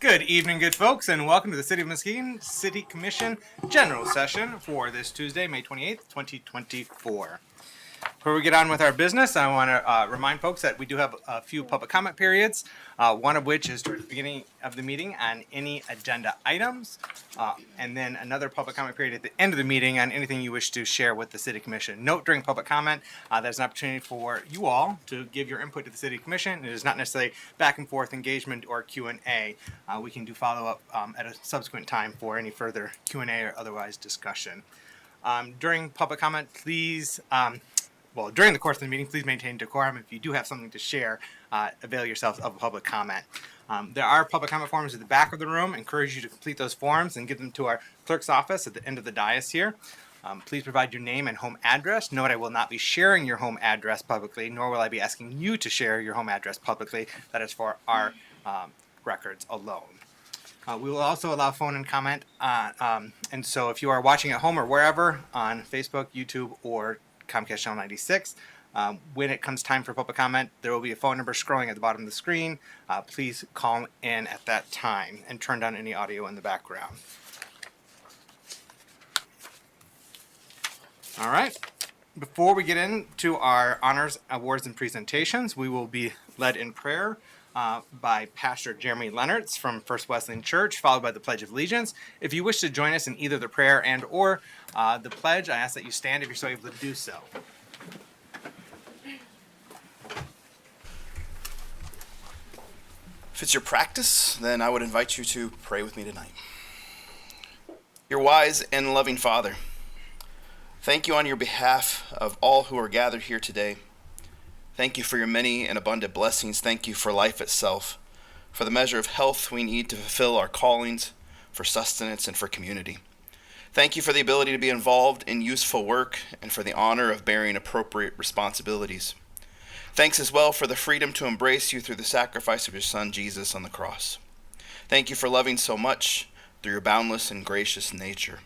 Good evening, good folks, and welcome to the City of Muskegon City Commission General Session for this Tuesday, May 28th, 2024. Before we get on with our business, I want to remind folks that we do have a few public comment periods, one of which is towards the beginning of the meeting on any agenda items, and then another public comment period at the end of the meeting on anything you wish to share with the City Commission. Note during public comment, there's an opportunity for you all to give your input to the City Commission. It is not necessarily back and forth engagement or Q&A. We can do follow-up at a subsequent time for any further Q&A or otherwise discussion. During public comment, please... during the course of the meeting, please maintain decorum. If you do have something to share, avail yourself of a public comment. There are public comment forms at the back of the room. I encourage you to complete those forms and give them to our clerk's office at the end of the dais here. Please provide your name and home address. Note I will not be sharing your home address publicly, nor will I be asking you to share your home address publicly. That is for our records alone. We will also allow phone and comment. And so if you are watching at home or wherever on Facebook, YouTube, or Comcast Channel 96. When it comes time for public comment, there will be a phone number scrolling at the bottom of the screen. Please call in at that time and turn down any audio in the background. All right. Before we get into our honors, awards, and presentations, we will be led in prayer by Pastor Jeremy Leonards from First Wesleyan Church, followed by the Pledge of Allegiance. If you wish to join us in either the prayer and or the pledge, I ask that you stand if you're so able to do so. If it's your practice, then I would invite you to pray with me tonight. Your wise and loving Father, thank you on your behalf of all who are gathered here today. Thank you for your many and abundant blessings. Thank you for life itself, for the measure of health we need to fulfill our callings, for sustenance, and for community. Thank you for the ability to be involved in useful work and for the honor of bearing appropriate responsibilities. Thanks as well for the freedom to embrace you through the sacrifice of your Son, Jesus, on the cross. Thank you for loving so much through your boundless and gracious nature.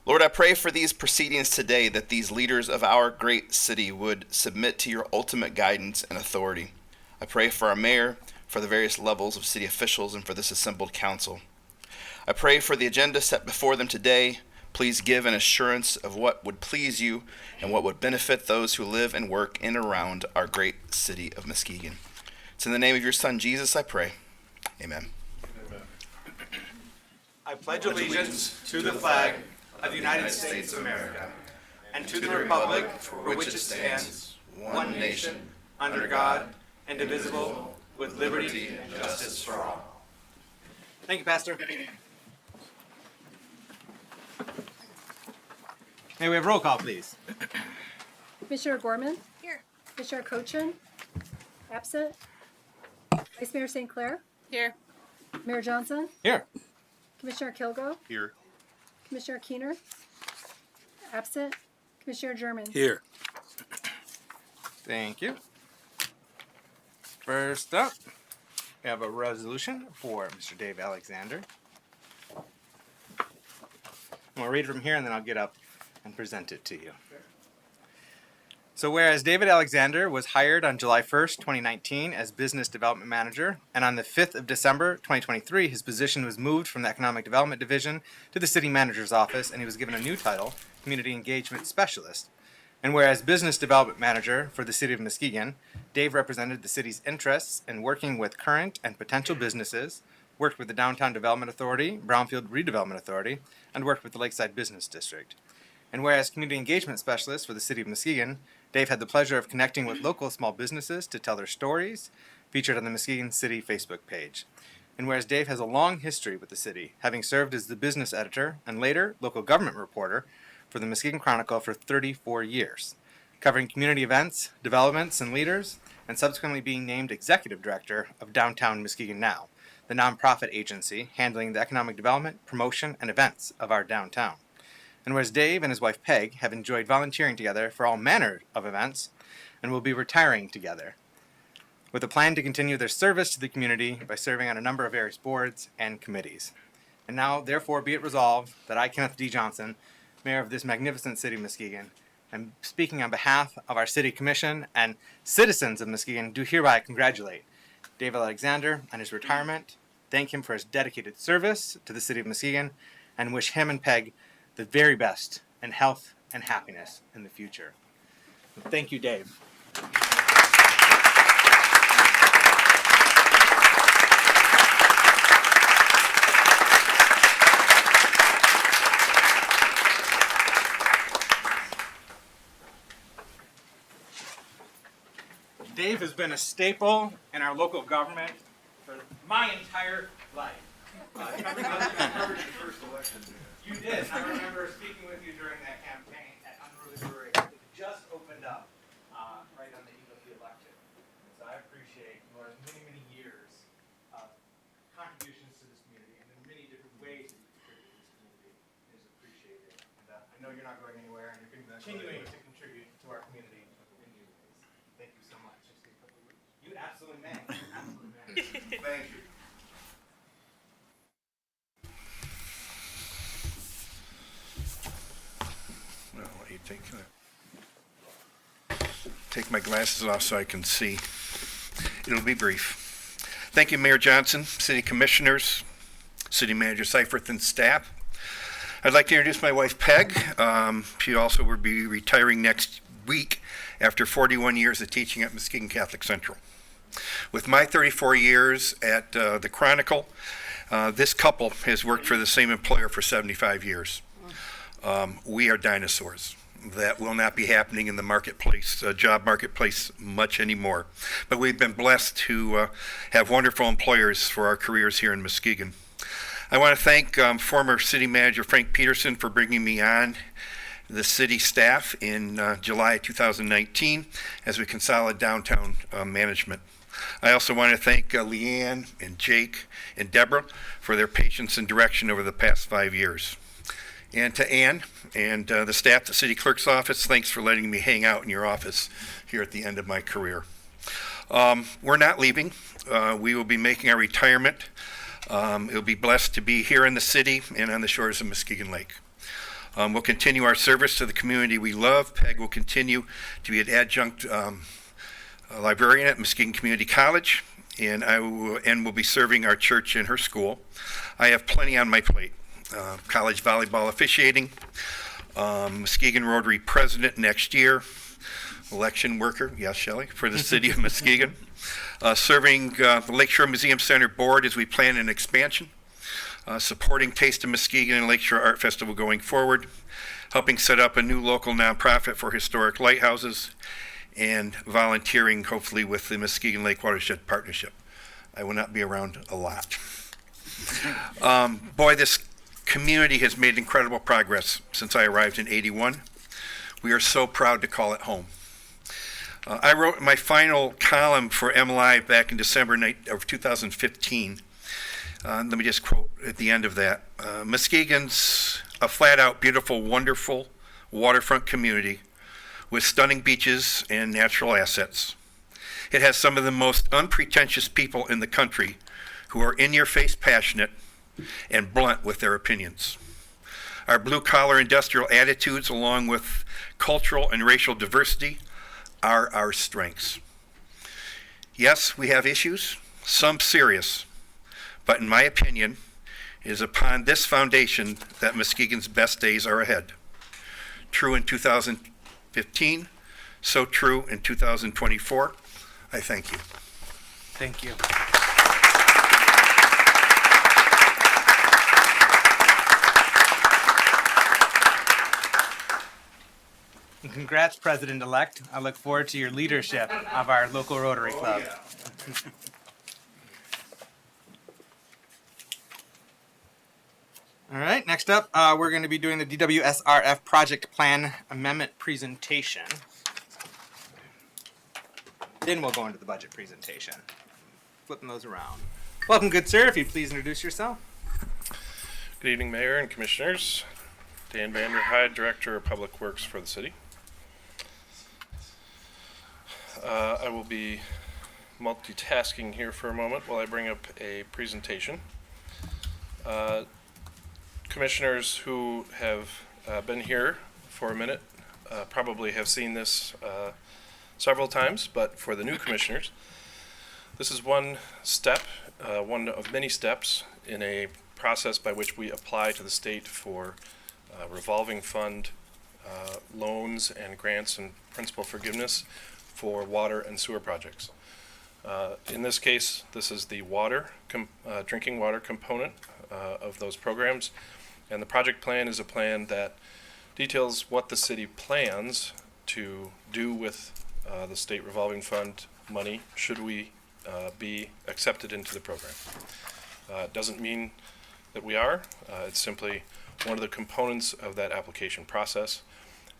Lord, I pray for these proceedings today that these leaders of our great city would submit to your ultimate guidance and authority. I pray for our mayor, for the various levels of city officials, and for this assembled council. I pray for the agenda set before them today. Please give an assurance of what would please you and what would benefit those who live and work in and around our great city of Muskegon. It's in the name of your Son, Jesus, I pray. Amen. I pledge allegiance to the flag of the United States of America, and to the republic for which it stands, one nation, under God, indivisible, with liberty and justice for all. Thank you, Pastor. May we have roll call, please? Commissioner Gorman? Here. Commissioner Cochin? Absent. Vice Mayor St. Clair? Here. Mayor Johnson? Here. Commissioner Kilgo? Here. Commissioner Keener? Absent. Commissioner German? Here. Thank you. First up, we have a resolution for Mr. Dave Alexander. I'm going to read it from here and then I'll get up and present it to you. So whereas David Alexander was hired on July 1st, 2019 as Business Development Manager, and on the 5th of December, 2023, his position was moved from the Economic Development Division to the City Manager's Office, and he was given a new title, Community Engagement Specialist. And whereas Business Development Manager for the City of Muskegon, Dave represented the city's interests in working with current and potential businesses, worked with the Downtown Development Authority, Brownfield Redevelopment Authority, and worked with the Lakeside Business District. And whereas Community Engagement Specialist for the City of Muskegon, Dave had the pleasure of connecting with local small businesses to tell their stories, featured on the Muskegon City Facebook page. And whereas Dave has a long history with the city, having served as the business editor and later local government reporter for the Muskegon Chronicle for 34 years, covering community events, developments, and leaders, and subsequently being named executive director of Downtown Muskegon Now, the nonprofit agency handling the economic development, promotion, and events of our downtown. And whereas Dave and his wife Peg have enjoyed volunteering together for all manner of events and will be retiring together, with a plan to continue their service to the community by serving on a number of various boards and committees. And now, therefore, be it resolved that I, Kenneth D. Johnson, Mayor of this magnificent city of Muskegon, and speaking on behalf of our City Commission and citizens of Muskegon, do hereby congratulate Dave Alexander on his retirement thank him for his dedicated service to the city of Muskegon and wish him and Peg the very best in health and happiness in the future. Thank you, Dave. Dave has been a staple in our local government for my entire life. You did. I remember speaking with you during that campaign at Unruly Brewery. It just opened up right on the eve of the election. So I appreciate your many, many years of contributions to this community and in many different ways that you contribute to this community. It is appreciated. And I know you're not going anywhere and you're continuing to contribute to our community in new ways. Thank you so much. You absolutely may. Absolutely may. Thank you. Well, what do you think? Take my glasses off so I can see. It'll be brief. Thank you, Mayor Johnson, City Commissioners, City Manager Seifert, and staff. I'd like to introduce my wife, Peg. She also will be retiring next week after 41 years of teaching at Muskegon Catholic Central. With my 34 years at the Chronicle, this couple has worked for the same employer for 75 years. We are dinosaurs. That will not be happening in the marketplace, job marketplace, much anymore. But we've been blessed to have wonderful employers for our careers here in Muskegon. I want to thank former City Manager Frank Peterson for bringing me on the city staff in July 2019 as we consolidate downtown management. I also want to thank Leanne and Jake and Deborah for their patience and direction over the past 5 years. And to Ann and the staff at the City Clerk's office, thanks for letting me hang out in your office here at the end of my career. We're not leaving. We will be making our retirement. It'll be blessed to be here in the city and on the shores of Muskegon Lake. We'll continue our service to the community we love. Peg will continue to be an adjunct librarian at Muskegon Community College, and will be serving our church and her school. I have plenty on my plate. College volleyball officiating, Muskegon Rotary president next year, election worker, yes, Shelley, for the city of Muskegon, serving the Lakeshore Museum Center board as we plan an expansion, supporting Taste of Muskegon and Lakeshore Art Festival going forward, helping set up a new local nonprofit for historic lighthouses, and volunteering, hopefully, with the Muskegon Lake Watershed Partnership. I will not be around a lot. Boy, this community has made incredible progress since I arrived in '81. We are so proud to call it home. I wrote my final column for MLive back in December of 2015. Let me just quote at the end of that. Muskegon's a flat-out beautiful, wonderful waterfront community with stunning beaches and natural assets. It has some of the most unpretentious people in the country who are in-your-face passionate and blunt with their opinions. Our blue-collar industrial attitudes, along with cultural and racial diversity, are our strengths. Yes, we have issues, some serious, but in my opinion, it is upon this foundation that Muskegon's best days are ahead. True in 2015, so true in 2024. I thank you. Thank you. And congrats, President-elect. I look forward to your leadership of our local Rotary Club. All right, next up, we're going to be doing the DWSRF project plan amendment presentation. Then we'll go into the budget presentation. Flipping those around. Welcome, good sir. If you'd please introduce yourself. Good evening, Mayor and Commissioners. Dan Vanderhyde, Director of Public Works for the city. I will be multitasking here for a moment while I bring up a presentation. Commissioners who have been here for a minute probably have seen this several times, but for the new commissioners, This is one step, one of many steps in a process by which we apply to the state for revolving fund loans and grants and principal forgiveness for water and sewer projects. In this case, this is the drinking water component of those programs. And the project plan is a plan that details what the city plans to do with the state revolving fund money should we be accepted into the program. It doesn't mean that we are. It's simply one of the components of that application process.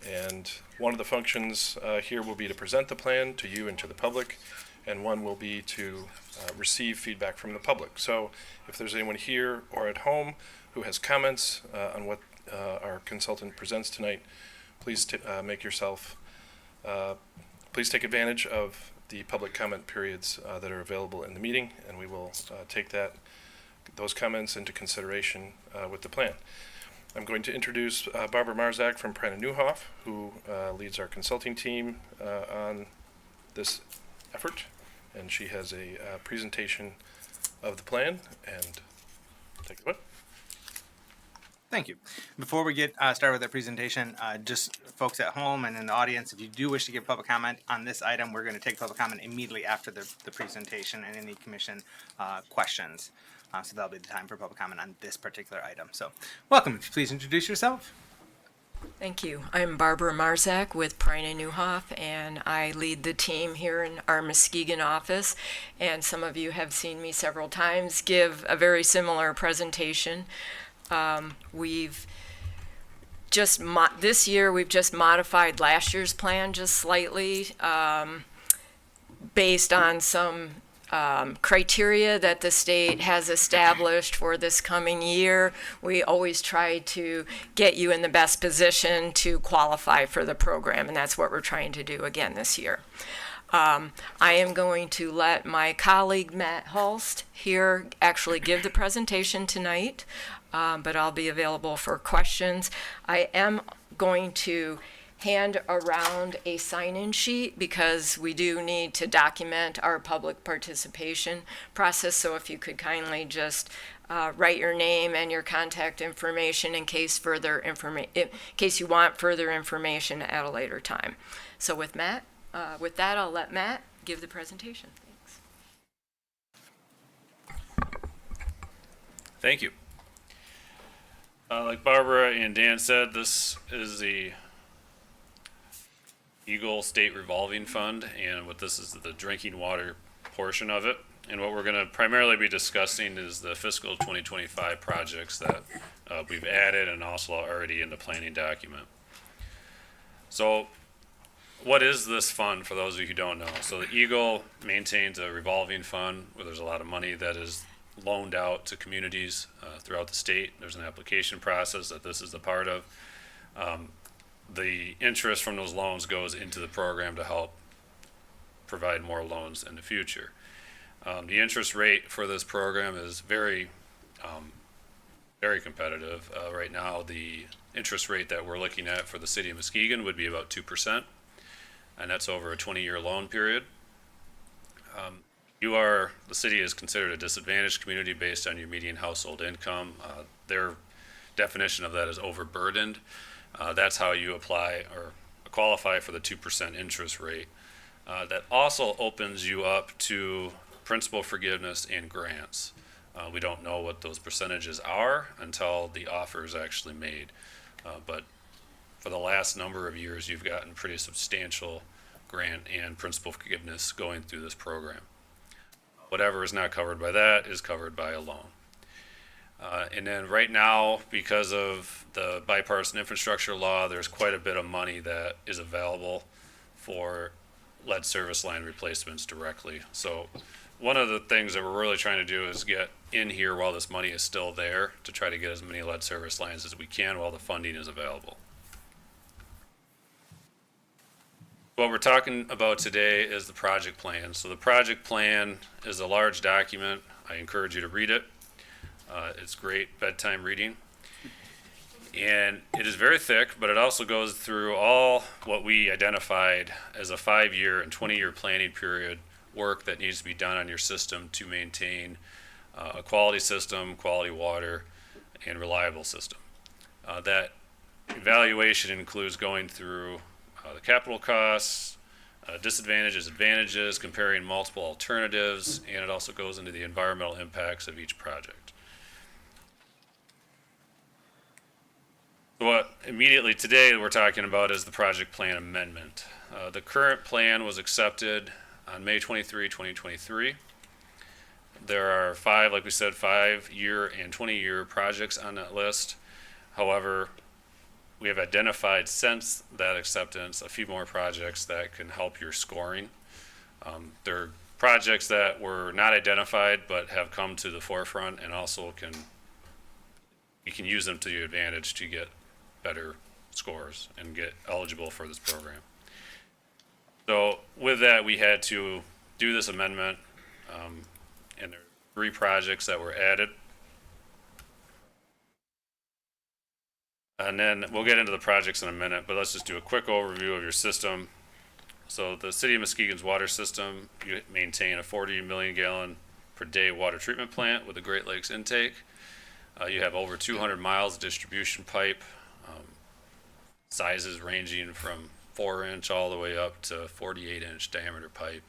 And one of the functions here will be to present the plan to you and to the public, and one will be to receive feedback from the public. So if there's anyone here or at home who has comments on what our consultant presents tonight, please please take advantage of the public comment periods that are available in the meeting, and we will take those comments into consideration with the plan. I'm going to introduce Barbara Marzak from Prine Newhoff, who leads our consulting team on this effort, and she has a presentation of the plan, and take it away. Thank you. Before we get started with our presentation, just folks at home and in the audience, if you do wish to give public comment on this item, we're going to take public comment immediately after the presentation and any commission questions. So that'll be the time for public comment on this particular item. So welcome. Please introduce yourself. Thank you. I'm Barbara Marzak with Prine Newhoff, and I lead the team here in our Muskegon office. And some of you have seen me several times give a very similar presentation. This year we've just modified last year's plan just slightly based on some criteria that the state has established for this coming year. We always try to get you in the best position to qualify for the program, and that's what we're trying to do again this year. I am going to let my colleague Matt Hulst here actually give the presentation tonight, but I'll be available for questions. I am going to hand around a sign-in sheet because we do need to document our public participation process. So if you could kindly just write your name and your contact information in case you want further information at a later time. So with that, I'll let Matt give the presentation. Thanks. Thank you. Like Barbara and Dan said, this is the Eagle State Revolving Fund, and what this is the drinking water portion of it. And what we're going to primarily be discussing is the fiscal 2025 projects that we've added and also already in the planning document. So what is this fund for those of you who don't know? So the Eagle maintains a revolving fund where there's a lot of money that is loaned out to communities throughout the state. There's an application process that this is a part of. The interest from those loans goes into the program to help provide more loans in the future. The interest rate for this program is very competitive. Right now, the interest rate that we're looking at for the city of Muskegon would be about 2%, and that's over a 20-year loan period. The city is considered a disadvantaged community based on your median household income. Their definition of that is overburdened. That's how you apply or qualify for the 2% interest rate. That also opens you up to principal forgiveness and grants. We don't know what those percentages are until the offer is actually made. But for the last number of years, you've gotten pretty substantial grant and principal forgiveness going through this program. Whatever is not covered by that is covered by a loan. And then right now, because of the bipartisan infrastructure law, there's quite a bit of money that is available for lead service line replacements directly. So one of the things that we're really trying to do is get in here while this money is still there to try to get as many lead service lines as we can while the funding is available. What we're talking about today is the project plan. So the project plan is a large document. I encourage you to read it. It's great bedtime reading. And it is very thick, but it also goes through all what we identified as a 5-year and 20-year planning period work that needs to be done on your system to maintain a quality system, quality water, and reliable system. That evaluation includes going through the capital costs, disadvantages, advantages, comparing multiple alternatives, and it also goes into the environmental impacts of each project. What immediately today we're talking about is the project plan amendment. The current plan was accepted on May 23, 2023. There are five, like we said, 5-year and 20-year projects on that list. However, we have identified since that acceptance a few more projects that can help your scoring. There are projects that were not identified but have come to the forefront, and also you can use them to your advantage to get better scores and get eligible for this program. So with that, we had to do this amendment, and there are 3 projects that were added. And then we'll get into the projects in a minute, but let's just do a quick overview of your system. So the City of Muskegon's water system, you maintain a 40 million gallon per day water treatment plant with a Great Lakes intake. You have over 200 miles of distribution pipe, sizes ranging from 4-inch all the way up to 48-inch diameter pipe.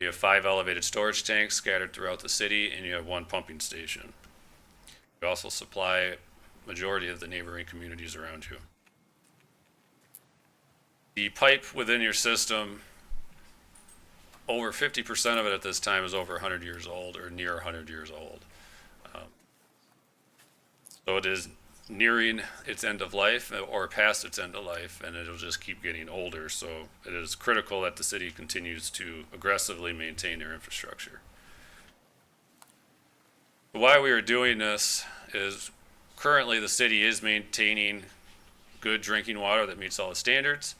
You have 5 elevated storage tanks scattered throughout the city, and you have 1 pumping station. You also supply majority of the neighboring communities around you. The pipe within your system, over 50% of it at this time is over 100 years old or near 100 years old. So it is nearing its end of life or past its end of life, and it'll just keep getting older. So it is critical that the city continues to aggressively maintain their infrastructure. Why we are doing this is currently the city is maintaining good drinking water that meets all the standards,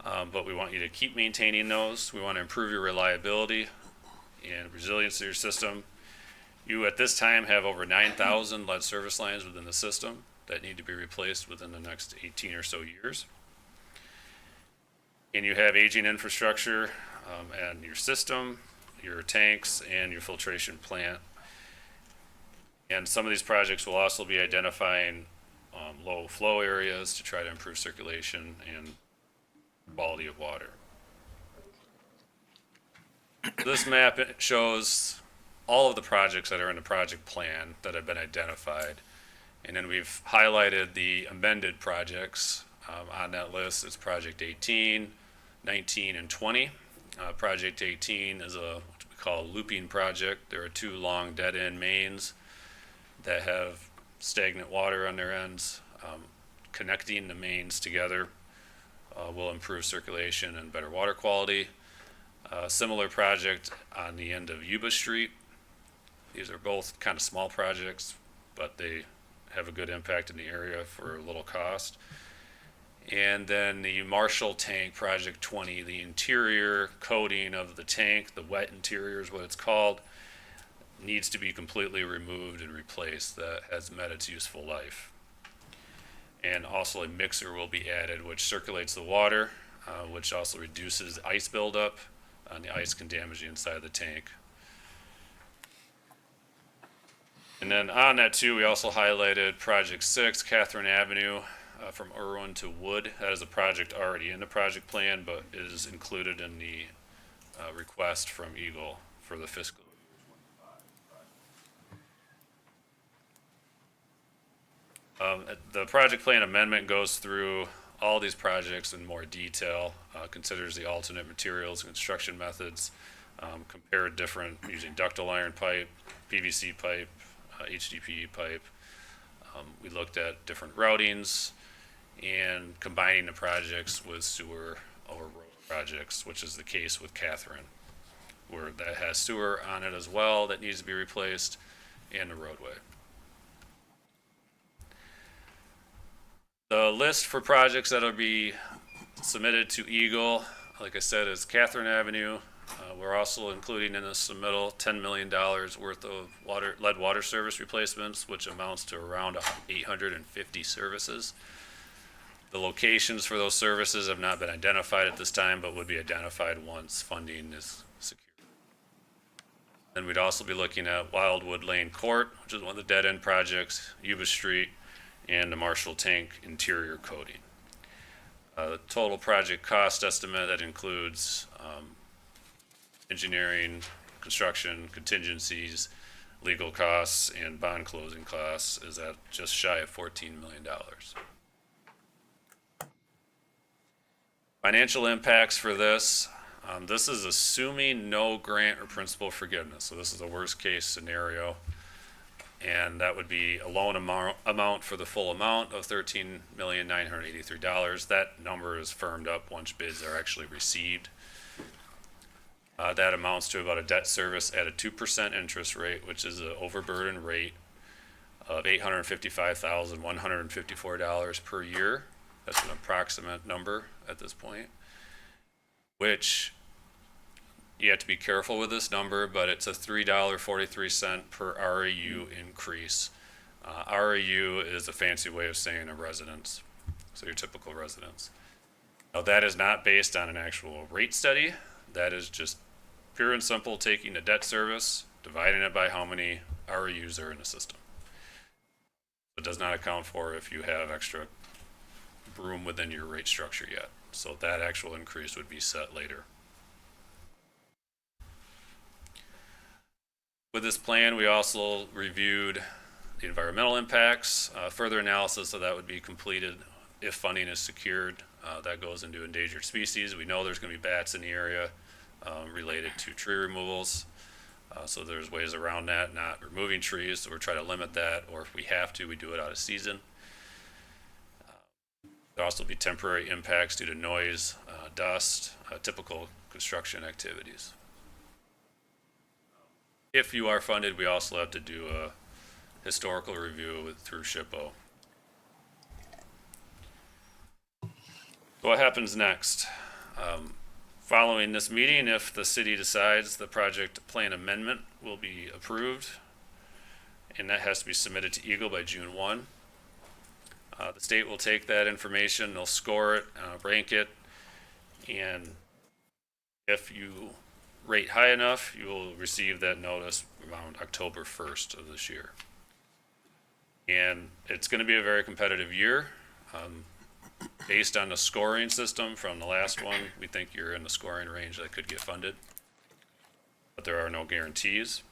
but we want you to keep maintaining those. We want to improve your reliability and resilience of your system. You at this time have over 9,000 lead service lines within the system that need to be replaced within the next 18 or so years. And you have aging infrastructure and your system, your tanks, and your filtration plant. And some of these projects will also be identifying low flow areas to try to improve circulation and quality of water. This map shows all of the projects that are in the project plan that have been identified. And then we've highlighted the amended projects on that list. It's Project 18, 19, and 20. Project 18 is what we call a looping project. There are 2 long dead-end mains that have stagnant water on their ends. Connecting the mains together will improve circulation and better water quality. Similar project on the end of Yuba Street. These are both kind of small projects, but they have a good impact in the area for little cost. And then the Marshall Tank Project 20, the interior coating of the tank, the wet interior is what it's called, needs to be completely removed and replaced. That has met its useful life. And also a mixer will be added which circulates the water, which also reduces ice buildup, and the ice can damage the inside of the tank. And then on that too, we also highlighted Project 6, Catherine Avenue, from Irwin to Wood. That is a project already in the project plan, but it is included in the request from Eagle for the fiscal year. The project plan amendment goes through all these projects in more detail, considers the alternate materials and construction methods, compared different using ductile iron pipe, PVC pipe, HDPE pipe. We looked at different routings and combining the projects with sewer or road projects, which is the case with Catherine, where that has sewer on it as well that needs to be replaced, and the roadway. The list for projects that'll be submitted to Eagle, like I said, is Catherine Avenue. We're also including in the submittal $10 million worth of lead water service replacements, which amounts to around 850 services. The locations for those services have not been identified at this time, but would be identified once funding is secured. Then we'd also be looking at Wildwood Lane Court, which is one of the dead-end projects, Yuba Street, and the Marshall Tank interior coating. The total project cost estimate that includes engineering, construction, contingencies, legal costs, and bond closing costs is at just shy of $14 million. Financial impacts for this, this is assuming no grant or principal forgiveness. So this is a worst case scenario. And that would be a loan amount for the full amount of $13,983. That number is firmed up once bids are actually received. That amounts to about a debt service at a 2% interest rate, which is an overburden rate of $855,154 per year. That's an approximate number at this point, which you have to be careful with this number, but it's a $3.43 per RAU increase. RAU is a fancy way of saying a residence, so your typical residence. Now that is not based on an actual rate study. That is just pure and simple taking the debt service, dividing it by how many RAUs are in the system. It does not account for if you have extra room within your rate structure yet. So that actual increase would be set later. With this plan, we also reviewed the environmental impacts. Further analysis of that would be completed if funding is secured. That goes into endangered species. We know there's going to be bats in the area related to tree removals. So there's ways around that, not removing trees. So we're trying to limit that, or if we have to, we do it out of season. There'll also be temporary impacts due to noise, dust, typical construction activities. If you are funded, we also have to do a historical review through SHPO. What happens next? Following this meeting, if the city decides the project plan amendment will be approved, and that has to be submitted to Eagle by June 1. The state will take that information, they'll score it, rank it, and if you rate high enough, you will receive that notice around October 1st of this year. And it's going to be a very competitive year. Based on the scoring system from the last one, we think you're in the scoring range that could get funded, but there are no guarantees.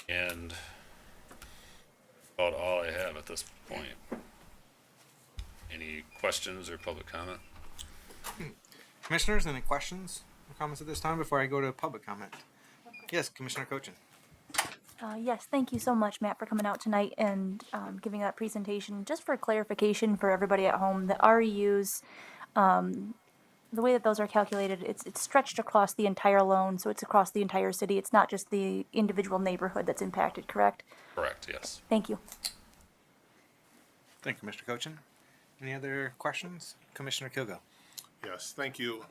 And about all I have at this point. Any questions or public comment? Commissioners, any questions or comments at this time before I go to public comment? Yes, Commissioner Cochin. Yes, thank you so much, Matt, for coming out tonight and giving that presentation. Just for clarification for everybody at home, the REUs, the way that those are calculated, it's stretched across the entire loan, so it's across the entire city. It's not just the individual neighborhood that's impacted, correct? Correct, yes. Thank you. Thank you, Mr. Cochin. Any other questions? Commissioner Kilgo. Yes, thank you.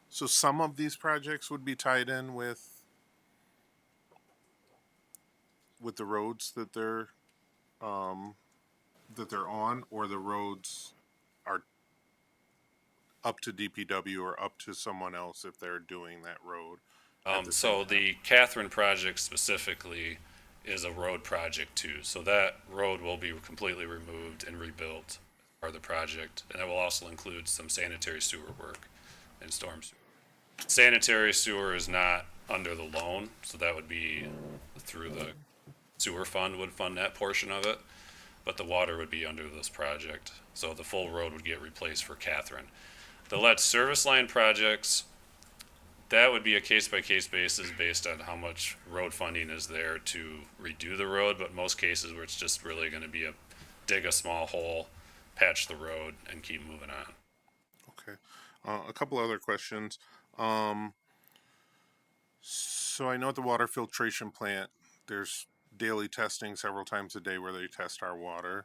So some of these projects would be tied in with the roads that they're on, or the roads are up to DPW or up to someone else if they're doing that road. So the Catherine project specifically is a road project too. So that road will be completely removed and rebuilt as part of the project. And it will also include some sanitary sewer work and storm sewer. Sanitary sewer is not under the loan, so that would be through the sewer fund would fund that portion of it, but the water would be under this project. So the full road would get replaced for Catherine. The lead service line projects, that would be a case-by-case basis based on how much road funding is there to redo the road, but most cases where it's just really going to be dig a small hole, patch the road, and keep moving on. Okay. A couple other questions. So I know at the water filtration plant, there's daily testing several times a day where they test our water.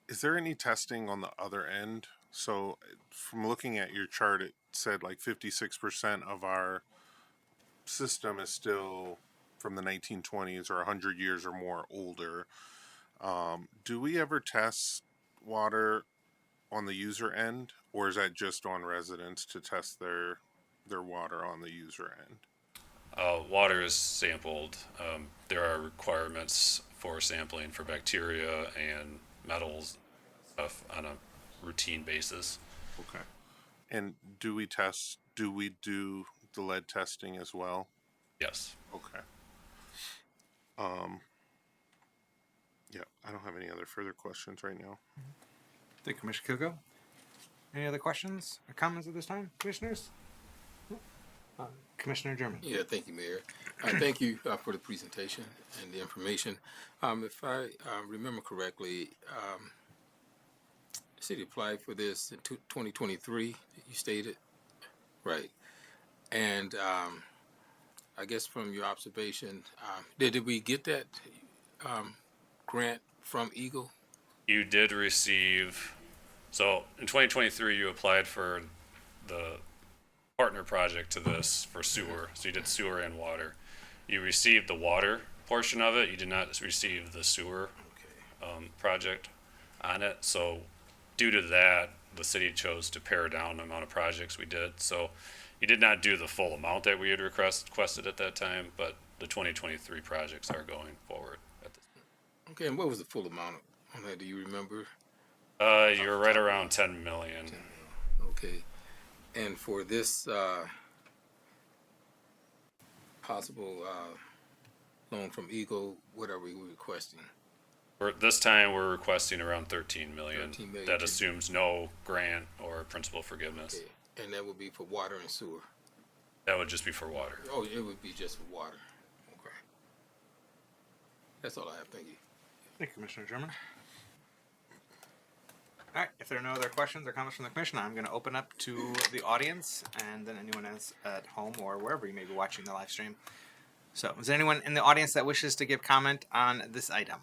Is there any testing on the other end? So from looking at your chart, it said like 56% of our system is still from the 1920s or 100 years or more older. Do we ever test water on the user end, or is that just on residents to test their water on the user end? Water is sampled. There are requirements for sampling for bacteria and metals stuff on a routine basis. Okay. And do we do the lead testing as well? Yes. Okay. Yeah, I don't have any other further questions right now. Thank you, Commissioner Kilgo. Any other questions or comments at this time, commissioners? Commissioner German. Yeah, thank you, Mayor. Thank you for the presentation and the information. If I remember correctly, the city applied for this in 2023, you stated, right? And I guess from your observation, did we get that grant from Eagle? You did receive, so in 2023, you applied for the partner project to this for sewer. So you did sewer and water. You received the water portion of it. You did not receive the sewer project on it. So due to that, the city chose to pare down the amount of projects we did. So you did not do the full amount that we had requested at that time, but the 2023 projects are going forward at this point. Okay, and what was the full amount on that? Do you remember? You're right around 10 million. Okay. And for this possible loan from Eagle, what are we requesting? This time we're requesting around 13 million. 13 million. That assumes no grant or principal forgiveness. Okay. And that would be for water and sewer? That would just be for water. Oh, it would be just for water. Okay. That's all I have. Thank you. Thank you, Commissioner German. All right, if there are no other questions or comments from the commission, I'm going to open up to the audience and then anyone else at home or wherever you may be watching the live stream. So, is there anyone in the audience that wishes to give comment on this item?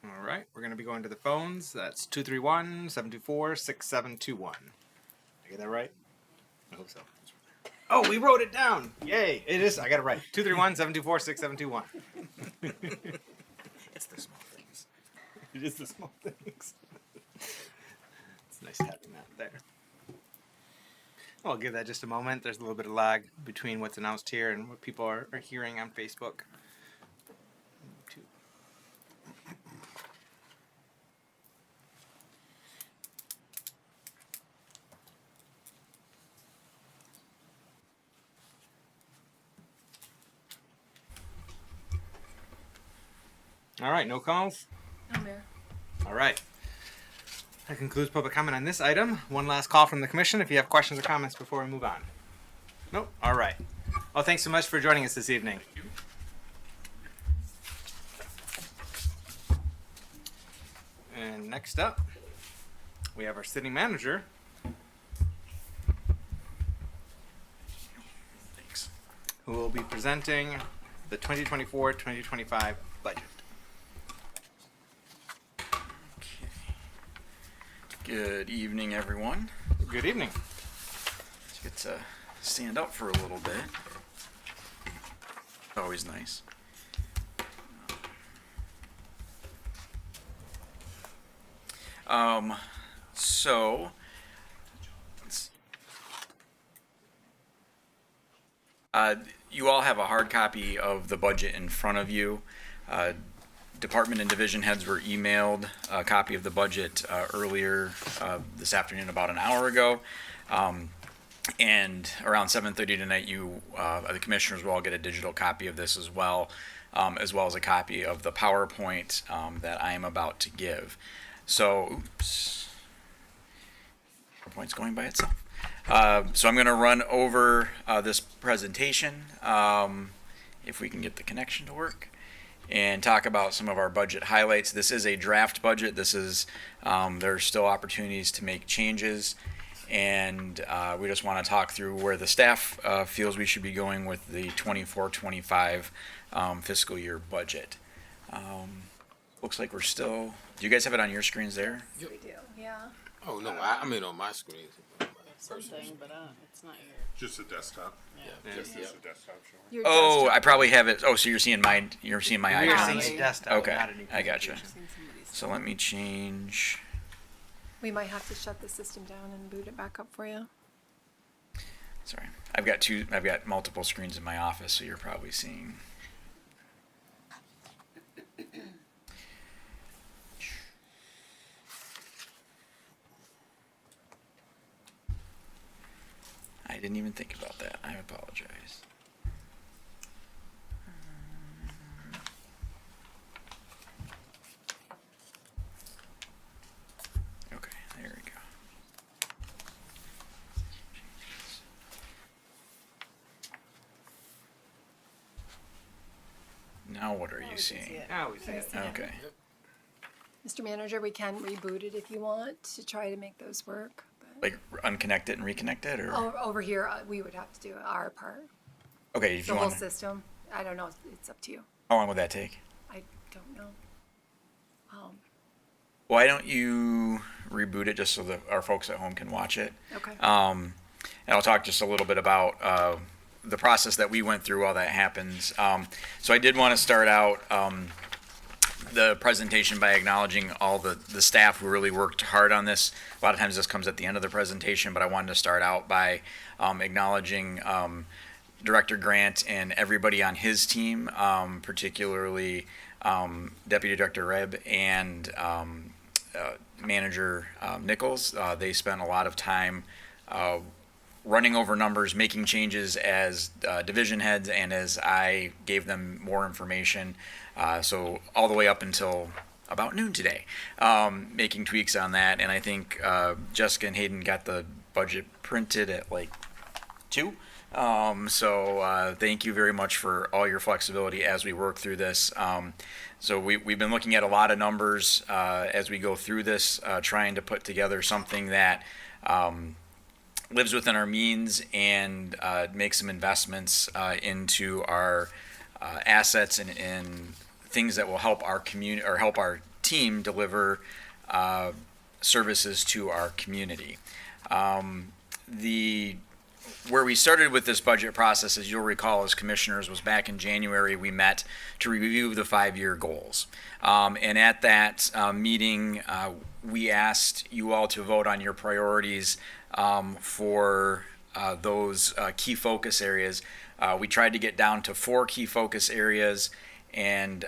All right, we're going to be going to the phones. That's 231-724-6721. I get that right? I hope so. Oh, we wrote it down. Yay. It is. I got it right. 231-724-6721. It's the small things. It is the small things. It's nice having that there. I'll give that just a moment. There's a little bit of lag between what's announced here and what people are hearing on Facebook. All right, no calls? No, Mayor. All right. That concludes public comment on this item. One last call from the commission if you have questions or comments before we move on. Nope. All right. Well, thanks so much for joining us this evening. And next up, we have our city manager. Thanks. Who will be presenting the 2024-2025 budget. Good evening, everyone. Good evening. Let's get to stand up for a little bit. Always nice. So you all have a hard copy of the budget in front of you. Department and division heads were emailed a copy of the budget earlier this afternoon, about an hour ago. And around 7:30 tonight, the commissioners will all get a digital copy of this as well as a copy of the PowerPoint that I am about to give. So, oops, PowerPoint's going by itself. So I'm going to run over this presentation, if we can get the connection to work, and talk about some of our budget highlights. This is a draft budget. This is there's still opportunities to make changes, and we just want to talk through where the staff feels we should be going with the 24-25 fiscal year budget. Looks like we're still. Do you guys have it on your screens there? We do, yeah. Oh, no, I mean on my screen. something, but it's not here. Just a desktop. Yeah, Just a desktop show. Your Oh, desktop. I probably have it. Oh, so you're seeing my We're icons. seeing a desktop, Okay, not any I gotcha. presentation. So let me change. We might have to shut the system down and boot it back up for you. Sorry, I've got multiple screens in my office, so you're probably seeing. I didn't even think about that. I apologize. Okay, there we go. Now what are you seeing? Now we see it. Okay. Mr. Manager, we can reboot it if you want to try to make those work. But Like unconnect it and reconnect it, or over here, we would have to do our part. okay, if The you whole want. system. I don't know. It's up to you. How long would that take? I don't know. Why don't you reboot it just so that our folks at home can watch it? Okay. And I'll talk just a little bit about the process that we went through while that happens. So I did want to start out the presentation by acknowledging all the staff who really worked hard on this. A lot of times this comes at the end of the presentation, but I wanted to start out by acknowledging Director Grant and everybody on his team, particularly Deputy Director Reb and Manager Nichols. They spent a lot of time running over numbers, making changes as division heads and as I gave them more information. So all the way up until about noon today, making tweaks on that. And I think Jessica and Hayden got the budget printed at like 2. So thank you very much for all your flexibility as we work through this. So we've been looking at a lot of numbers as we go through this, trying to put together something that lives within our means and make some investments into our assets and things that will help our community or help our team deliver services to our community. Where we started with this budget process, as you'll recall as commissioners, was back in January. We met to review the 5-year goals. And at that meeting, we asked you all to vote on your priorities for those key focus areas. We tried to get down to 4 key focus areas, and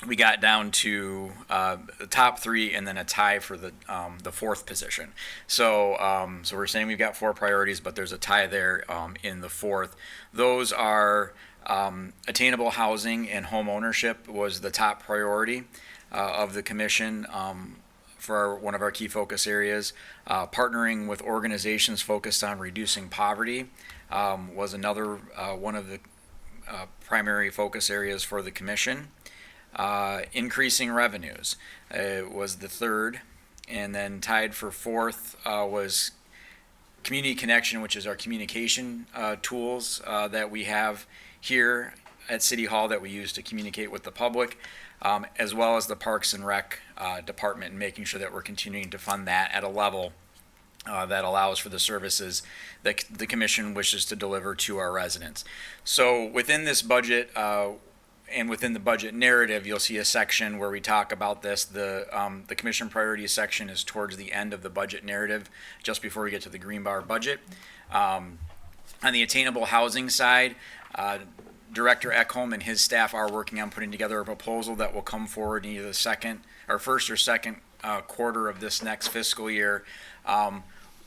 we got down to the top 3 and then a tie for the 4th position. So we're saying we've got 4 priorities, but there's a tie there in the 4th. Those are attainable housing and home ownership was the top priority of the commission for one of our key focus areas. Partnering with organizations focused on reducing poverty was another one of the primary focus areas for the commission. Increasing revenues was the 3rd, and then tied for 4th was community connection, which is our communication tools that we have here at City Hall that we use to communicate with the public, as well as the Parks and Rec department, and making sure that we're continuing to fund that at a level that allows for the services that the commission wishes to deliver to our residents. So within this budget, and within the budget narrative, you'll see a section where we talk about this. The commission priorities section is towards the end of the budget narrative, just before we get to the green bar budget. On the attainable housing side, Director Ekholm and his staff are working on putting together a proposal that will come forward in either the first or second quarter of this next fiscal year.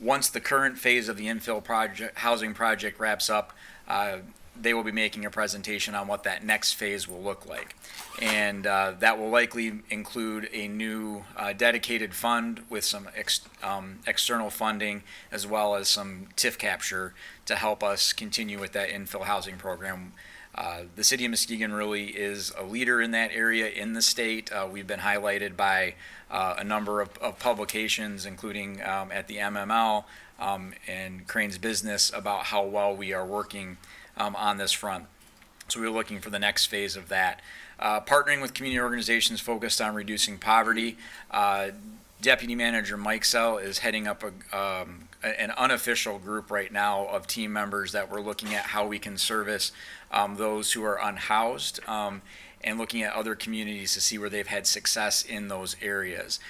Once the current phase of the infill housing project wraps up, they will be making a presentation on what that next phase will look like. And that will likely include a new dedicated fund with some external funding, as well as some TIF capture to help us continue with that infill housing program. The city of Muskegon really is a leader in that area in the state. We've been highlighted by a number of publications, including at the MML and Crane's Business, about how well we are working on this front. So we're looking for the next phase of that. Partnering with community organizations focused on reducing poverty. Deputy Manager Mike Sell is heading up an unofficial group right now of team members that we're looking at how we can service those who are unhoused, and looking at other communities to see where they've had success in those areas.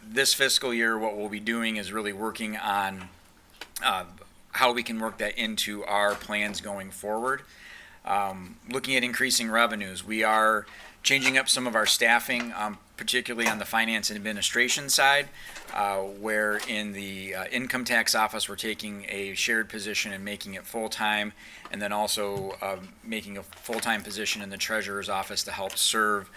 This fiscal year, what we'll be doing is really working on how we can work that into our plans going forward. Looking at increasing revenues, we are changing up some of our staffing, particularly on the finance and administration side, where in the income tax office we're taking a shared position and making it full-time, and then also making a full-time position in the treasurer's office to help serve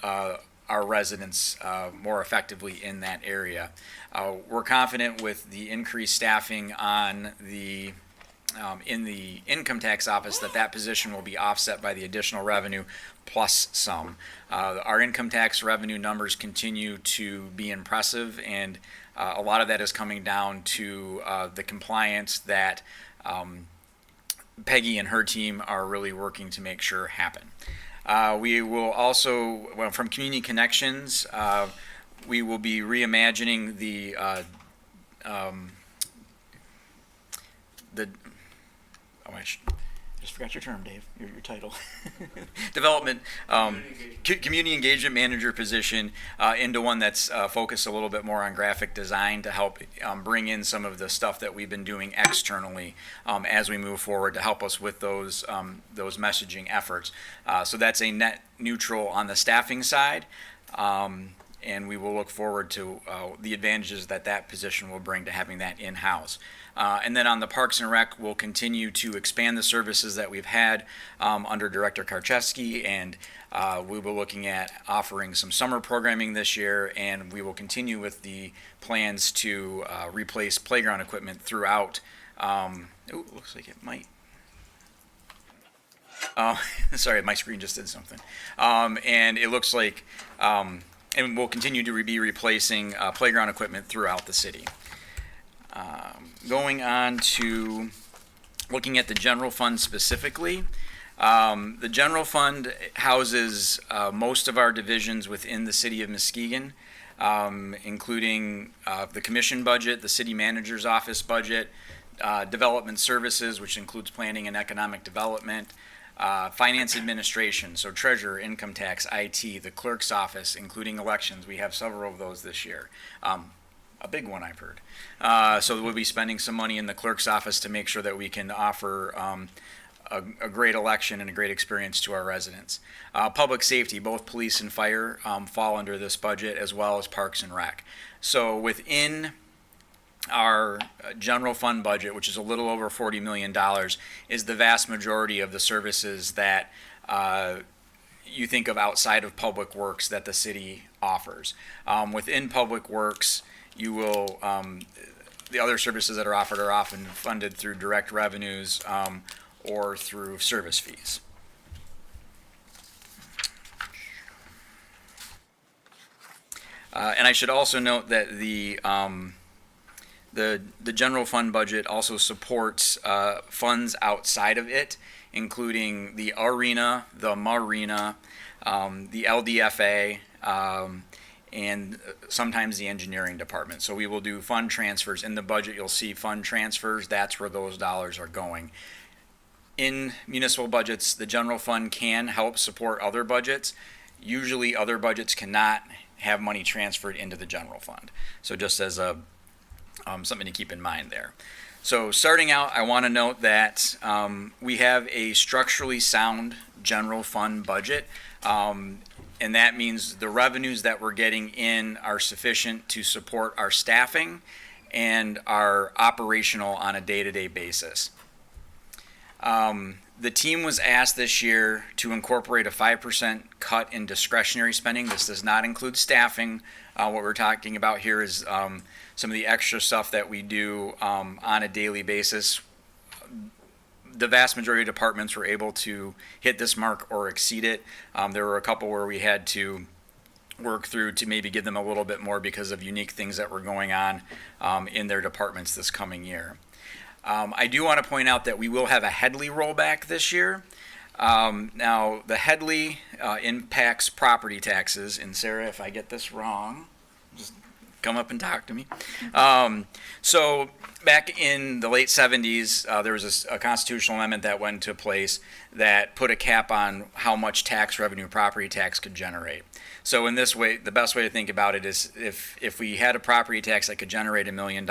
our residents more effectively in that area. We're confident with the increased staffing on the in the income tax office that position will be offset by the additional revenue plus some. Our income tax revenue numbers continue to be impressive, and a lot of that is coming down to the compliance that Peggy and her team are really working to make sure happen. We will also, from Community Connections, we will be reimagining the I just forgot your term, Dave, your title. Development, Community Engagement Manager position into one that's focused a little bit more on graphic design to help bring in some of the stuff that we've been doing externally as we move forward to help us with those messaging efforts. So that's a net neutral on the staffing side. And we will look forward to the advantages that position will bring to having that in-house. And then on the Parks and Rec, we'll continue to expand the services that we've had under Director Karczewski, and we will looking at offering some summer programming this year, and we will continue with the plans to replace playground equipment throughout. Looks like it might. Sorry, my screen just did something. And it looks like, and we'll continue to be replacing playground equipment throughout the city. Going on to looking at the general fund specifically, the general fund houses most of our divisions within the city of Muskegon, including the commission budget, the city manager's office budget, development services, which includes planning and economic development, finance administration, so treasurer, income tax, IT, the clerk's office, including elections. We have several of those this year. A big one, I've heard. So we'll be spending some money in the clerk's office to make sure that we can offer a great election and a great experience to our residents. Public safety, both police and fire fall under this budget, as well as Parks and Rec. So within our general fund budget, which is a little over $40 million, is the vast majority of the services that you think of outside of public works that the city offers. Within public works, you will, the other services that are offered are often funded through direct revenues or through service fees. And I should also note that the general fund budget also supports funds outside of it, including the arena, the marina, the LDFA, and sometimes the engineering department. So we will do fund transfers. In the budget, you'll see fund transfers. That's where those dollars are going. In municipal budgets, the general fund can help support other budgets. Usually other budgets cannot have money transferred into the general fund. So just as a something to keep in mind there. So starting out, I want to note that we have a structurally sound general fund budget. And that means the revenues that we're getting in are sufficient to support our staffing and our operational on a day-to-day basis. The team was asked this year to incorporate a 5% cut in discretionary spending. This does not include staffing. What we're talking about here is some of the extra stuff that we do on a daily basis. The vast majority of departments were able to hit this mark or exceed it. There were a couple where we had to work through to maybe give them a little bit more because of unique things that were going on in their departments this coming year. I do want to point out that we will have a Headley rollback this year. Now, the Headley impacts property taxes, and Sarah, if I get this wrong, just come up and talk to me. So back in the late 70s, there was a constitutional amendment that went into place that put a cap on how much tax revenue property tax could generate. So in this way, the best way to think about it is if we had a property tax that could generate $1 million,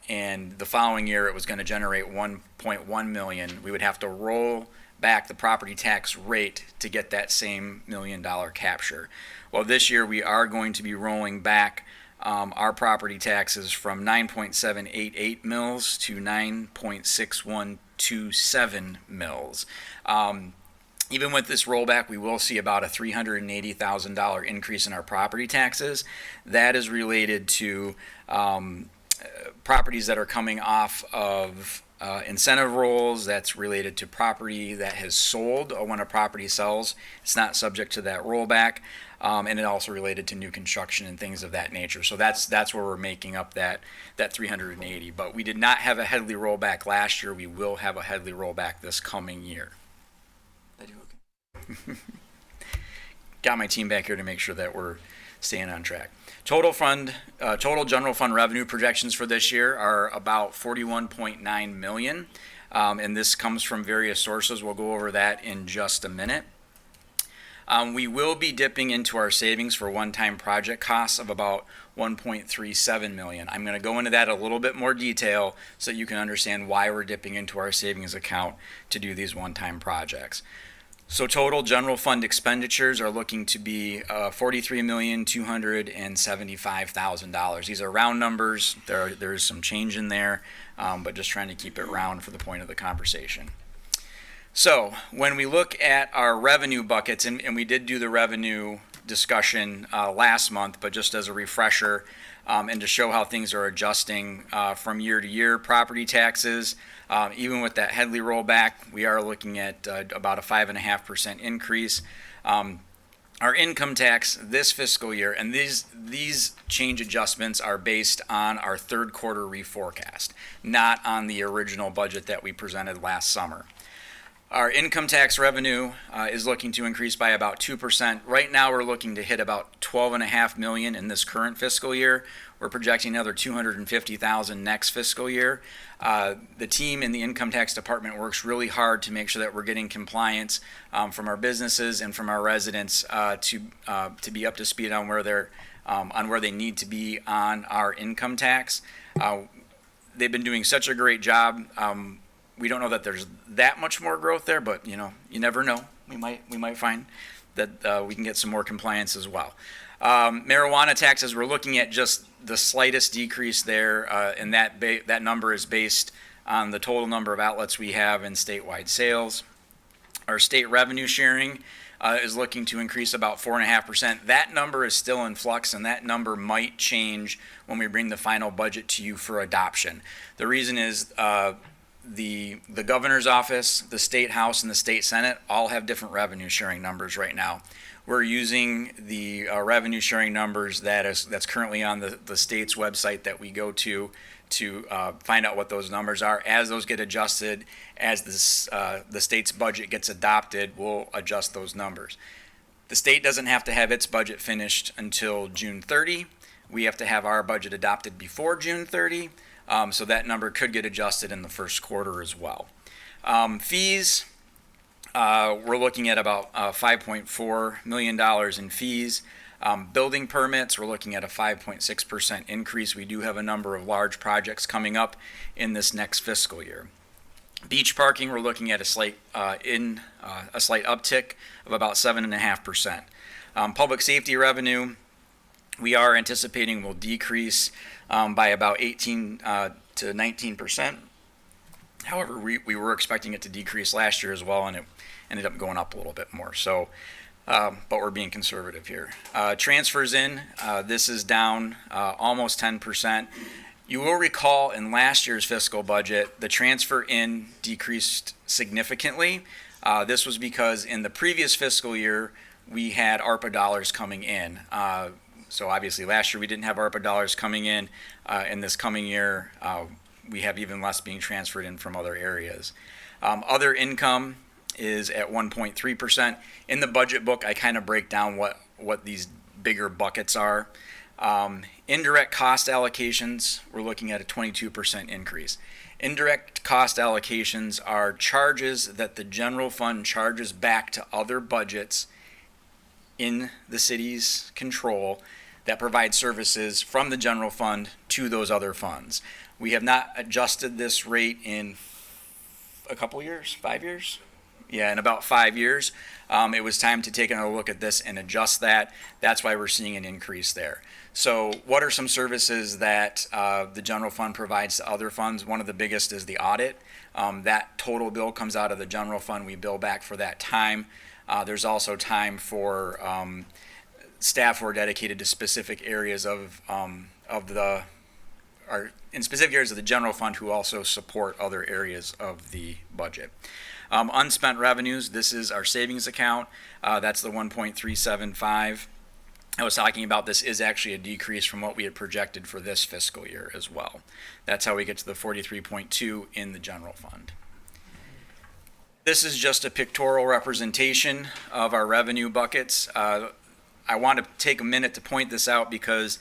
and the following year it was going to generate 1.1 million, we would have to roll back the property tax rate to get that same $1 million capture. Well, this year we are going to be rolling back our property taxes from 9.788 mils to 9.6127 mils. Even with this rollback, we will see about a $380,000 increase in our property taxes. That is related to properties that are coming off of incentive rolls. That's related to property that has sold, or when a property sells, it's not subject to that rollback. And it also related to new construction and things of that nature. So that's where we're making up that 380. But we did not have a Headley rollback last year. We will have a Headley rollback this coming year. Did I do okay? Got my team back here to make sure that we're staying on track. Total general fund revenue projections for this year are about 41.9 million, and this comes from various sources. We'll go over that in just a minute. We will be dipping into our savings for one-time project costs of about 1.37 million. I'm going to go into that a little bit more detail so that you can understand why we're dipping into our savings account to do these one-time projects. So total general fund expenditures are looking to be $43,275,000. These are round numbers. There is some change in there, but just trying to keep it round for the point of the conversation. So when we look at our revenue buckets, and we did do the revenue discussion last month, but just as a refresher and to show how things are adjusting from year to year, property taxes, even with that Headley rollback, we are looking at about a 5.5% increase. Our income tax this fiscal year, and these change adjustments are based on our third quarter reforecast, not on the original budget that we presented last summer. Our income tax revenue is looking to increase by about 2%. Right now, we're looking to hit about $12.5 million in this current fiscal year. We're projecting another $250,000 next fiscal year. The team in the income tax department works really hard to make sure that we're getting compliance from our businesses and from our residents to be up to speed on where they need to be on our income tax. They've been doing such a great job. We don't know that there's that much more growth there, but you never know. We might find that we can get some more compliance as well. Marijuana taxes, we're looking at just the slightest decrease there, and that number is based on the total number of outlets we have in statewide sales. Our state revenue sharing is looking to increase about 4.5%. That number is still in flux, and that number might change when we bring the final budget to you for adoption. The reason is the governor's office, the state house, and the state senate all have different revenue sharing numbers right now. We're using the revenue sharing numbers that's currently on the state's website that we go to find out what those numbers are. As those get adjusted, as the state's budget gets adopted, we'll adjust those numbers. The state doesn't have to have its budget finished until June 30. We have to have our budget adopted before June 30. So that number could get adjusted in the first quarter as well. Fees, we're looking at about $5.4 million in fees. Building permits, we're looking at a 5.6% increase. We do have a number of large projects coming up in this next fiscal year. Beach parking, we're looking at a slight uptick of about 7.5%. Public safety revenue, we are anticipating will decrease by about 18 to 19%. However, we were expecting it to decrease last year as well, and it ended up going up a little bit more. So, but we're being conservative here. Transfers in, this is down almost 10%. You will recall in last year's fiscal budget, the transfer in decreased significantly. This was because in the previous fiscal year, we had ARPA dollars coming in. So obviously last year we didn't have ARPA dollars coming in. In this coming year, we have even less being transferred in from other areas. Other income is at 1.3%. In the budget book, I kind of break down what these bigger buckets are. Indirect cost allocations, we're looking at a 22% increase. Indirect cost allocations are charges that the general fund charges back to other budgets in the city's control that provide services from the general fund to those other funds. We have not adjusted this rate in a couple years, 5 years? Yeah, in about 5 years. It was time to take another look at this and adjust that. That's why we're seeing an increase there. So what are some services that the general fund provides to other funds? One of the biggest is the audit. That total bill comes out of the general fund. We bill back for that time. There's also time for staff who are dedicated to specific areas in specific areas of the general fund who also support other areas of the budget. Unspent revenues, this is our savings account. That's the 1.375. I was talking about. This is actually a decrease from what we had projected for this fiscal year as well. That's how we get to the 43.2 in the general fund. This is just a pictorial representation of our revenue buckets. I want to take a minute to point this out because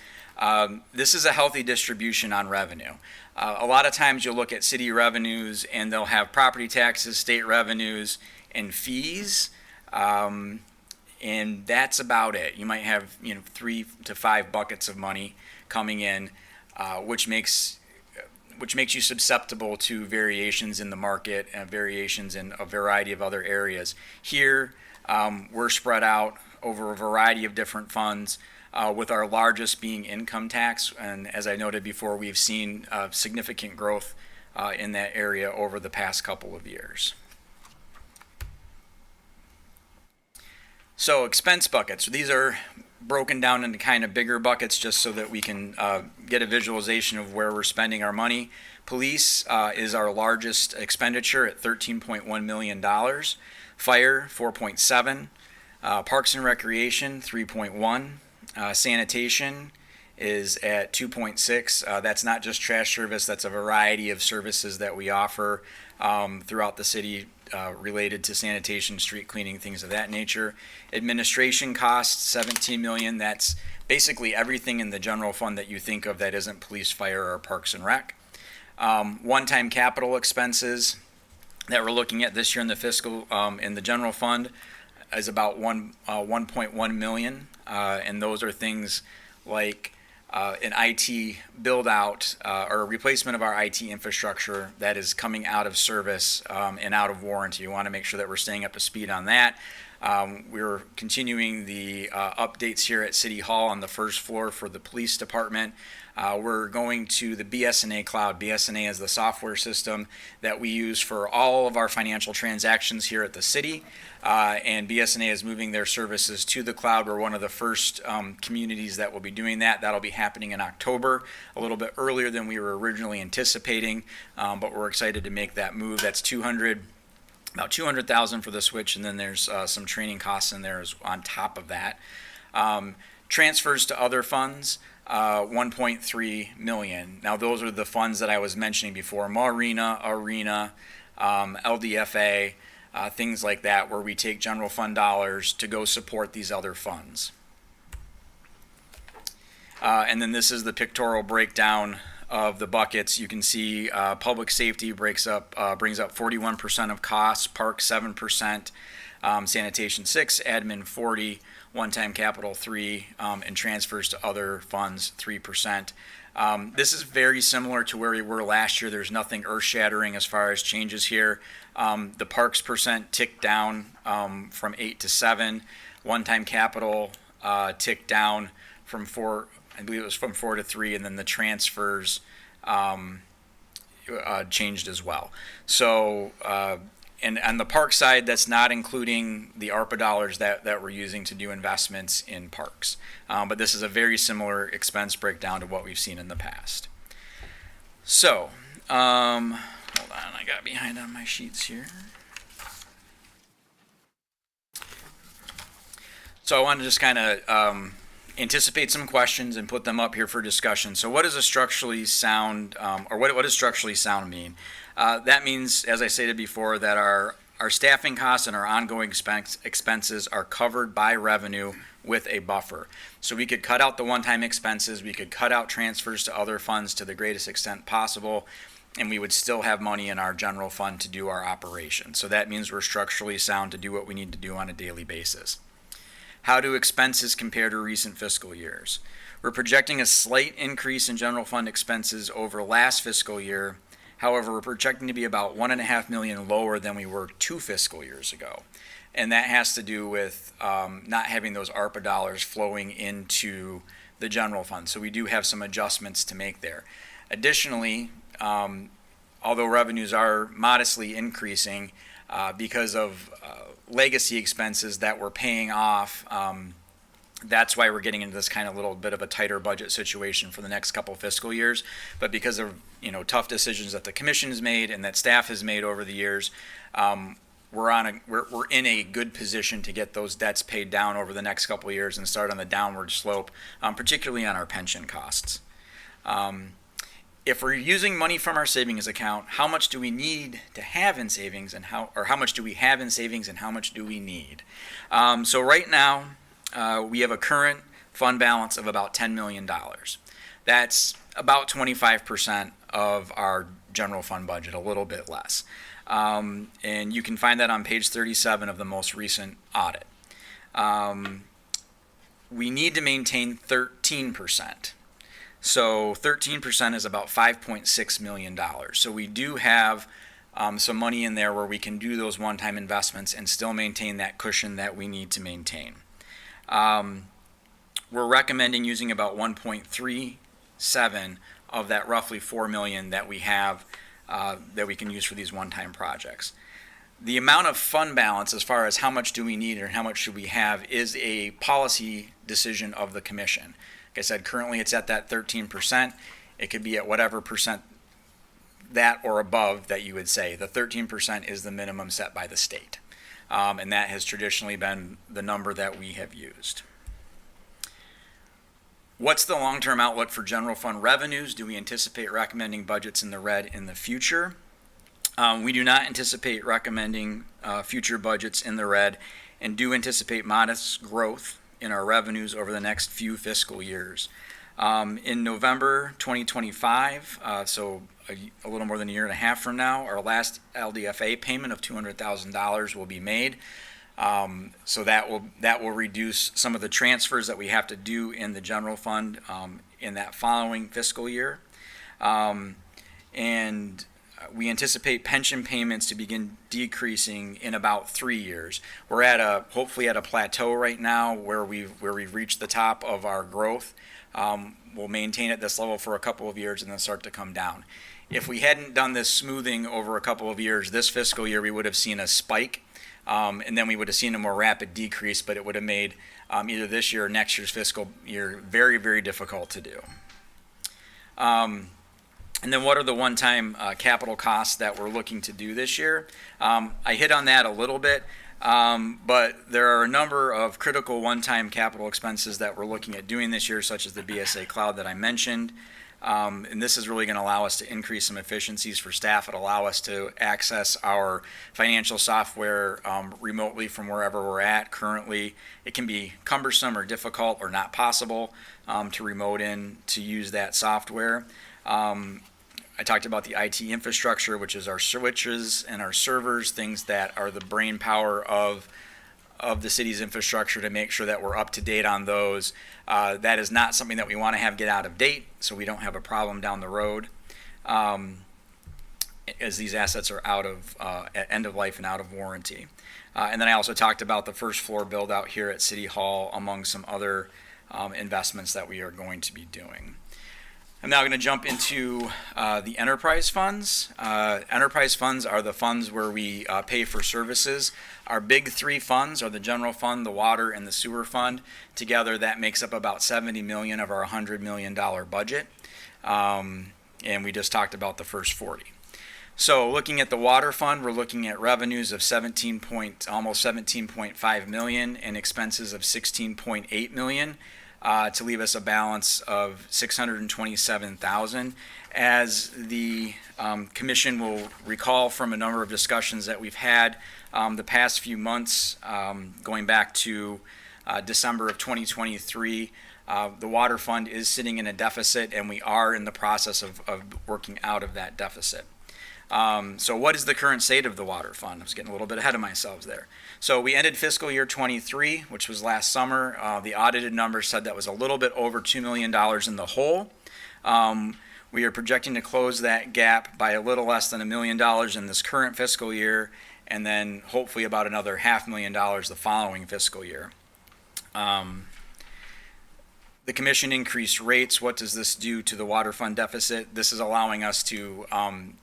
this is a healthy distribution on revenue. A lot of times you'll look at city revenues and they'll have property taxes, state revenues, and fees. And that's about it. You might have 3 to 5 buckets of money coming in, which makes you susceptible to variations in the market and variations in a variety of other areas. Here, we're spread out over a variety of different funds, with our largest being income tax. And as I noted before, we've seen significant growth in that area over the past couple of years. So expense buckets, these are broken down into kind of bigger buckets just so that we can get a visualization of where we're spending our money. Police is our largest expenditure at $13.1 million. Fire, 4.7. Parks and Recreation, 3.1. Sanitation is at 2.6. That's not just trash service, that's a variety of services that we offer throughout the city related to sanitation, street cleaning, things of that nature. Administration costs, $17 million. That's basically everything in the general fund that you think of that isn't police, fire, or parks and rec. One-time capital expenses that we're looking at this year in the fiscal, in the general fund is about 1.1 million. And those are things like an IT build out or a replacement of our IT infrastructure that is coming out of service and out of warranty. We want to make sure that we're staying up to speed on that. We're continuing the updates here at City Hall on the first floor for the police department. We're going to the BSNA cloud. BSNA is the software system that we use for all of our financial transactions here at the city. And BSNA is moving their services to the cloud. We're one of the first communities that will be doing that. That'll be happening in October, a little bit earlier than we were originally anticipating, but we're excited to make that move. That's about $200,000 for the switch, and then there's some training costs in there on top of that. Transfers to other funds, 1.3 million. Now those are the funds that I was mentioning before: Marina, Arena, LDFA, things like that, where we take general fund dollars to go support these other funds. And then this is the pictorial breakdown of the buckets. You can see public safety brings up 41% of costs, parks 7%, sanitation 6, admin 40, one-time capital 3, and transfers to other funds 3%. This is very similar to where we were last year. There's nothing earth-shattering as far as changes here. The parks percent ticked down from 8 to 7. One-time capital ticked down from 4. I believe it was from 4 to 3, and then the transfers changed as well. So, and on the park side, that's not including the ARPA dollars that we're using to do investments in parks. But this is a very similar expense breakdown to what we've seen in the past. So, hold on, I got behind on my sheets here. So I want to just kind of anticipate some questions and put them up here for discussion. So what does a structurally sound, or what does structurally sound mean? That means, as I stated before, that our Our staffing costs and our ongoing expenses are covered by revenue with a buffer. So we could cut out the one-time expenses, we could cut out transfers to other funds to the greatest extent possible, and we would still have money in our general fund to do our operation. So that means we're structurally sound to do what we need to do on a daily basis. How do expenses compare to recent fiscal years? We're projecting a slight increase in general fund expenses over last fiscal year. However, we're projecting to be about $1.5 million lower than we were 2 fiscal years ago. And that has to do with not having those ARPA dollars flowing into the general fund. So we do have some adjustments to make there. Additionally, although revenues are modestly increasing because of legacy expenses that we're paying off, that's why we're getting into this kind of little bit of a tighter budget situation for the next couple fiscal years. But because of tough decisions that the commission has made and that staff has made over the years, we're in a good position to get those debts paid down over the next couple of years and start on the downward slope, particularly on our pension costs. If we're using money from our savings account, how much do we need to have in savings, and how much do we have in savings, and how much do we need? So right now, we have a current fund balance of about $10 million. That's about 25% of our general fund budget, a little bit less. And you can find that on page 37 of the most recent audit. We need to maintain 13%. So 13% is about $5.6 million. So we do have some money in there where we can do those one-time investments and still maintain that cushion that we need to maintain. We're recommending using about 1.37 of that roughly $4 million that we have that we can use for these one-time projects. The amount of fund balance, as far as how much do we need or how much should we have, is a policy decision of the commission. Like I said, currently it's at that 13%. It could be at whatever percent that or above that you would say. The 13% is the minimum set by the state. And that has traditionally been the number that we have used. What's the long-term outlook for general fund revenues? Do we anticipate recommending budgets in the red in the future? We do not anticipate recommending future budgets in the red and do anticipate modest growth in our revenues over the next few fiscal years. In November 2025, so a little more than a year and a half from now, our last LDFA payment of $200,000 will be made. So that will reduce some of the transfers that we have to do in the general fund in that following fiscal year. And we anticipate pension payments to begin decreasing in about 3 years. We're hopefully at a plateau right now where we've reached the top of our growth. We'll maintain at this level for a couple of years and then start to come down. If we hadn't done this smoothing over a couple of years, this fiscal year we would have seen a spike, and then we would have seen a more rapid decrease, but it would have made either this year or next year's fiscal year very, very difficult to do. And then what are the one-time capital costs that we're looking to do this year? I hit on that a little bit, but there are a number of critical one-time capital expenses that we're looking at doing this year, such as the BSA cloud that I mentioned. And this is really going to allow us to increase some efficiencies for staff. It'll allow us to access our financial software remotely from wherever we're at. Currently, it can be cumbersome or difficult or not possible to remote in to use that software. I talked about the IT infrastructure, which is our switches and our servers, things that are the brain power of the city's infrastructure to make sure that we're up to date on those. That is not something that we want to have get out of date, so we don't have a problem down the road, as these assets are at end of life and out of warranty. And then I also talked about the first floor build out here at City Hall, among some other investments that we are going to be doing. I'm now going to jump into the enterprise funds. Enterprise funds are the funds where we pay for services. Our big 3 funds are the general fund, the water, and the sewer fund. Together, that makes up about $70 million of our $100 million budget. And we just talked about the first 40. So looking at the water fund, we're looking at revenues of almost $17.5 million and expenses of $16.8 million. to leave us a balance of $627,000. As the commission will recall from a number of discussions that we've had the past few months, going back to December of 2023, the water fund is sitting in a deficit, and we are in the process of working out of that deficit. So what is the current state of the water fund? I was getting a little bit ahead of myself there. So we ended fiscal year 23, which was last summer. The audited numbers said that was a little bit over $2 million in the hole. We are projecting to close that gap by a little less than $1 million in this current fiscal year, and then hopefully about another $500,000 the following fiscal year. The commission increased rates. What does this do to the water fund deficit? This is allowing us to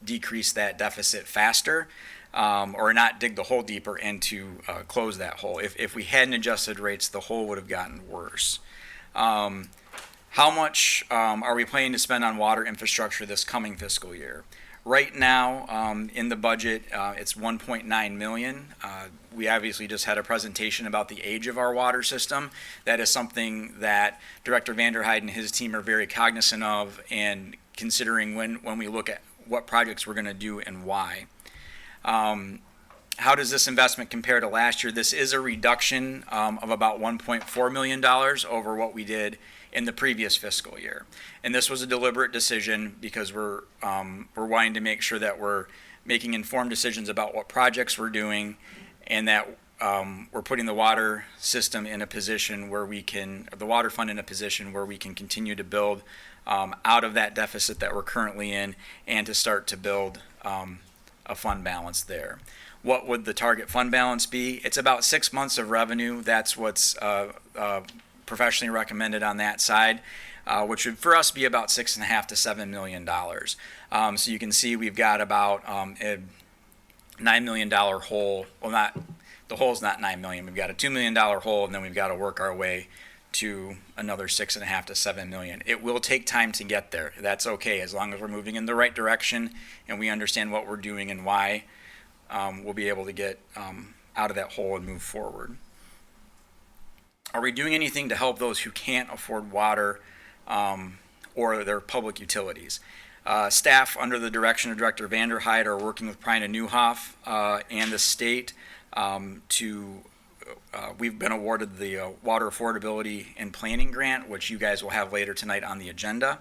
decrease that deficit faster, or not dig the hole deeper and to close that hole. If we hadn't adjusted rates, the hole would have gotten worse. How much are we planning to spend on water infrastructure this coming fiscal year? Right now, in the budget, it's $1.9 million. We obviously just had a presentation about the age of our water system. That is something that Director Vanderheide and his team are very cognizant of, and considering when we look at what projects we're going to do and why. How does this investment compare to last year? This is a reduction of about $1.4 million over what we did in the previous fiscal year. And this was a deliberate decision because we're wanting to make sure that we're making informed decisions about what projects we're doing, and that we're putting the water system in a position where we can, the water fund in a position where we can continue to build out of that deficit that we're currently in, and to start to build a fund balance there. What would the target fund balance be? It's about 6 months of revenue. That's what's professionally recommended on that side, which would for us be about $6.5 to $7 million. So you can see we've got about a $9 million hole. Well, not the hole's not $9 million. We've got a $2 million hole, and then we've got to work our way to another $6.5 to $7 million. It will take time to get there. That's okay, as long as we're moving in the right direction and we understand what we're doing and why. We'll be able to get out of that hole and move forward. Are we doing anything to help those who can't afford water or their public utilities? Staff, under the direction of Director Vanderheide, are working with Prine and Newhoff and the state we've been awarded the Water Affordability and Planning Grant, which you guys will have later tonight on the agenda.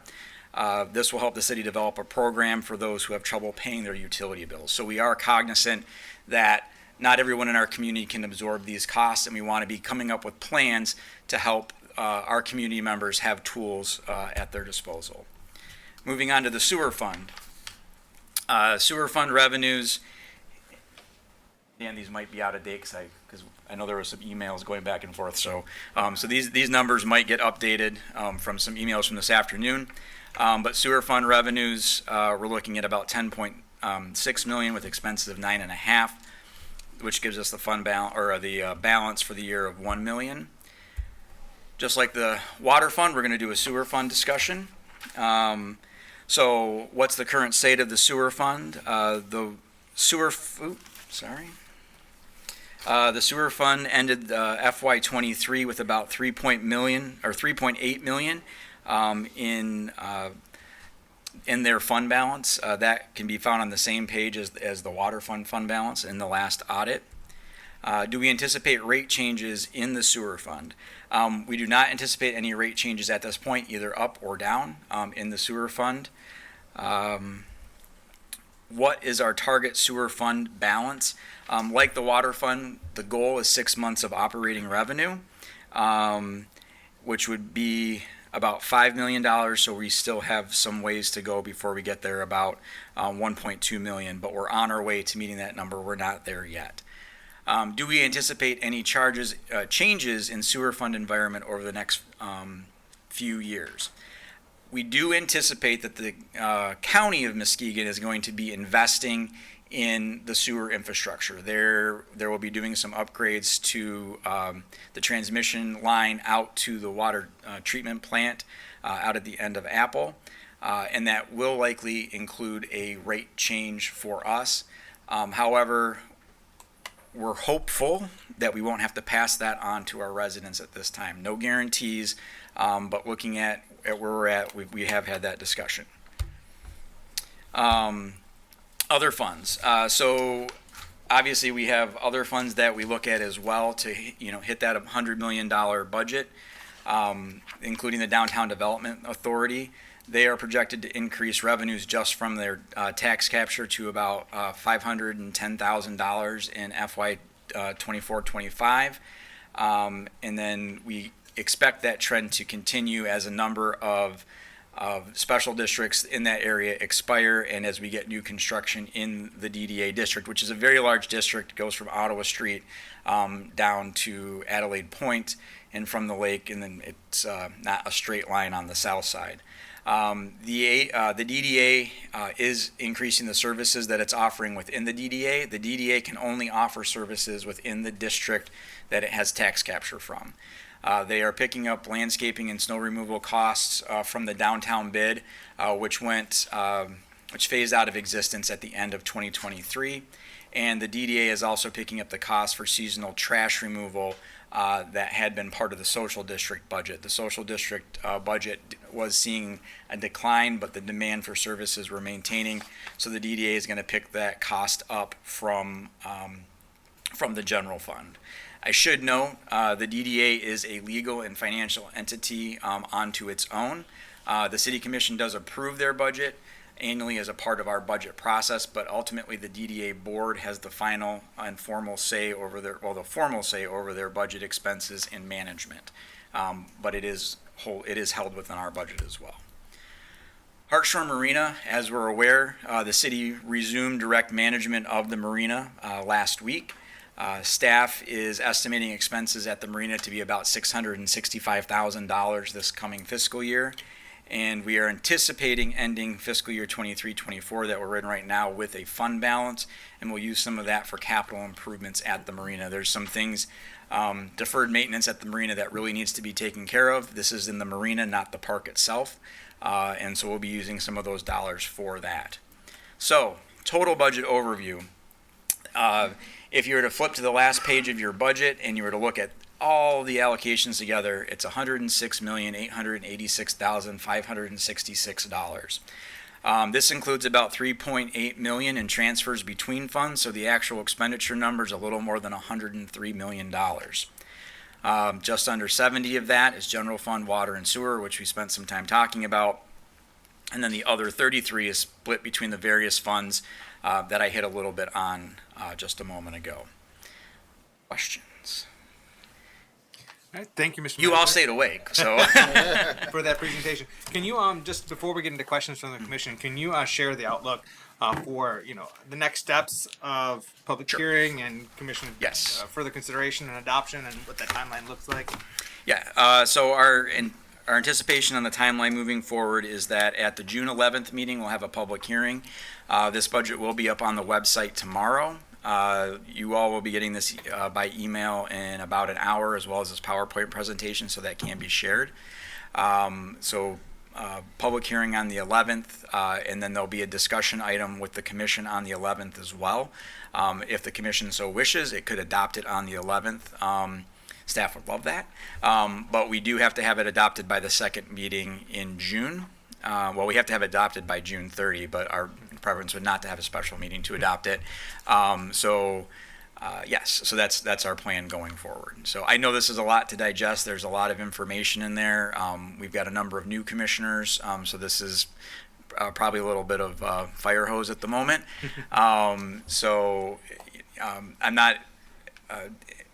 This will help the city develop a program for those who have trouble paying their utility bills. So we are cognizant that not everyone in our community can absorb these costs, and we want to be coming up with plans to help our community members have tools at their disposal. Moving on to the sewer fund. Sewer fund revenues, and these might be out of date because I know there were some emails going back and forth. So these numbers might get updated from some emails from this afternoon. But sewer fund revenues, we're looking at about $10.6 million with expenses of $9.5 million, which gives us the fund balance, or the balance for the year of $1 million. Just like the water fund, we're going to do a sewer fund discussion. So what's the current state of the sewer fund? The sewer fund ended FY23 with about $3.8 million in their fund balance. That can be found on the same page as the water fund balance in the last audit. Do we anticipate rate changes in the sewer fund? We do not anticipate any rate changes at this point, either up or down in the sewer fund. What is our target sewer fund balance? Like the water fund, the goal is 6 months of operating revenue, which would be about $5 million, so we still have some ways to go before we get there, about $1.2 million, but we're on our way to meeting that number. We're not there yet. Do we anticipate any changes in sewer fund environment over the next few years? We do anticipate that the county of Muskegon is going to be investing in the sewer infrastructure. There will be doing some upgrades to the transmission line out to the water treatment plant out at the end of Apple, and that will likely include a rate change for us. However, we're hopeful that we won't have to pass that on to our residents at this time. No guarantees, but looking at where we're at, we have had that discussion. Other funds. So obviously we have other funds that we look at as well to hit that $100 million budget, including the Downtown Development Authority. They are projected to increase revenues just from their tax capture to about $510,000 in FY 24-25. And then we expect that trend to continue as a number of special districts in that area expire, and as we get new construction in the DDA district, which is a very large district, goes from Ottawa Street down to Adelaide Point and from the lake, and then it's not a straight line on the south side. The DDA is increasing the services that it's offering within the DDA. The DDA can only offer services within the district that it has tax capture from. They are picking up landscaping and snow removal costs from the downtown bid, which phased out of existence at the end of 2023. And the DDA is also picking up the cost for seasonal trash removal that had been part of the social district budget. The social district budget was seeing a decline, but the demand for services were maintaining. So the DDA is going to pick that cost up from the general fund. I should note the DDA is a legal and financial entity onto its own. The City Commission does approve their budget annually as a part of our budget process, but ultimately the DDA board has the final and formal say over the formal say over their budget expenses and management. But it is held within our budget as well. Hartshorn Marina, as we're aware, the city resumed direct management of the marina last week. Staff is estimating expenses at the marina to be about $665,000 this coming fiscal year. And we are anticipating ending fiscal year 23-24 that we're in right now with a fund balance, and we'll use some of that for capital improvements at the marina. There's some things, deferred maintenance at the marina that really needs to be taken care of. This is in the marina, not the park itself. And so we'll be using some of those dollars for that. So, total budget overview. If you were to flip to the last page of your budget and you were to look at all the allocations together, it's $106,886,566. This includes about $3.8 million in transfers between funds, so the actual expenditure number is a little more than $103 million. Just under 70 of that is general fund, water, and sewer, which we spent some time talking about. And then the other 33 is split between the various funds that I hit a little bit on just a moment ago. Questions? All right, thank you, Mr. You Manager, all stayed awake, so. for that presentation. Can you just before we get into questions from the commission, can you share the outlook for the next steps of public hearing and commission further consideration and adoption, and what that timeline looks like? Yeah. So our anticipation on the timeline moving forward is that at the June 11th meeting, we'll have a public hearing. This budget will be up on the website tomorrow. You all will be getting this by email in about an hour, as well as this PowerPoint presentation, so that can be shared. Public hearing on the 11th, and then there'll be a discussion item with the commission on the 11th as well. If the commission so wishes, it could adopt it on the 11th. Staff would love that. But we do have to have it adopted by the second meeting in June. We have to have it adopted by June 30, but our preference would not to have a special meeting to adopt it. Yes, so that's our plan going forward. So I know this is a lot to digest. There's a lot of information in there. We've got a number of new commissioners, so this is probably a little bit of fire hose at the moment. I'm not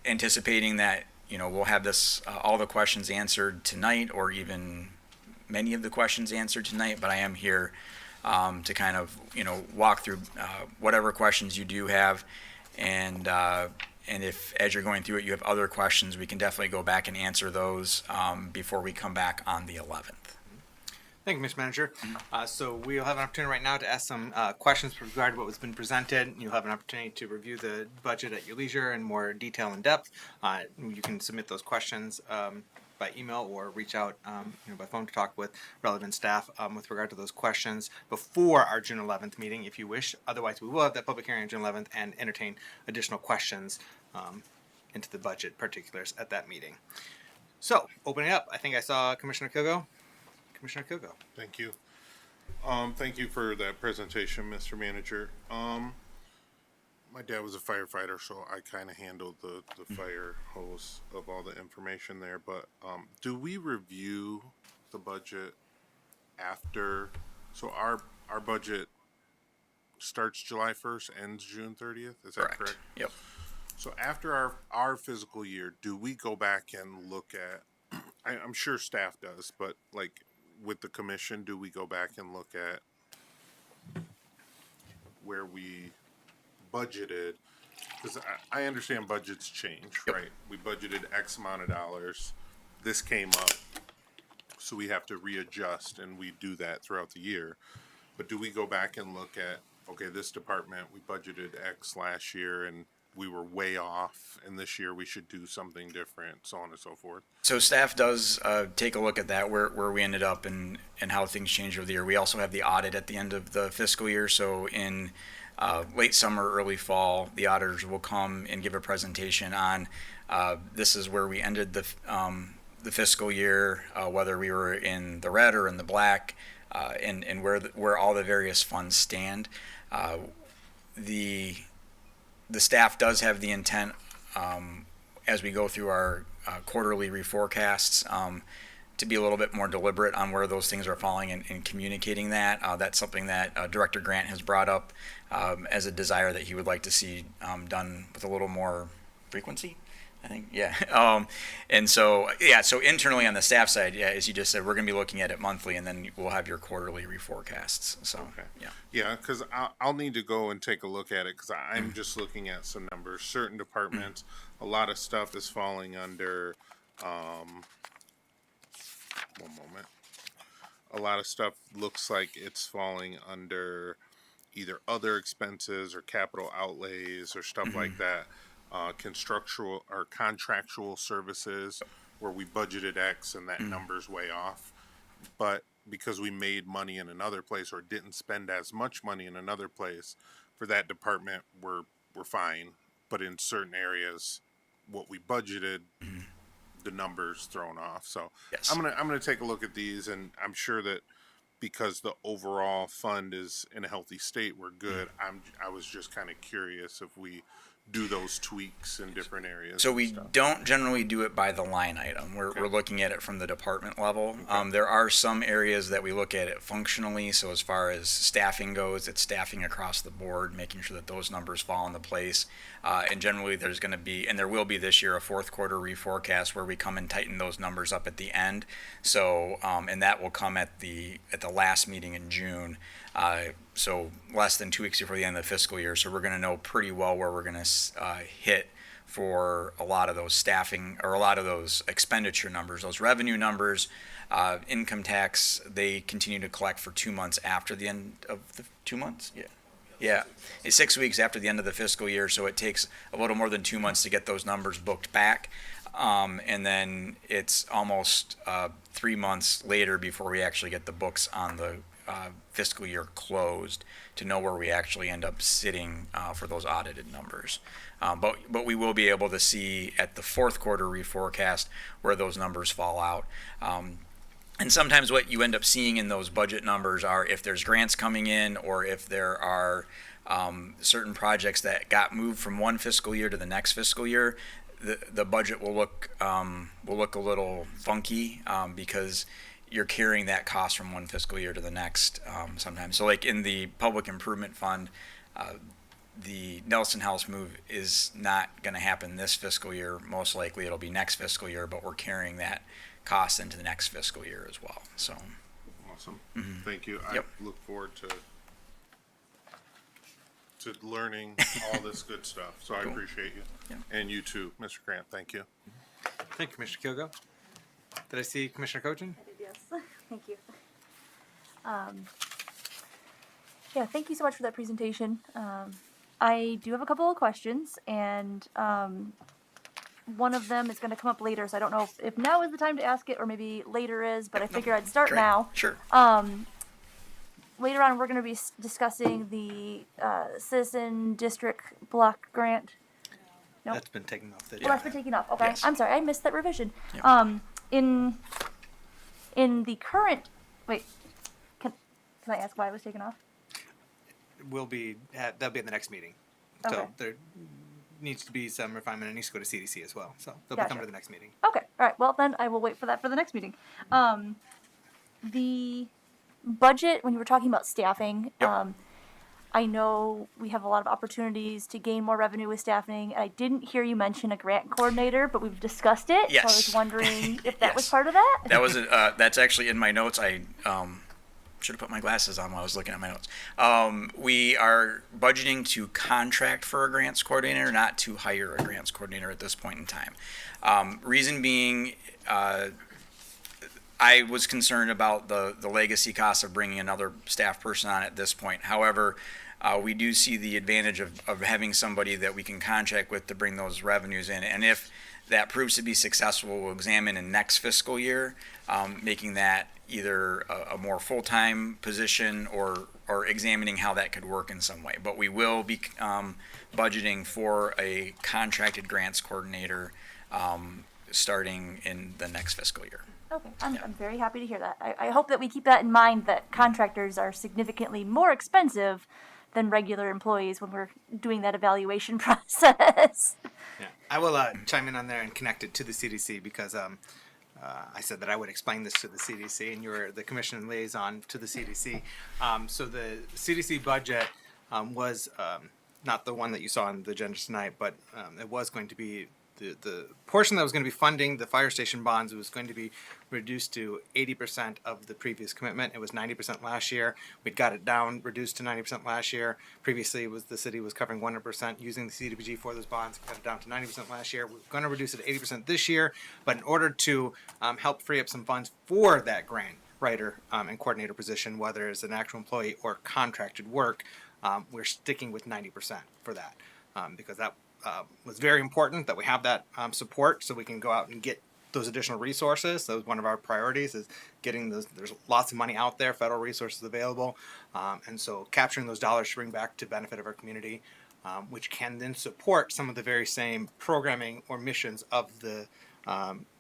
anticipating that we'll have this all the questions answered tonight, or even many of the questions answered tonight, but I am here to kind of walk through whatever questions you do have, and if as you're going through it you have other questions, we can definitely go back and answer those before we come back on the 11th. Thank you, Mr. Manager. So we'll have an opportunity right now to ask some questions with regard to what was been presented. You'll have an opportunity to review the budget at your leisure in more detail and depth. You can submit those questions by email or reach out by phone to talk with relevant staff with regard to those questions before our June 11th meeting, if you wish. Otherwise, we will have that public hearing on June 11th and entertain additional questions into the budget particulars at that meeting. So, opening up, I think I saw Commissioner Kogo. Commissioner Kogo. Thank you. Thank you for that presentation, Mr. Manager. My dad was a firefighter, so I kind of handled the fire hose of all the information there. But do we review the budget after? So our budget starts July 1st, ends June 30th. Is that correct? Yep. So after our physical year, do we go back and look at? I'm sure staff does, but like with the commission, do we go back and look at where we budgeted? Because I understand budgets change, right? We budgeted X amount of dollars. This came up, so we have to readjust, and we do that throughout the year. But do we go back and look at, okay, this department, we budgeted X last year, and we were way off, and this year we should do something different, so on and so forth? So staff does take a look at that, where we ended up and how things changed over the year. We also have the audit at the end of the fiscal year. So in late summer, early fall, the auditors will come and give a presentation on this is where we ended the fiscal year, whether we were in the red or in the black, and where all the various funds stand. The staff does have the intent, as we go through our quarterly reforecasts, to be a little bit more deliberate on where those things are falling and communicating that. That's something that Director Grant has brought up as a desire that he would like to see done with a little more frequency, I think. Yeah. And so internally on the staff side, as you just said, we're going to be looking at it monthly, and then we'll have your quarterly reforecasts. So, okay. Yeah, because I'll need to go and take a look at it, because I'm just looking at some numbers. Certain departments, a lot of stuff is falling under, one moment. A lot of stuff looks like it's falling under either other expenses or capital outlays or stuff like that. Constructual or contractual services where we budgeted X and that number's way off. But because we made money in another place or didn't spend as much money in another place, for that department, we're fine. But in certain areas, what we budgeted, the numbers thrown off. So yes. I'm gonna take a look at these, and I'm sure that because the overall fund is in a healthy state, we're good. I was just kind of curious if we do those tweaks in different areas. So we don't generally do it by the line item. We're looking at it from the department level. There are some areas that we look at it functionally. So as far as staffing goes, it's staffing across the board, making sure that those numbers fall into place. And generally there's going to be, and there will be this year, a fourth quarter reforecast where we come and tighten those numbers up at the end. So, and that will come at the last meeting in June. So less than 2 weeks before the end of the fiscal year. So we're going to know pretty well where we're going to hit for a lot of those staffing or a lot of those expenditure numbers, those revenue numbers. Income tax, they continue to collect for 2 months after the end of the 2 months. Yeah. It's 6 weeks after the end of the fiscal year. So it takes a little more than 2 months to get those numbers booked back. And then it's almost 3 months later before we actually get the books on the fiscal year closed to know where we actually end up sitting for those audited numbers. But we will be able to see at the fourth quarter reforecast where those numbers fall out. And sometimes what you end up seeing in those budget numbers are if there's grants coming in or if there are certain projects that got moved from one fiscal year to the next fiscal year, the budget will look a little funky because you're carrying that cost from one fiscal year to the next sometimes. So like in the public improvement fund, the Nelson House move is not going to happen this fiscal year. Most likely it'll be next fiscal year, but we're carrying that cost into the next fiscal year as well. So awesome. Thank you. I look forward to learning all this good stuff. So I appreciate you. And you too, Mr. Grant. Thank you. Thank you, Commissioner Kilgo. Did I see Commissioner Kojin? Yes, thank you. Thank you so much for that presentation. I do have a couple of questions, and one of them is going to come up later, so I don't know if now is the time to ask it or maybe later is, but I figure I'd start Great. now. Sure. Later on, we're going to be discussing the Citizen District Block Grant. Nope. That's been taken off the Well, that's been taken off. Okay, Yes. I'm sorry, I missed that revision. Yep. In the current, wait, can I ask why it was taken off? That'll be at the next meeting. Okay. So there needs to be some refinement. It needs to go to CDC as well. So they'll Gotcha. come to the next meeting. Okay, all right. Well, then I will wait for that for the next meeting. The budget, when you were talking about staffing, Yep. I know we have a lot of opportunities to gain more revenue with staffing. And I didn't hear you mention a grant coordinator, but we've discussed it. So I was Yes. wondering if that was Yes. part of that. That was that's actually in my notes. I should have put my glasses on while I was looking at my notes. We are budgeting to contract for a grants coordinator, not to hire a grants coordinator at this point in time. Reason being, I was concerned about the legacy costs of bringing another staff person on at this point. However, we do see the advantage of having somebody that we can contract with to bring those revenues in. And if that proves to be successful, we'll examine in next fiscal year, making that either a more full-time position or examining how that could work in some way. But we will be budgeting for a contracted grants coordinator starting in the next fiscal year. Okay, I'm very happy to hear that. I hope that we keep that in mind, that contractors are significantly more expensive than regular employees when we're doing that evaluation process. Yeah. I will chime in on there and connect it to the CDC because I said that I would explain this to the CDC, and you're the commission liaison to the CDC. So the CDC budget was not the one that you saw on the agenda tonight, but it was going to be the portion that was going to be funding the fire station bonds was going to be reduced to 80% of the previous commitment. It was 90% last year. We'd got it down, reduced to 90% last year. Previously, it was the city was covering 100% using the CDBG for those bonds. Got it down to 90% last year. We're going to reduce it to 80% this year. But in order to help free up some funds for that grant writer and coordinator position, whether it's an actual employee or contracted work, we're sticking with 90% for that because that was very important that we have that support so we can go out and get those additional resources. That was one of our priorities, is getting those. There's lots of money out there, federal resources available, and so capturing those dollars to bring back to benefit of our community, which can then support some of the very same programming or missions of the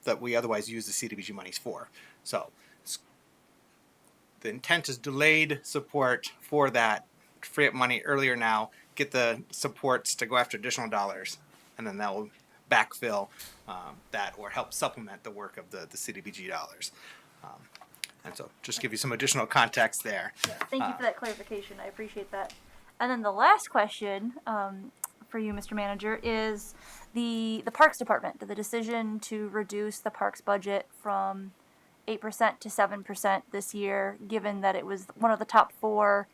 that we otherwise use the CDBG monies for. So the intent is delayed support for that, free up money earlier now, get the supports to go after additional dollars, and then that will backfill that or help supplement the work of the CDBG dollars. And so just give you some additional context there. Thank you for that clarification. I appreciate that. And then the last question for you, Mr. Manager, is the Parks Department. The decision to reduce the Parks budget from 8% to 7% this year, given that it was one of the top 4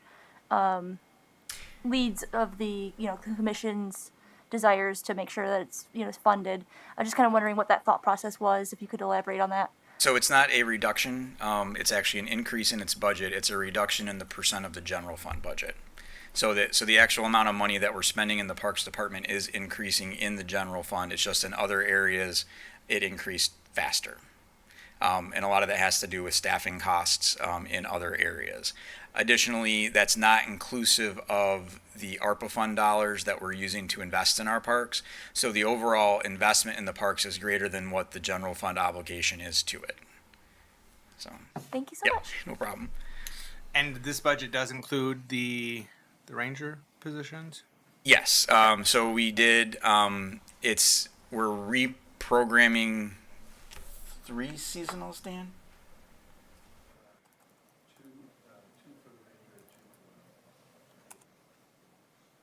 leads of the commission's desires to make sure that it's funded. I'm just kind of wondering what that thought process was, if you could elaborate on that. So it's not a reduction. It's actually an increase in its budget. It's a reduction in the percent of the general fund budget. So the actual amount of money that we're spending in the Parks Department is increasing in the general fund. It's just in other areas it increased faster. And a lot of that has to do with staffing costs in other areas. Additionally, that's not inclusive of the ARPA fund dollars that we're using to invest in our parks. So the overall investment in the parks is greater than what the general fund obligation is to it. So, Thank you so yep, much. no problem. And this budget does include the ranger positions? Yes. So we did. We're reprogramming 3 seasonals, Dan?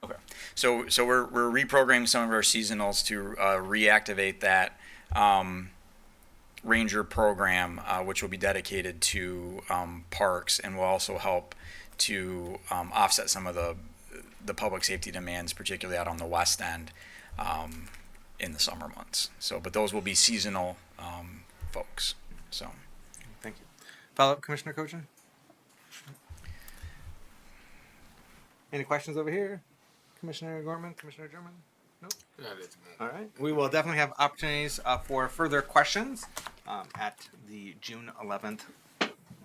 Okay. So we're reprogramming some of our seasonals to reactivate that ranger program, which will be dedicated to parks, and will also help to offset some of the public safety demands, particularly out on the west end in the summer months. So, but those will be seasonal folks. So, Thank you. Follow up, Commissioner Kochin? Any questions over here? Commissioner Gorman, Commissioner German? Not at the moment. All right. We will definitely have opportunities for further questions at the June 11th,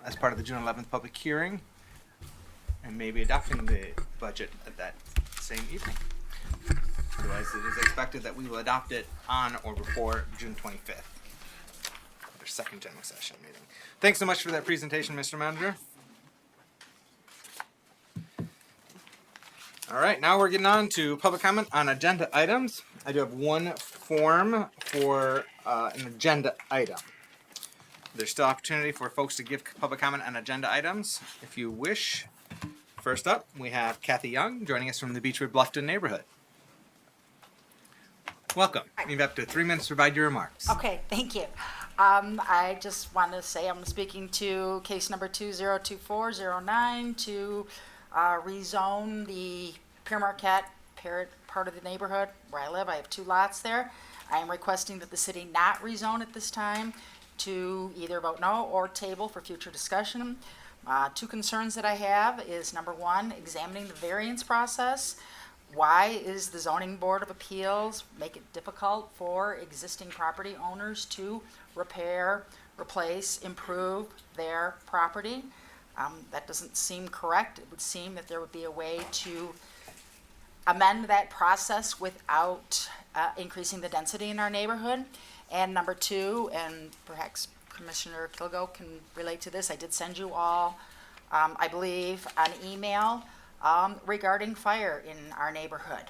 as part of the June 11th public hearing, and maybe adopting the budget at that same evening. Otherwise, it is expected that we will adopt it on or before June 25th, our second general session meeting. Thanks so much for that presentation, Mr. Manager. All right, now we're getting on to public comment on agenda items. I do have one form for an agenda item. There's still opportunity for folks to give public comment on agenda items if you wish. First up, we have Kathy Young joining us from the Beechwood Bluffton neighborhood. Welcome. You have up to 3 minutes to provide your remarks. Okay, thank you. I just want to say I'm speaking to case number 202409 to rezone the Pere Marquette part of the neighborhood where I live. I have 2 lots there. I am requesting that the city not rezone at this time to either vote no or table for future discussion. 2 concerns that I have is number 1, examining the variance process. Why is the zoning board of appeals make it difficult for existing property owners to repair, replace, improve their property? That doesn't seem correct. It would seem that there would be a way to amend that process without increasing the density in our neighborhood. And number 2, and perhaps Commissioner Kilgo can relate to this, I did send you all, I believe, an email regarding fire in our neighborhood.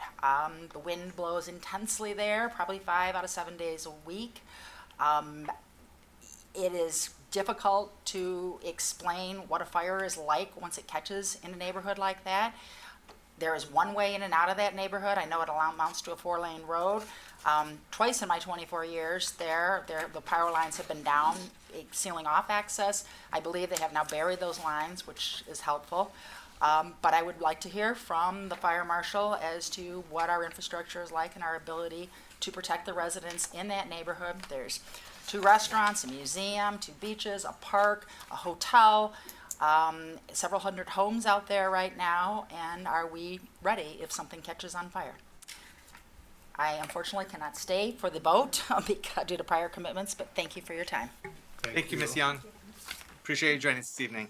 The wind blows intensely there, probably 5 out of 7 days a week. It is difficult to explain what a fire is like once it catches in a neighborhood like that. There is one way in and out of that neighborhood. I know it amounts to a 4-lane road. Twice in my 24 years there, the power lines have been down, sealing off access. I believe they have now buried those lines, which is helpful. But I would like to hear from the fire marshal as to what our infrastructure is like and our ability to protect the residents in that neighborhood. There's 2 restaurants, a museum, 2 beaches, a park, a hotel, several hundred homes out there right now. And are we ready if something catches on fire? I unfortunately cannot stay for the vote due to prior commitments, but thank you for your time. Thank you, Ms. Young. Appreciate you joining us this evening.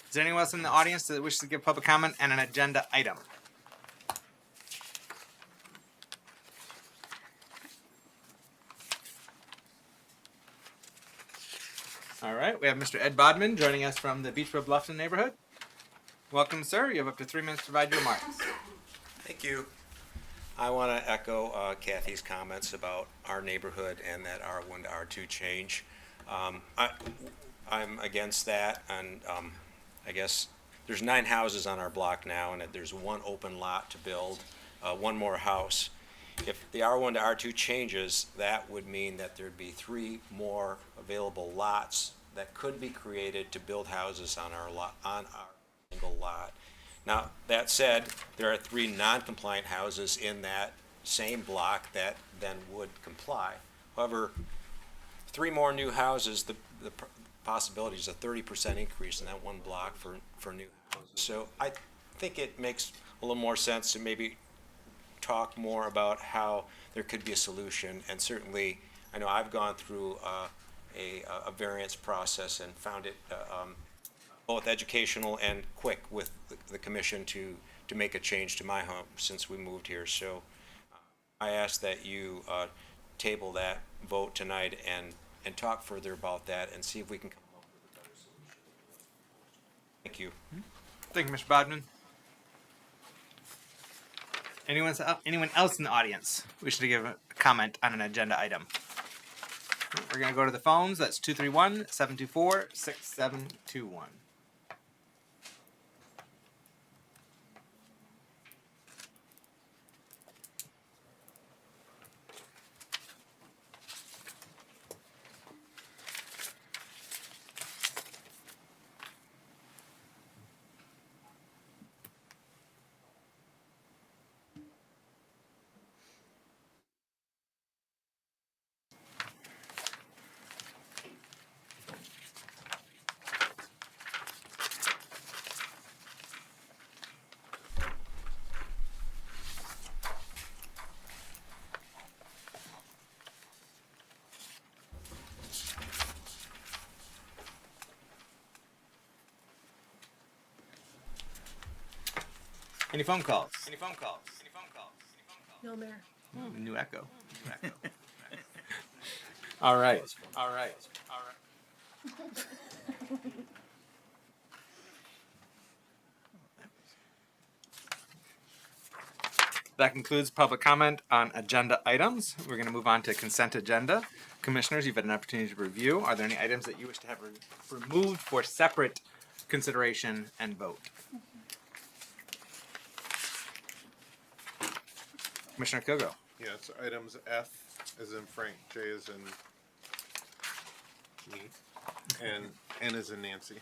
Is there anyone else in the audience that wishes to give public comment on an agenda item? All right, we have Mr. Ed Bodman joining us from the Beechwood Bluffton neighborhood. Welcome, sir. You have up to 3 minutes to provide your remarks. Thank you. I want to echo Kathy's comments about our neighborhood and that R1 to R2 change. I'm against that, and I guess there's 9 houses on our block now, and there's 1 open lot to build 1 more house. If the R1 to R2 changes, that would mean that there'd be 3 more available lots that could be created to build houses on our single lot. Now, that said, there are 3 non-compliant houses in that same block that then would comply. However, 3 more new houses, the possibility is a 30% increase in that 1 block for new houses. So I think it makes a little more sense to maybe talk more about how there could be a solution. And certainly, I know I've gone through a variance process and found it both educational and quick with the commission to make a change to my home since we moved here. So I ask that you table that vote tonight and talk further about that and see if we can come up with a better solution. Thank you. Thank you, Mr. Bodman. Anyone else in the audience wishing to give a comment on an agenda item? We're going to go to the phones. That's 231-724-6721. Any phone calls? No, Mayor. New echo. All right. That concludes public comment on agenda items. We're going to move on to consent agenda. Commissioners, you've had an opportunity to review. Are there any items that you wish to have removed for separate consideration and vote? Commissioner Kogo. Yes, items F as in Frank, J as in me, and N as in Nancy.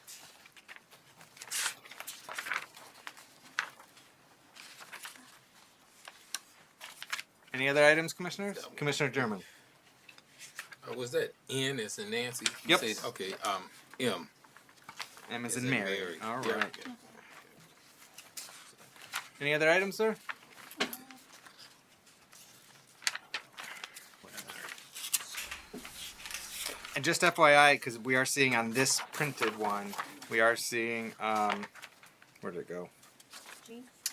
Any other items, Commissioners? Commissioner German. Was that N as in Nancy? You Yep. said- okay, M. M as As in in Mary. Mary. All Yeah. right. Any other items, sir? And just FYI, because we are seeing on this printed one, we are seeing, where did it go?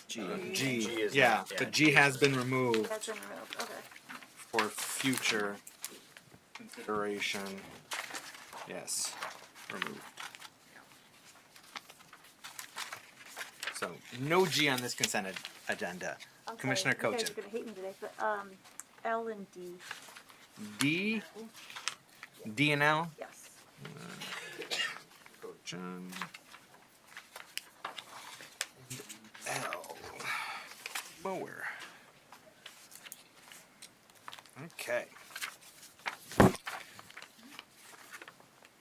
G. Yeah, the G has been removed That's been removed, okay. for future consideration. Yes, removed. So no G on this consent agenda. I'm Commissioner sorry, you guys Cochin. are gonna hate me today, but, L and D, D. D and L. yes. Cochin. L. Mower. Okay.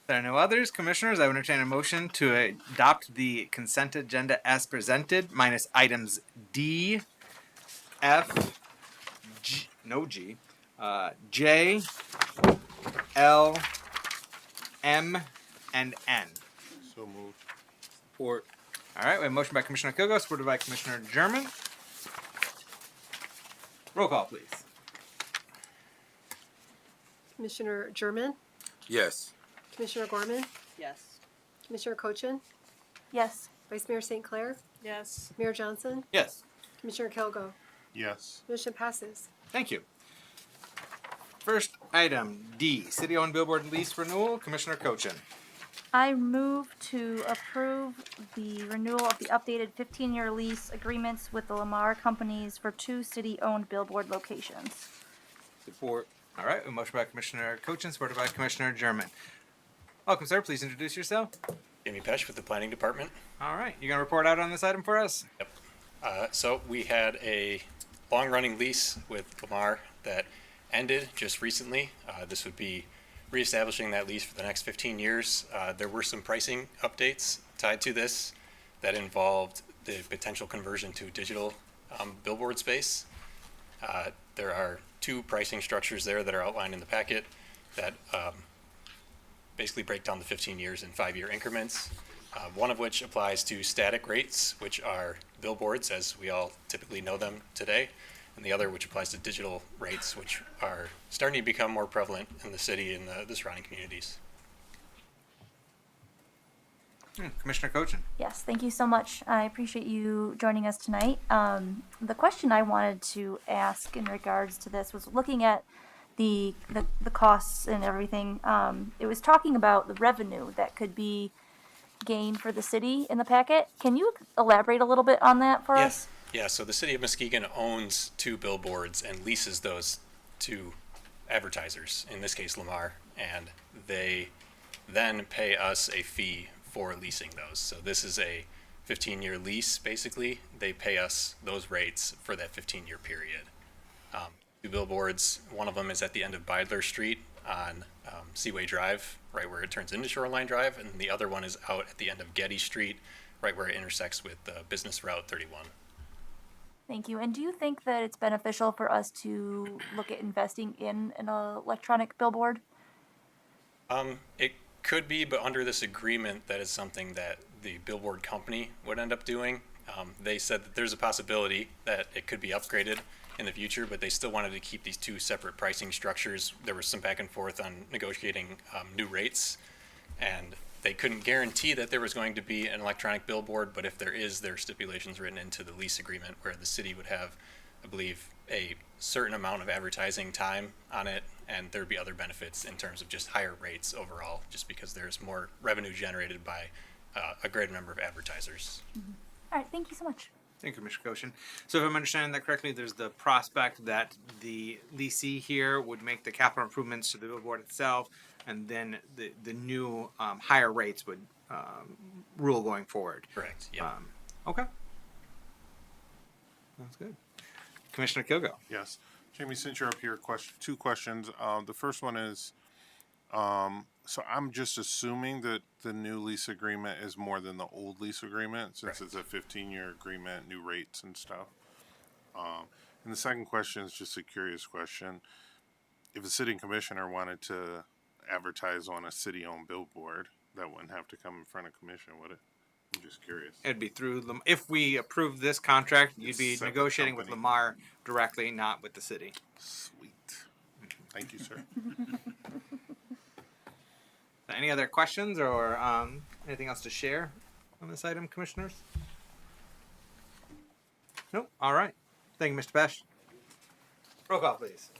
There are no others, Commissioners. I would entertain a motion to adopt the consent agenda as presented, minus items D, F, G, no G, J, L, M, and N. So moved. Support. All right, we have a motion by Commissioner Kogo, supported by Commissioner German. Roll call, please. Commissioner German, Yes. Commissioner Gorman, Yes. Commissioner Cochin, Yes. Vice Mayor St. Clair, Yes. Mayor Johnson, Yes. Commissioner Kelgo. Yes. Motion passes. Thank you. First item, D, city-owned billboard lease renewal. Commissioner Cochin. I move to approve the renewal of the updated 15-year lease agreements with the Lamar companies for 2 city-owned billboard locations. Support. All right, a motion by Commissioner Cochin, supported by Commissioner German. Welcome, sir. Please introduce yourself. Jamie Pesh with the Planning Department. All right, you gonna report out on this item for us? So we had a long-running lease with Lamar that ended just recently. This would be reestablishing that lease for the next 15 years. There were some pricing updates tied to this that involved the potential conversion to digital billboard space. There are 2 pricing structures there that are outlined in the packet that basically break down the 15 years in 5-year increments. One of which applies to static rates, which are billboards as we all typically know them today, and the other which applies to digital rates, which are starting to become more prevalent in the city and the surrounding communities. Commissioner Cochin. Yes, thank you so much. I appreciate you joining us tonight. The question I wanted to ask in regards to this was looking at the costs and everything. It was talking about the revenue that could be gained for the city in the packet. Can you elaborate a little bit on that for us? Yeah, so the city of Muskegon owns 2 billboards and leases those to advertisers, in this case Lamar, and they then pay us a fee for leasing those. So this is a 15-year lease, basically. They pay us those rates for that 15-year period. 2 billboards, one of them is at the end of Beidler Street on Seaway Drive, right where it turns into Shoreline Drive, and the other one is out at the end of Getty Street, right where it intersects with Business Route 31. Thank you. And do you think that it's beneficial for us to look at investing in an electronic billboard? It could be, but under this agreement, that is something that the billboard company would end up doing. They said that there's a possibility that it could be upgraded in the future, but they still wanted to keep these 2 separate pricing structures. There was some back and forth on negotiating new rates, and they couldn't guarantee that there was going to be an electronic billboard, but if there is, there are stipulations written into the lease agreement where the city would have, I believe, a certain amount of advertising time on it, and there'd be other benefits in terms of just higher rates overall, just because there's more revenue generated by a greater number of advertisers. All right, thank you so much. Thank you, Mr. Goshen. So if I'm understanding that correctly, there's the prospect that the leasee here would make the capital improvements to the billboard itself, and then the new higher rates would rule going forward. Correct, yeah. Okay. That's good. Commissioner Kilgo. Yes. Jamie, since you're up here, two questions. The first one is, so I'm just assuming that the new lease agreement is more than the old lease agreement, since it's a 15-year agreement, new rates and stuff. And the second question is just a curious question. If a city commissioner wanted to advertise on a city-owned billboard, that wouldn't have to come in front of commission, would it? I'm just curious. It'd be through if we approve this contract, you'd be Separate negotiating with company. Lamar directly, not with the city. Sweet. Thank you, sir. Any other questions or anything else to share on this item, commissioners? Nope. All right. Thank you, Mr. Pesh. Roll call, please.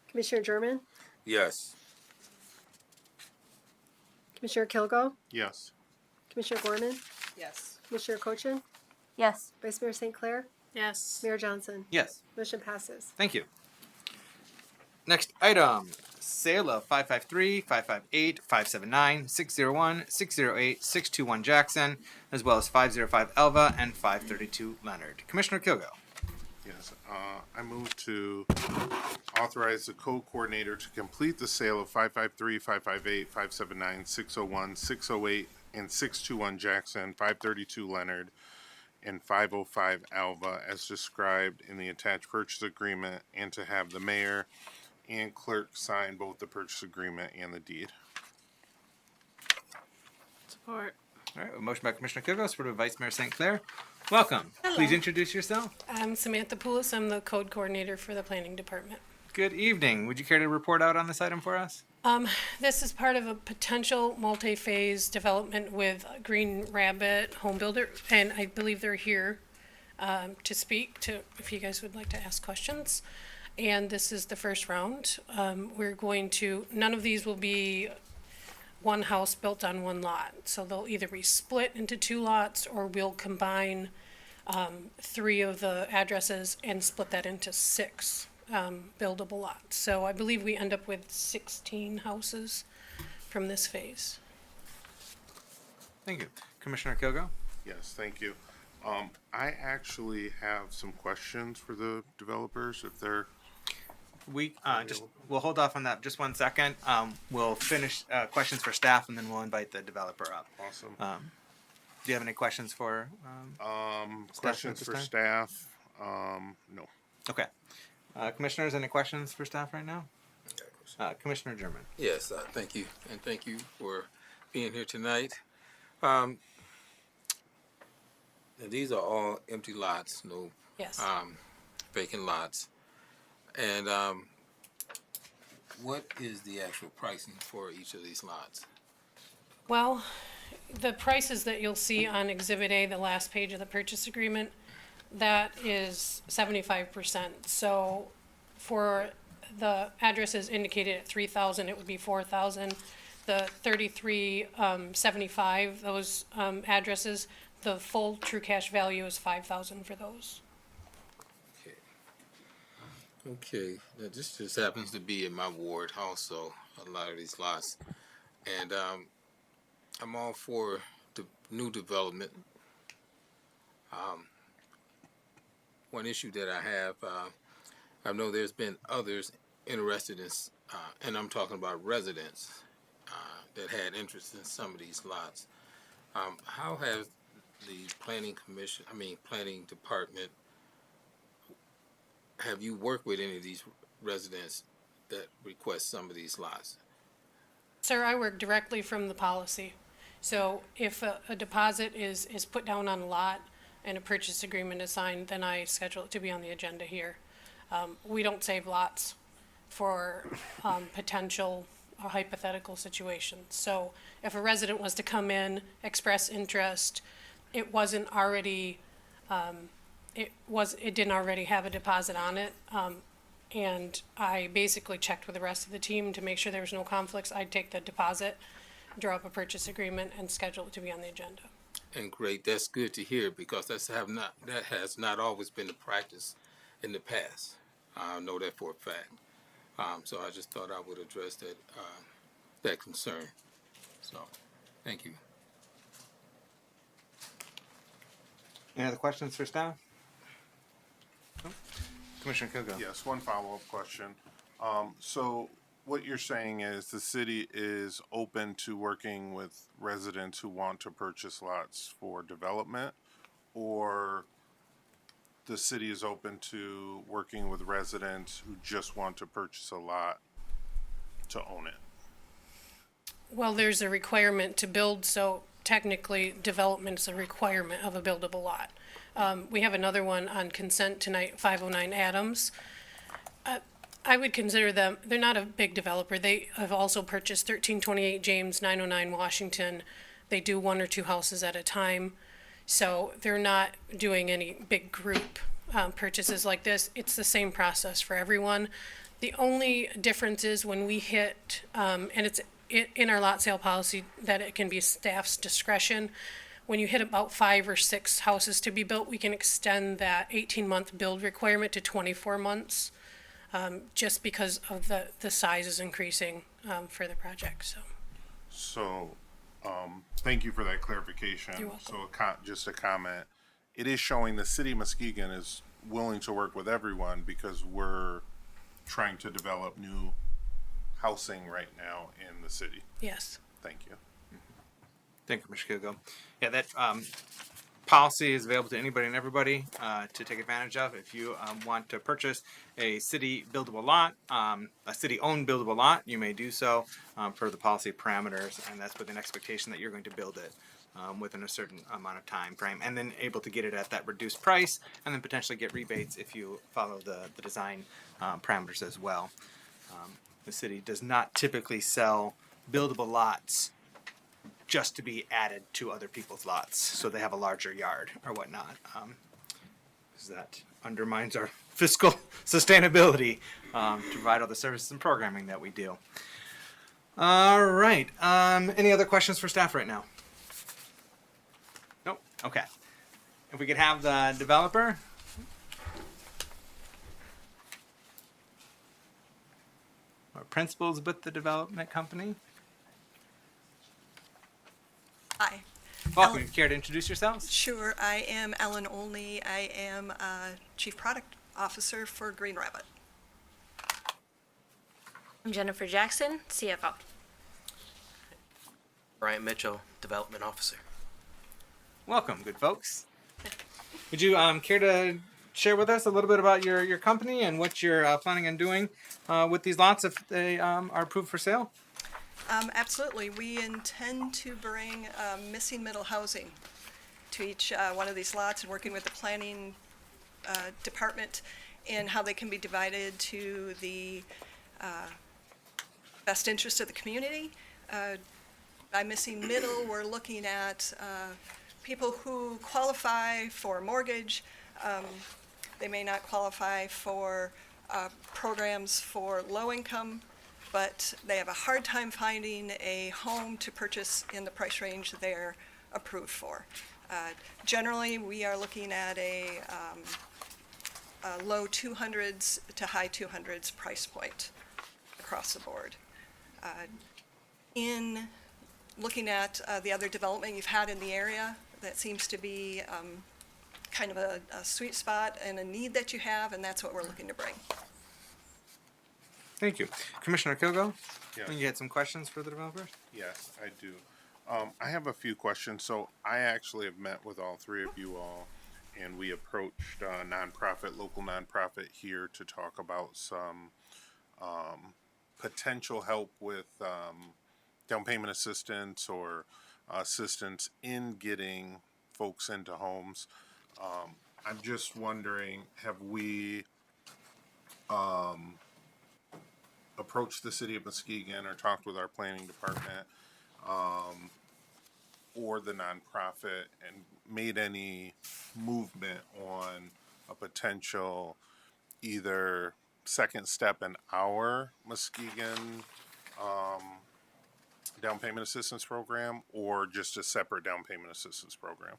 Commissioner German, Yes. Commissioner Kilgo, Yes. Commissioner Gorman, Yes. Commissioner Cochin, Yes. Vice Mayor St. Clair, Yes. Mayor Johnson. Yes. Motion passes. Thank you. Next item, sale of 553, 558, 579, 601, 608, 621 Jackson, as well as 505 Elva and 532 Leonard. Commissioner Kilgo. Yes, I move to authorize the code coordinator to complete the sale of 553, 558, 579, 601, 608, and 621 Jackson, 532 Leonard, and 505 Alva as described in the attached purchase agreement, and to have the mayor and clerk sign both the purchase agreement and the deed. Support. All right, a motion by Commissioner Kilgo, supported by Vice Mayor St. Clair. Welcome. Hello. Please introduce yourself. I'm Samantha Poulos. I'm the code coordinator for the planning department. Good evening. Would you care to report out on this item for us? This is part of a potential multi-phase development with Green Rabbit Home Builder, and I believe they're here to speak to if you guys would like to ask questions. And this is the first round. We're going to, none of these will be one house built on one lot. So they'll either be split into two lots, or we'll combine 3 of the addresses and split that into 6 buildable lots. So I believe we end up with 16 houses from this phase. Thank you. Commissioner Kilgo? Yes, thank you. I actually have some questions for the developers if they're We'll hold off on that just 1 second. We'll finish questions for staff, and then we'll invite the developer up. awesome. Do you have any questions for? Questions at for this staff? No. Okay. Commissioners, any questions for staff right now? Commissioner German. Yes, thank you, and thank you for being here tonight. Now these are all empty lots, no Yes. vacant lots. And what is the actual pricing for each of these lots? Well, the prices that you'll see on Exhibit A, the last page of the purchase agreement, that is 75%. So for the addresses indicated at 3,000, it would be 4,000. The 3375, those addresses, the full true cash value is 5,000 for those. Okay, now this just happens to be in my ward also, a lot of these lots. And I'm all for the new development. One issue that I have, I know there's been others interested in, and I'm talking about residents that had interest in some of these lots. How has the planning department, have you worked with any of these residents that request some of these lots? Sir, I work directly from the policy. So if a deposit is put down on a lot and a purchase agreement is signed, then I schedule it to be on the agenda here. We don't save lots for potential a hypothetical situation. So if a resident was to come in, express interest, it wasn't already, it didn't already have a deposit on it. And I basically checked with the rest of the team to make sure there was no conflicts. I'd take the deposit, draw up a purchase agreement, and schedule it to be on the agenda. And great, that's good to hear because that has not always been the practice in the past. I know that for a fact. So I just thought I would address that concern. So, thank you. Any other questions for staff? No? Commissioner Kogo. Yes, one follow-up question. So what you're saying is the city is open to working with residents who want to purchase lots for development, or the city is open to working with residents who just want to purchase a lot to own it? Well, there's a requirement to build, so technically development's a requirement of a buildable lot. We have another one on consent tonight, 509 Adams. I would consider them, they're not a big developer. They have also purchased 1328 James, 909 Washington. They do 1 or 2 houses at a time. So they're not doing any big group purchases like this. It's the same process for everyone. The only difference is when we hit, and it's in our lot sale policy that it can be staff's discretion. When you hit about 5 or 6 houses to be built, we can extend that 18-month build requirement to 24 months, just because of the size is increasing for the project. So, thank you for that clarification. You're welcome. So just a comment. It is showing the city of Muskegon is willing to work with everyone because we're trying to develop new housing right now in the city. Yes. Thank you. Thank you, Commissioner Kogo. Yeah, that policy is available to anybody and everybody to take advantage of. If you want to purchase a city buildable lot, a city-owned buildable lot, you may do so per the policy parameters, and that's with an expectation that you're going to build it within a certain amount of time frame, and then able to get it at that reduced price, and then potentially get rebates if you follow the design parameters as well. The city does not typically sell buildable lots just to be added to other people's lots, so they have a larger yard or whatnot. Because that undermines our fiscal sustainability to provide all the services and programming that we do. All right. Any other questions for staff right now? Nope. Okay. If we could have the developer. Or principals with the development company. Hi. Welcome. You care to introduce yourselves? Sure. I am Ellen Olney. I am Chief Product Officer for Green Rabbit. I'm Jennifer Jackson, CFO. Brian Mitchell, Development Officer. Welcome, good folks. Would you care to share with us a little bit about your company and what you're planning on doing with these lots if they are approved for sale? Absolutely. We intend to bring missing middle housing to each one of these lots and working with the planning department in how they can be divided to the best interest of the community. By missing middle, we're looking at people who qualify for mortgage. They may not qualify for programs for low income, but they have a hard time finding a home to purchase in the price range they're approved for. Generally, we are looking at a low 200s to high 200s price point across the board. In looking at the other development you've had in the area, that seems to be kind of a sweet spot and a need that you have, and that's what we're looking to bring. Thank you. Commissioner Kogo? Yes. You had some questions for the developers? Yes, I do. I have a few questions. So I actually have met with all three of you all, and we approached a local nonprofit here to talk about some potential help with down payment assistance or assistance in getting folks into homes. I'm just wondering, have we approached the city of Muskegon or talked with our planning department or the nonprofit and made any movement on a potential either second step in our Muskegon down payment assistance program or just a separate down payment assistance program?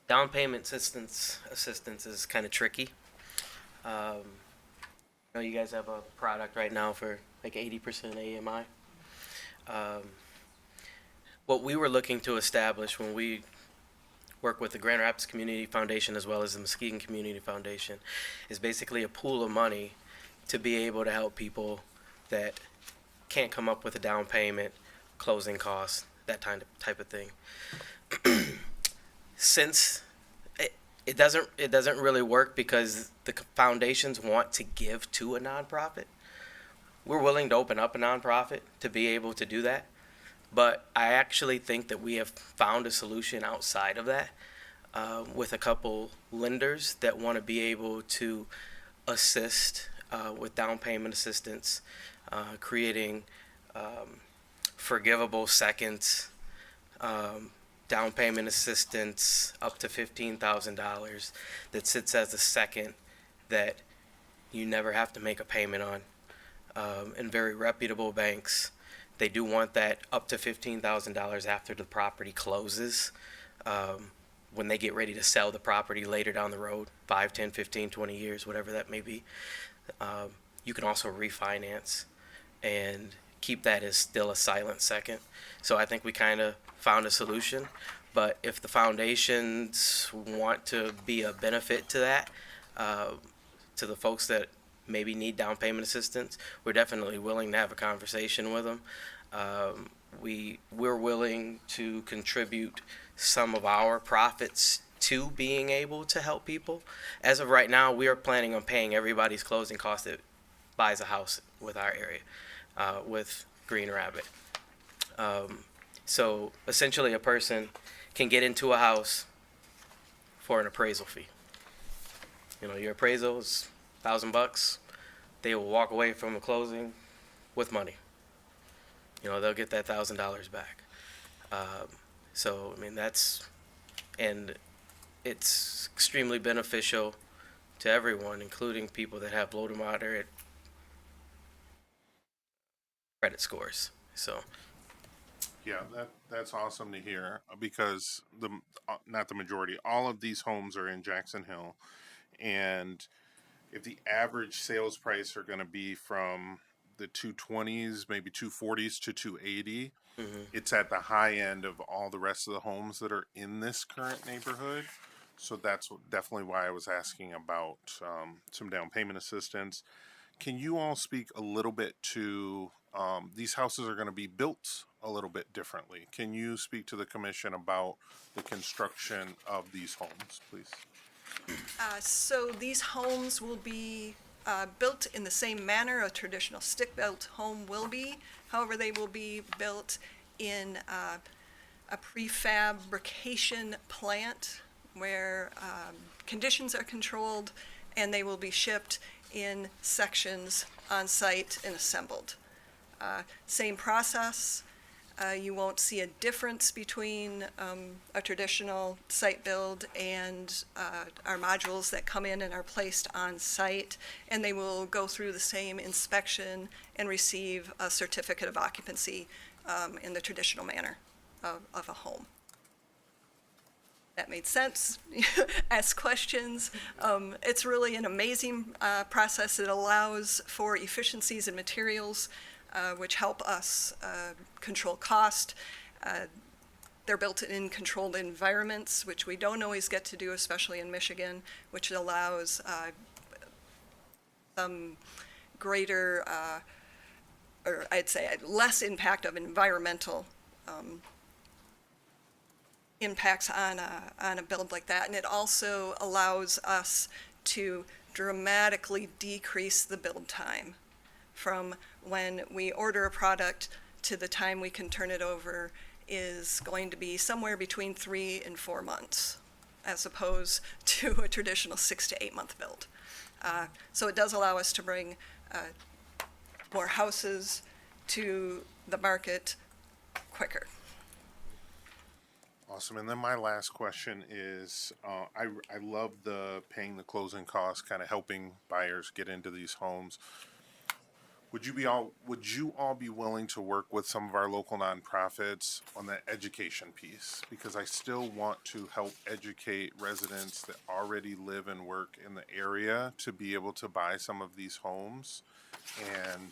Down payment assistance is kind of tricky. I know you guys have a product right now for like 80% AMI. What we were looking to establish when we work with the Grand Rapids Community Foundation as well as the Muskegon Community Foundation is basically a pool of money to be able to help people that can't come up with a down payment, closing costs, that type of thing. Since it doesn't really work because the foundations want to give to a nonprofit. We're willing to open up a nonprofit to be able to do that, but I actually think that we have found a solution outside of that with a couple lenders that want to be able to assist with down payment assistance, creating forgivable seconds, down payment assistance up to $15,000 that sits as a second that you never have to make a payment on. And very reputable banks, they do want that up to $15,000 after the property closes. When they get ready to sell the property later down the road, 5, 10, 15, 20 years, whatever that may be. You can also refinance and keep that as still a silent second. So I think we kind of found a solution, but if the foundations want to be a benefit to that, to the folks that maybe need down payment assistance, we're definitely willing to have a conversation with them. We're willing to contribute some of our profits to being able to help people. As of right now, we are planning on paying everybody's closing costs that buys a house with our area, with Green Rabbit. So essentially a person can get into a house for an appraisal fee. You know, your appraisal is $1,000. They will walk away from the closing with money. You know, they'll get that $1,000 back. So, I mean, and it's extremely beneficial to everyone, including people that have low to moderate credit scores. So. Yeah, that's awesome to hear because not the majority, all of these homes are in Jackson Hill, and if the average sales price are going to be from the 220s, maybe 240s to 280, it's at the high end of all the rest of the homes that are in this current neighborhood. So that's definitely why I was asking about some down payment assistance. Can you all speak a little bit to these houses are going to be built a little bit differently? Can you speak to the commission about the construction of these homes, please? So these homes will be built in the same manner a traditional stick-built home will be. However, they will be built in a prefabrication plant where conditions are controlled, and they will be shipped in sections on site and assembled. Same process. You won't see a difference between a traditional site build and our modules that come in and are placed on site, and they will go through the same inspection and receive a certificate of occupancy in the traditional manner of a home. That made sense. Ask questions. It's really an amazing process that allows for efficiencies in materials, which help us control cost. They're built in controlled environments, which we don't always get to do, especially in Michigan, which allows some greater, or I'd say less impact of environmental impacts on a build like that. And it also allows us to dramatically decrease the build time from when we order a product to the time we can turn it over is going to be somewhere between 3 and 4 months. as opposed to a traditional 6 to 8 month build. So it does allow us to bring more houses to the market quicker. Awesome. And then my last question is, I love the paying the closing costs, kind of helping buyers get into these homes. Would you all be willing to work with some of our local nonprofits on that education piece? Because I still want to help educate residents that already live and work in the area to be able to buy some of these homes. And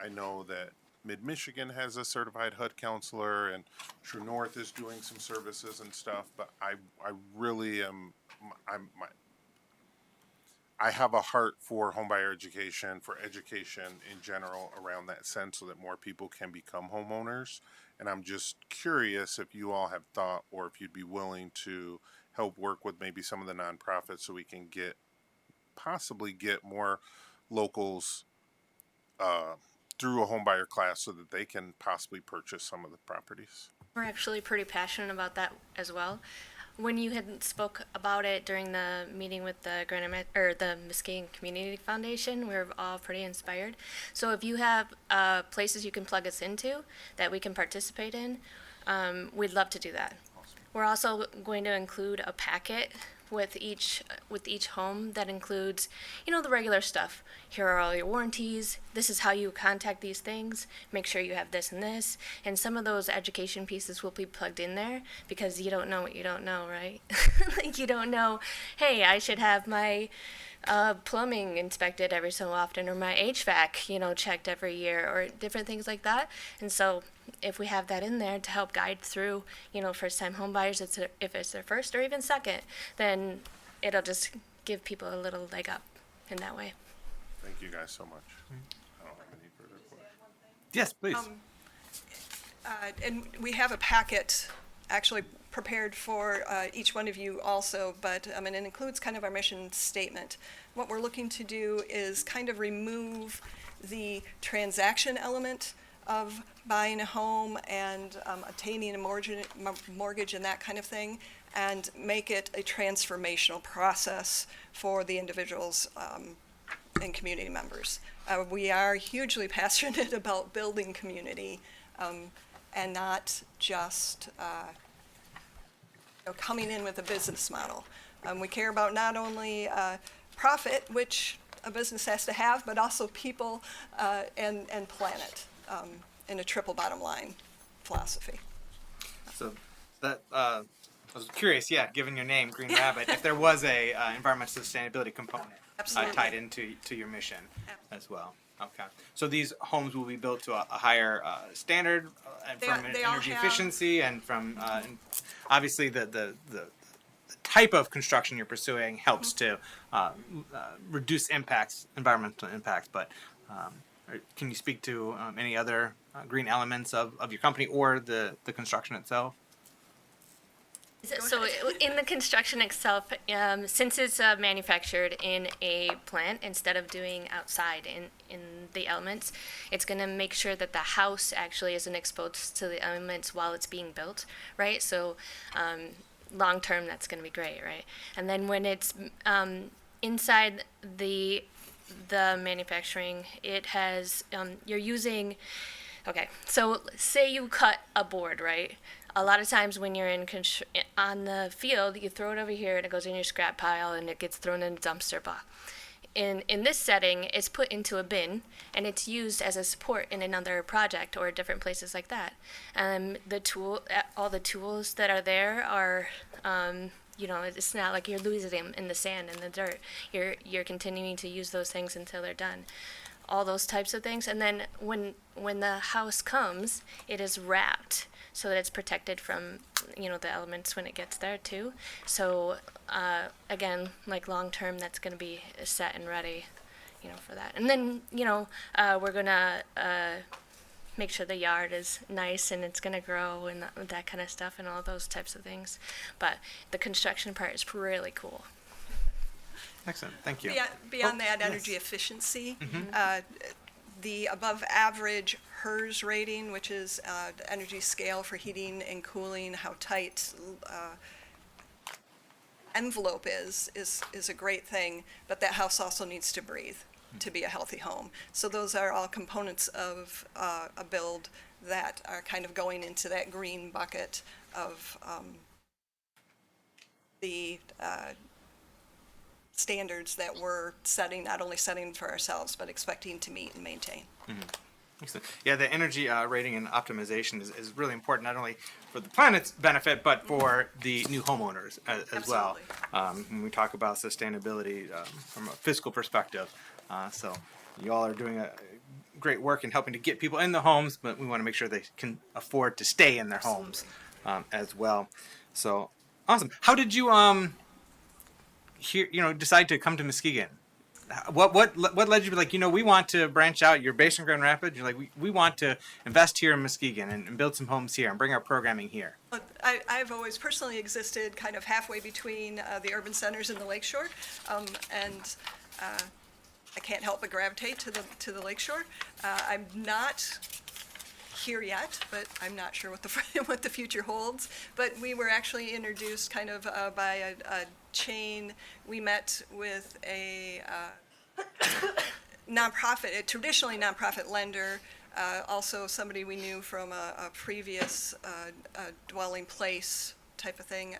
I know that Mid-Michigan has a certified HUD counselor, and True North is doing some services and stuff, but I really am, I have a heart for homebuyer education, for education in general around that sense so that more people can become homeowners. And I'm just curious if you all have thought, or if you'd be willing to help work with maybe some of the nonprofits so we can possibly get more locals through a homebuyer class so that they can possibly purchase some of the properties. We're actually pretty passionate about that as well. When you had spoke about it during the meeting with the the Muskegon Community Foundation, we were all pretty inspired. So if you have places you can plug us into that we can participate in, we'd love to do that. Awesome. We're also going to include a packet with each home that includes, the regular stuff. Here are all your warranties. This is how you contact these things. Make sure you have this and this. And some of those education pieces will be plugged in there because you don't know what you don't know, right? Like you don't know, hey, I should have my plumbing inspected every so often, or my HVAC, checked every year, or different things like that. And so if we have that in there to help guide through, first-time home buyers, if it's their first or even second, then it'll just give people a little leg up in that way. Thank you guys so much. I don't have any further questions. Yes, please. And we have a packet actually prepared for each one of you also, but and it includes kind of our mission statement. What we're looking to do is kind of remove the transaction element of buying a home and obtaining a mortgage and that kind of thing, and make it a transformational process for the individuals and community members. We are hugely passionate about building community and not just coming in with a business model. We care about not only profit, which a business has to have, but also people and planet in a triple bottom line philosophy. So that I was curious, given your name, Green Rabbit, if there was a environmental sustainability component tied into your mission as well. Okay. So these homes will be built to a higher standard from energy efficiency and from obviously the type of construction you're pursuing helps to reduce environmental impacts. But can you speak to any other green elements of your company or the construction itself? So in the construction itself, since it's manufactured in a plant instead of doing outside in the elements, it's going to make sure that the house actually isn't exposed to the elements while it's being built, right? So long term, that's going to be great, right? And then when it's inside the manufacturing, it has you're using. Okay, so say you cut a board, right? A lot of times when you're on the field, you throw it over here and it goes in your scrap pile and it gets thrown in a dumpster box. In this setting, it's put into a bin and it's used as a support in another project or different places like that. All the tools that are there are, it's not like you're losing them in the sand and the dirt. You're continuing to use those things until they're done. All those types of things. And then when the house comes, it is wrapped so that it's protected from, the elements when it gets there too. So again, like long term, that's going to be set and ready, for that. And then, we're going to make sure the yard is nice and it's going to grow and that kind of stuff and all those types of things. But the construction part is really cool. Excellent, thank you. Beyond that, energy efficiency, the above average HERS rating, which is the energy scale for heating and cooling, how tight envelope is a great thing, but that house also needs to breathe to be a healthy home. So those are all components of a build that are kind of going into that green bucket of the standards that we're setting, not only setting for ourselves, but expecting to meet and maintain. Excellent. Yeah, the energy rating and optimization is really important, not only for the planet's benefit, but for the new homeowners as well. When we talk about sustainability from a fiscal perspective. So you all are doing a great work in helping to get people in the homes, but we want to make sure they can afford to stay in their homes as well. So awesome. How did you decide to come to Muskegon? What led you to be like, we want to branch out? You're based in Grand Rapids. You're like, we want to invest here in Muskegon and build some homes here and bring our programming here. I've always personally existed kind of halfway between the urban centers and the lakeshore, and I can't help but gravitate to the lakeshore. I'm not here yet, but I'm not sure what the future holds. But we were actually introduced kind of by a chain. We met with a nonprofit, a traditionally nonprofit lender, also somebody we knew from a previous dwelling place type of thing.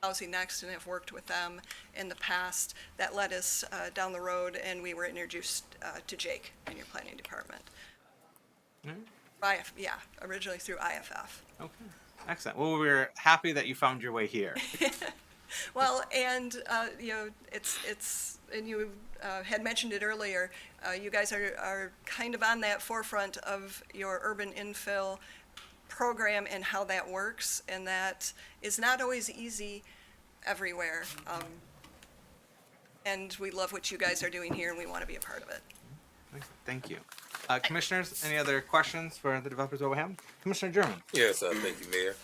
Housing Next, and have worked with them in the past. That led us down the road, and we were introduced to Jake in your planning department. Originally through IFF. Okay, excellent. Well, we're happy that you found your way here. Well, and it's and you had mentioned it earlier. You guys are kind of on that forefront of your urban infill program and how that works, and that is not always easy everywhere. And we love what you guys are doing here, and we want to be a part of it. Thank you. Commissioners, any other questions for the developers over him? Commissioner German. Yes, thank you, Mayor.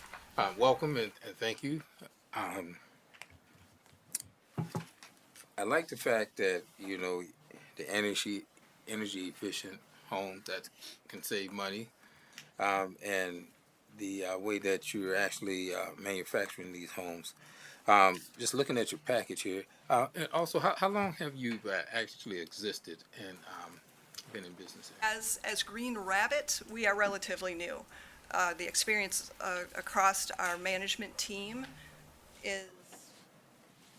Welcome and thank you. I like the fact that, the energy efficient homes that can save money, and the way that you're actually manufacturing these homes. Just looking at your package here, and also how long have you actually existed and been in business? As Green Rabbit, we are relatively new. The experience across our management team is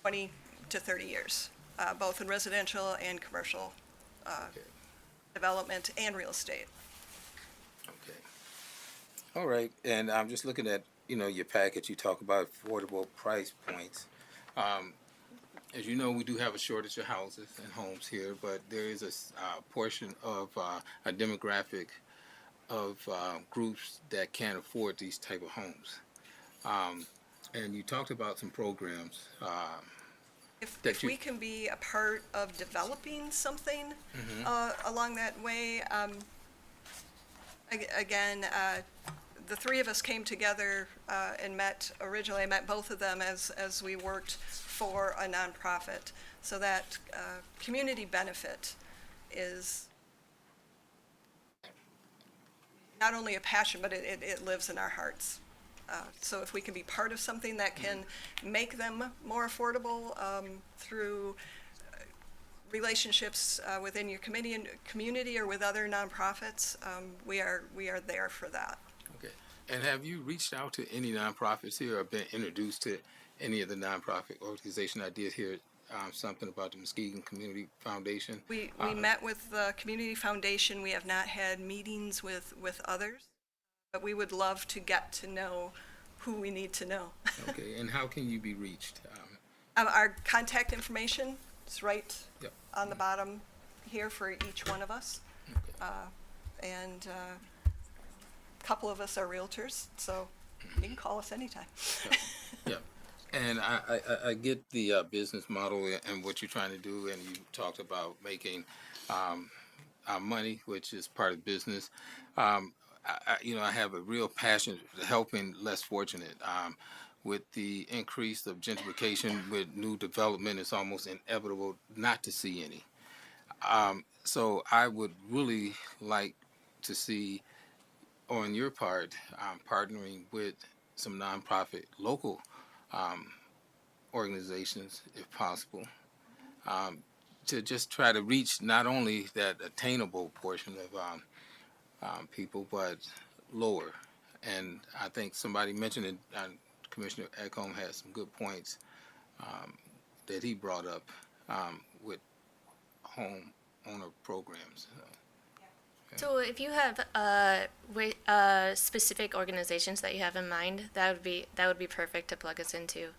20 to 30 years, both in residential and commercial development and real estate. Okay. All right. And I'm just looking at, your package. You talk about affordable price points. As you know, we do have a shortage of houses and homes here, but there is a portion of a demographic of groups that can't afford these type of homes. And you talked about some programs. If we can be a part of developing something along that way, again, the three of us came together and met originally. I met both of them as we worked for a nonprofit. So that community benefit is not only a passion, but it lives in our hearts. So if we can be part of something that can make them more affordable through relationships within your community or with other nonprofits, we are there for that. Okay. And have you reached out to any nonprofits here or been introduced to any of the nonprofit organization? I did hear something about the Muskegon Community Foundation. We met with the Community Foundation. We have not had meetings with others, but we would love to get to know who we need to know. Okay, and how can you be reached? Our contact information is right on the bottom here for each one of us. Okay. And a couple of us are realtors, so you can call us anytime. Yeah. And I get the business model and what you're trying to do, and you talked about making money, which is part of business. I have a real passion for helping less fortunate. With the increase of gentrification, with new development, it's almost inevitable not to see any. So I would really like to see, on your part, partnering with some nonprofit local organizations, if possible, to just try to reach not only that attainable portion of people, but lower. And I think somebody mentioned it, Commissioner Ekholm had some good points that he brought up with home owner programs. So if you have specific organizations that you have in mind, that would be perfect to plug us into.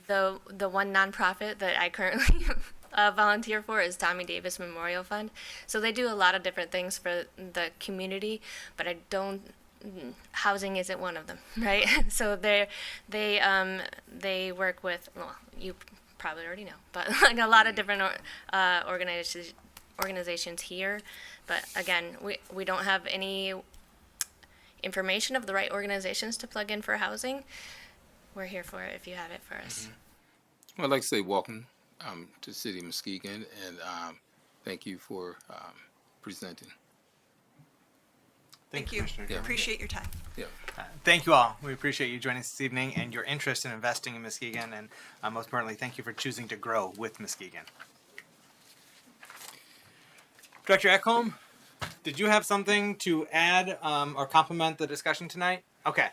The one nonprofit that I currently volunteer for is Tommy Davis Memorial Fund. So they do a lot of different things for the community, but housing isn't one of them, right? So they work with, well, you probably already know, but like a lot of different organizations here. But again, we don't have any information of the right organizations to plug in for housing. We're here for it if you have it for us. Well, I'd like to say welcome to the city of Muskegon, and thank you for presenting. Thank you. Commissioner German. Appreciate your time. Yeah. Thank you all. We appreciate you joining us this evening and your interest in investing in Muskegon, and most importantly, thank you for choosing to grow with Muskegon. Director Ekholm, did you have something to add or complement the discussion tonight? Okay.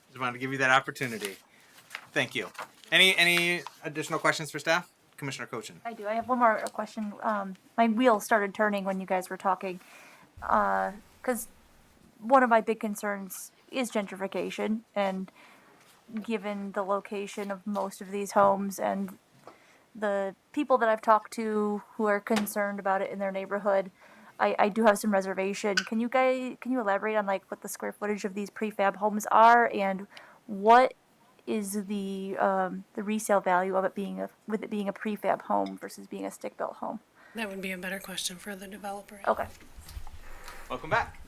Just wanted to give you that opportunity. Thank you. Any additional questions for staff? Commissioner Cochin. I do. I have one more question. My wheels started turning when you guys were talking, because one of my big concerns is gentrification, and given the location of most of these homes and the people that I've talked to who are concerned about it in their neighborhood, I do have some reservation. Can you elaborate on like what the square footage of these prefab homes are, and what is the resale value of it being a prefab home versus being a stick built home? That would be a better question for the developer. Okay. Welcome back.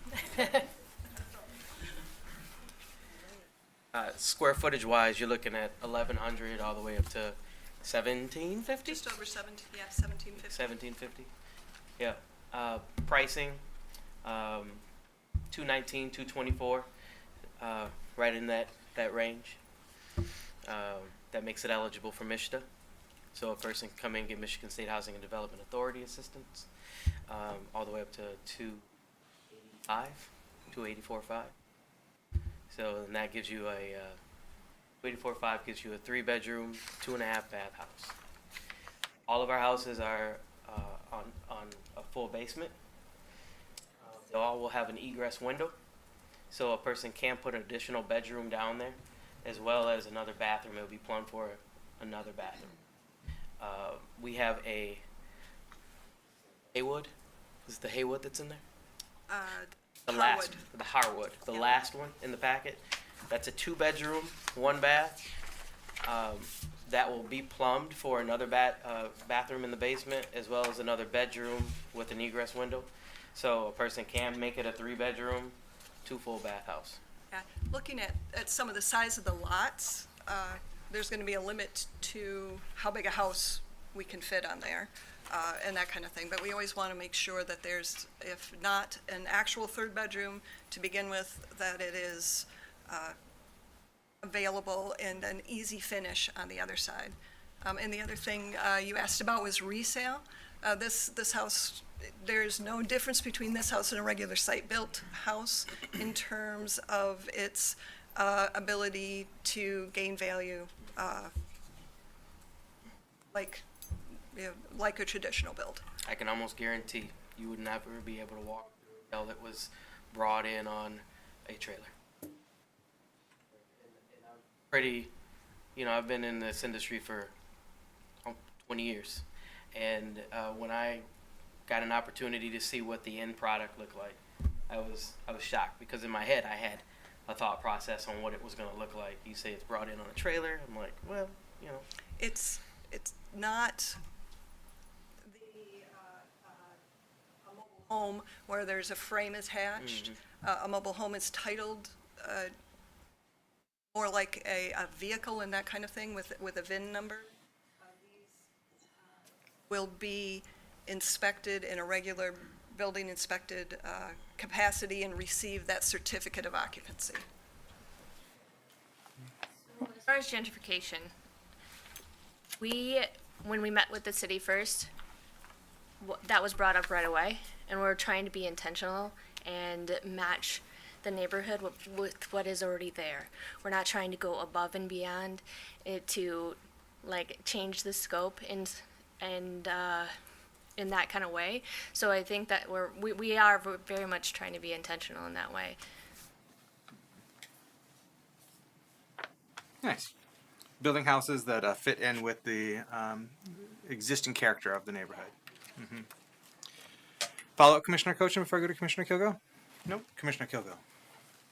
Square footage wise, you're looking at 1,100 all the way up to 1,750. Just over 17, yeah, 1750. 1,750. Yeah. Pricing, 219, 224, right in that range. That makes it eligible for MISHDA. So a person can come in and get Michigan State Housing and Development Authority assistance, all the way up to 284.5. So then that gives you a 284.5 gives you a 3-bedroom, 2.5 bath house. All of our houses are on a full basement. They all will have an egress window, so a person can put an additional bedroom down there, as well as another bathroom. It will be plumbed for another bathroom. We have a Haywood. Is it the Haywood that's in there? The Harwood, the last one in the packet. That's a 2-bedroom, 1 bath. That will be plumbed for another bathroom in the basement, as well as another bedroom with an egress window. So a person can make it a 3-bedroom, 2 full bath house. Yeah. Looking at some of the size of the lots, there's going to be a limit to how big a house we can fit on there. And that kind of thing. But we always want to make sure that there's, if not an actual 3rd bedroom to begin with, that it is available and an easy finish on the other side. And the other thing you asked about was resale. This house, there's no difference between this house and a regular site-built house in terms of its ability to gain value like a traditional build. I can almost guarantee you would never be able to walk through a hotel that was brought in on a trailer. Pretty, I've been in this industry for 20 years, and when I got an opportunity to see what the end product looked like, I was shocked, because in my head I had a thought process on what it was going to look like. You say it's brought in on a trailer. I'm like, well, It's not a mobile home where there's a frame attached. A mobile home is titled more like a vehicle and that kind of thing with a VIN number. These will be inspected in a regular building inspected capacity and receive that certificate of occupancy. As far as gentrification, when we met with the city first, that was brought up right away, and we're trying to be intentional and match the neighborhood with what is already there. We're not trying to go above and beyond it to like change the scope and in that kind of way. So I think that we are very much trying to be intentional in that way. Nice. Building houses that fit in with the existing character of the neighborhood. Mm-hmm. Follow up, Commissioner Cochin, before I go to Commissioner Kilgo? Nope. Commissioner Kilgo.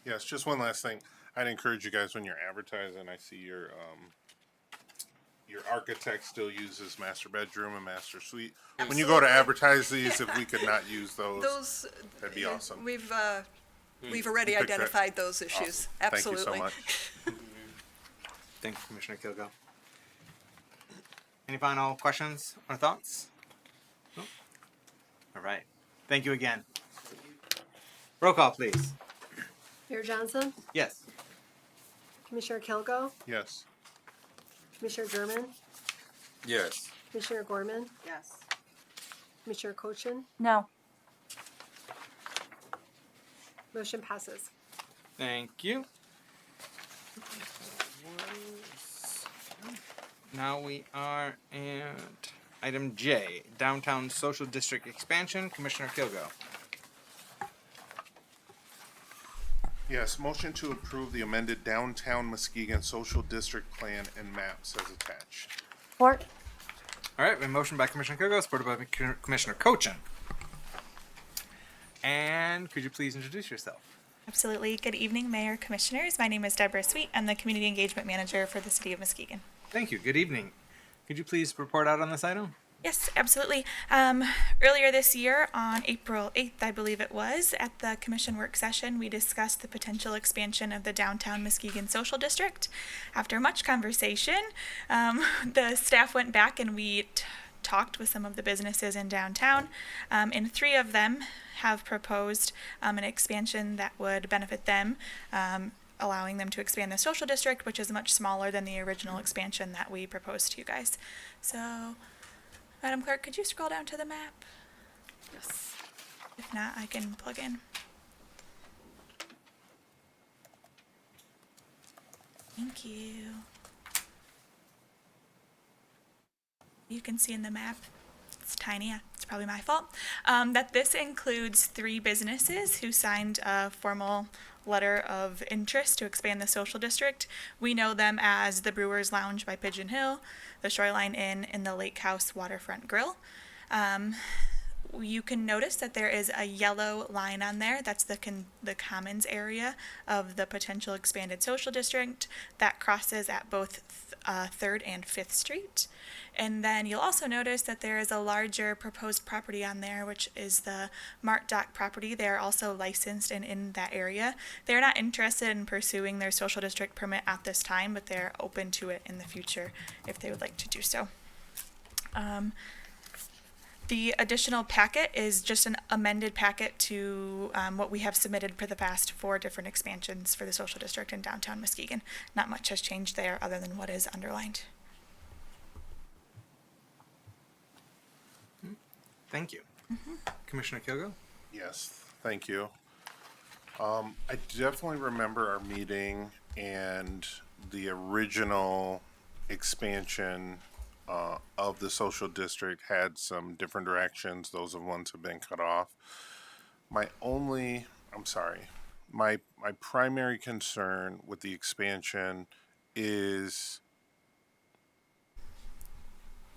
Yes, just one last thing. I'd encourage you guys when you're advertising. I see your architect still uses master bedroom and master suite. When you go to advertise these, if we could not use those, that'd be awesome. We've already identified those issues. Awesome. Absolutely. Thank you so much. Thank you, Commissioner Kilgo. Any final questions or thoughts? Nope. All right. Thank you again. Roll call, please. Mayor Johnson, Yes. Commissioner Kilgo, Yes. Commissioner German, Yes. Commissioner Gorman, Yes. Commissioner Cochin, No. motion passes. Thank you. Now we are at item J, Downtown Social District Expansion. Commissioner Kilgo. Yes, motion to approve the amended Downtown Muskegon Social District Plan and maps as attached. Support. All right, a motion by Commissioner Kilgo, supported by Commissioner Cochin. And could you please introduce yourself? Absolutely. Good evening, Mayor, Commissioners. My name is Deborah Sweet. I'm the Community Engagement Manager for the City of Muskegon. Thank you. Good evening. Could you please report out on this item? Yes, absolutely. Earlier this year, on April 8th, I believe it was, at the Commission work session, we discussed the potential expansion of the Downtown Muskegon Social District. After much conversation, the staff went back and we talked with some of the businesses in downtown, and 3 of them have proposed an expansion that would benefit them, allowing them to expand the social district, which is much smaller than the original expansion that we proposed to you guys. So, Madam Clerk, could you scroll down to the map? Yes. If not, I can plug in. Thank you. You can see in the map, it's tiny, it's probably my fault, that this includes 3 businesses who signed a formal letter of interest to expand the social district. We know them as the Brewers Lounge by Pigeon Hill, the Shoreline Inn, and the Lake House Waterfront Grill. You can notice that there is a yellow line on there. That's the commons area of the potential expanded social district that crosses at both 3rd and 5th Street. And then you'll also notice that there is a larger proposed property on there, which is the Mart Dock property. They are also licensed and in that area. They're not interested in pursuing their social district permit at this time, but they're open to it in the future if they would like to do so. The additional packet is just an amended packet to what we have submitted for the past 4 different expansions for the social district in downtown Muskegon. Not much has changed there other than what is underlined. Thank you. Commissioner Kilgo? Yes, thank you. I definitely remember our meeting and the original expansion of the social district had some different directions. Those ones have been cut off. My primary concern with the expansion is,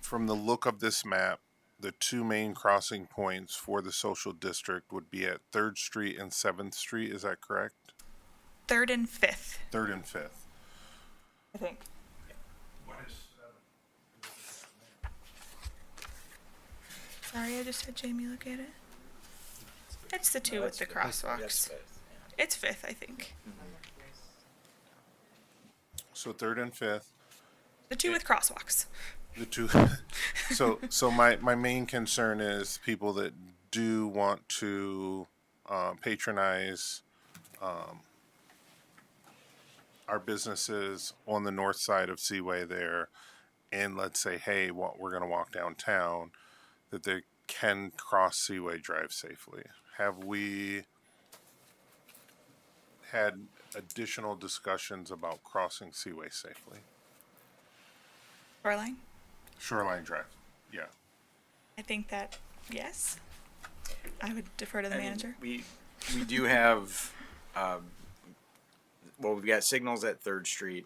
from the look of this map, the 2 main crossing points for the social district would be at 3rd Street and 7th Street. Is that correct? 3rd and 5th. 3rd and 5th. I think. Sorry, I just had Jamie look at it. It's the 2 with the crosswalks. It's 5th, I think. So 3rd and 5th. The 2 with crosswalks. The 2. So my main concern is people that do want to patronize our businesses on the north side of Seaway there, and let's say, hey, we're going to walk downtown, that they can cross Seaway Drive safely. Have we had additional discussions about crossing Seaway safely? Shoreline? Shoreline Drive, yeah. I think that, yes. I would defer to the manager. We do have, we've got signals at 3rd Street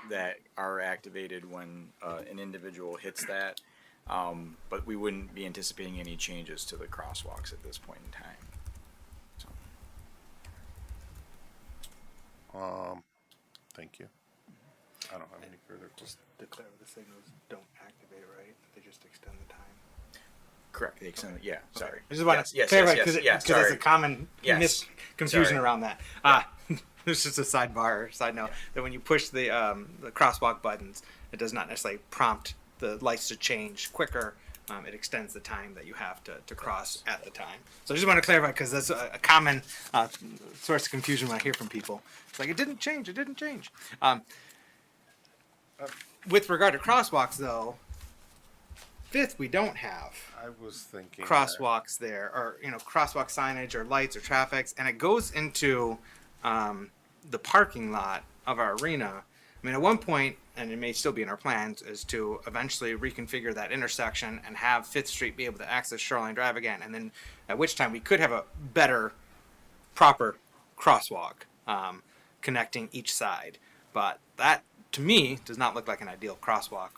that are activated when an individual hits that, but we wouldn't be anticipating any changes to the crosswalks at this point in time. Thank you. I don't have any further Just declare the signals don't activate, right? They just extend the time. Correct. They extend. Yeah. Sorry. I just want to yes, clarify yes, because yes, there's a common confusion Sorry. around that. This is a side note that when you push the crosswalk buttons, it does not necessarily prompt the lights to change quicker. It extends the time that you have to cross at the time. So I just want to clarify because that's a common source of confusion when I hear from people. It's like, it didn't change. With regard to crosswalks, though, 5th, we don't have I was thinking crosswalks there, or crosswalk signage or lights or traffics, and it goes into the parking lot of our arena. I mean, at one point, and it may still be in our plans, is to eventually reconfigure that intersection and have 5th Street be able to access Shoreline Drive again, and then at which time we could have a better, proper crosswalk connecting each side. But that, to me, does not look like an ideal crosswalk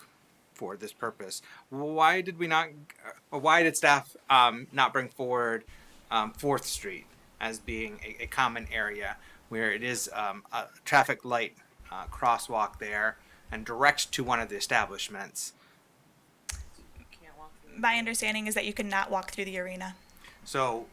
for this purpose. Why did staff not bring forward 4th Street as being a common area where it is a traffic light crosswalk there and direct to one of the establishments? My understanding is that you cannot walk through the arena. So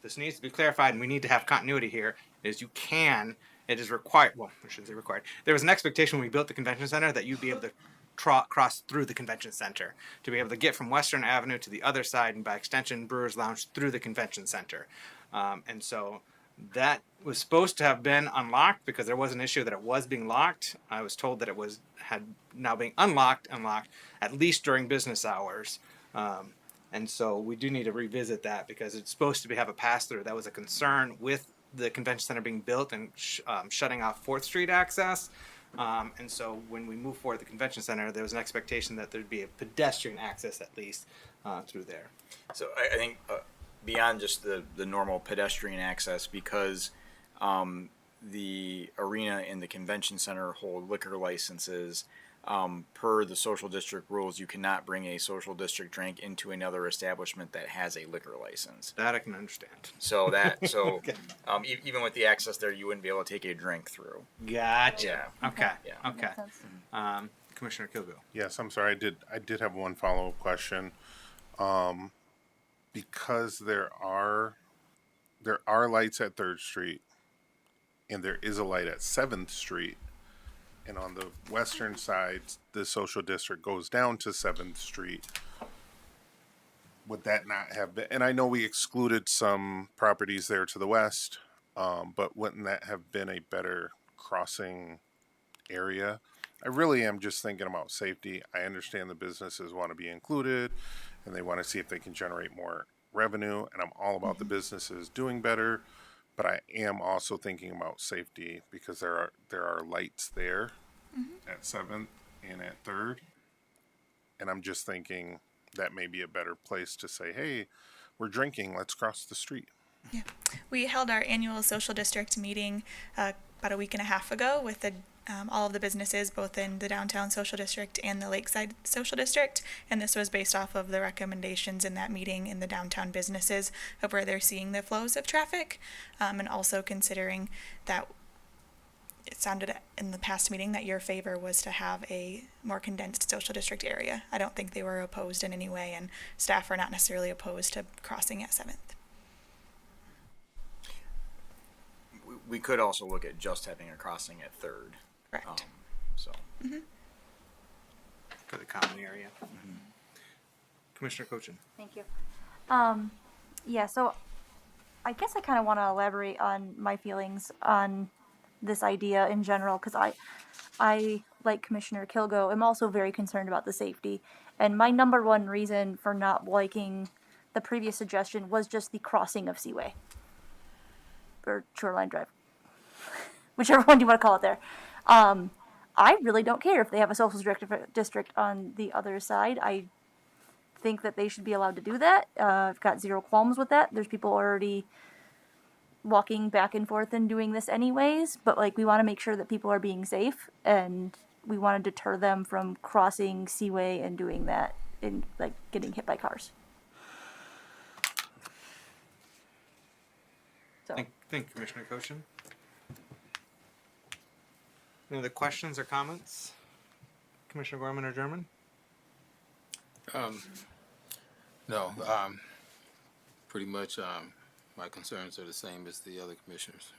this needs to be clarified, and we need to have continuity here. Is you can, it is required. Well, I shouldn't say required. There was an expectation when we built the convention center that you'd be able to cross through the convention center to be able to get from Western Avenue to the other side, and by extension, Brewers Lounge through the convention center. And so that was supposed to have been unlocked because there was an issue that it was being locked. I was told that it had now being unlocked at least during business hours. And so we do need to revisit that because it's supposed to have a pass through. That was a concern with the convention center being built and shutting off 4th Street access. And so when we move forward the convention center, there was an expectation that there'd be a pedestrian access at least through there. So I think beyond just the normal pedestrian access, because the arena and the convention center hold liquor licenses, per the social district rules, you cannot bring a social district drink into another establishment that has a liquor license. That I can understand. So okay. Even with the access there, you wouldn't be able to take a drink through. Gotcha. Yeah. Okay. Yeah. Okay. Commissioner Kilgo. Yes, I'm sorry. I did have one follow-up question. Because there are lights at 3rd Street, and there is a light at 7th Street, and on the western side, the social district goes down to 7th Street. Would that not have been? And I know we excluded some properties there to the west, but wouldn't that have been a better crossing area? I really am just thinking about safety. I understand the businesses want to be included, and they want to see if they can generate more revenue, and I'm all about the businesses doing better. But I am also thinking about safety because there are lights there at 7th and at 3rd. And I'm just thinking that may be a better place to say, hey, we're drinking, let's cross the street. Yeah. We held our annual social district meeting about a week and a half ago with all of the businesses, both in the downtown social district and the lakeside social district. And this was based off of the recommendations in that meeting in the downtown businesses of where they're seeing the flows of traffic. And also considering that it sounded in the past meeting that your favor was to have a more condensed social district area. I don't think they were opposed in any way, and staff are not necessarily opposed to crossing at 7th. We could also look at just having a crossing at 3rd. Correct. For the common area. Commissioner Cochin. Thank you. Yeah, so I guess I kind of want to elaborate on my feelings on this idea in general, because I, like Commissioner Kilgo, am also very concerned about the safety. And my number one reason for not liking the previous suggestion was just the crossing of Seaway. Or Shoreline Drive. Whichever one you want to call it there. I really don't care if they have a social district on the other side. I think that they should be allowed to do that. I've got zero qualms with that. There's people already walking back and forth and doing this anyways, but like we want to make sure that people are being safe, and we want to deter them from crossing Seaway and doing that and like getting hit by cars. So. Thank you, Commissioner Koshin. Any other questions or comments? Commissioner Gorman or German? No, pretty much my concerns are the same as the other commissioners.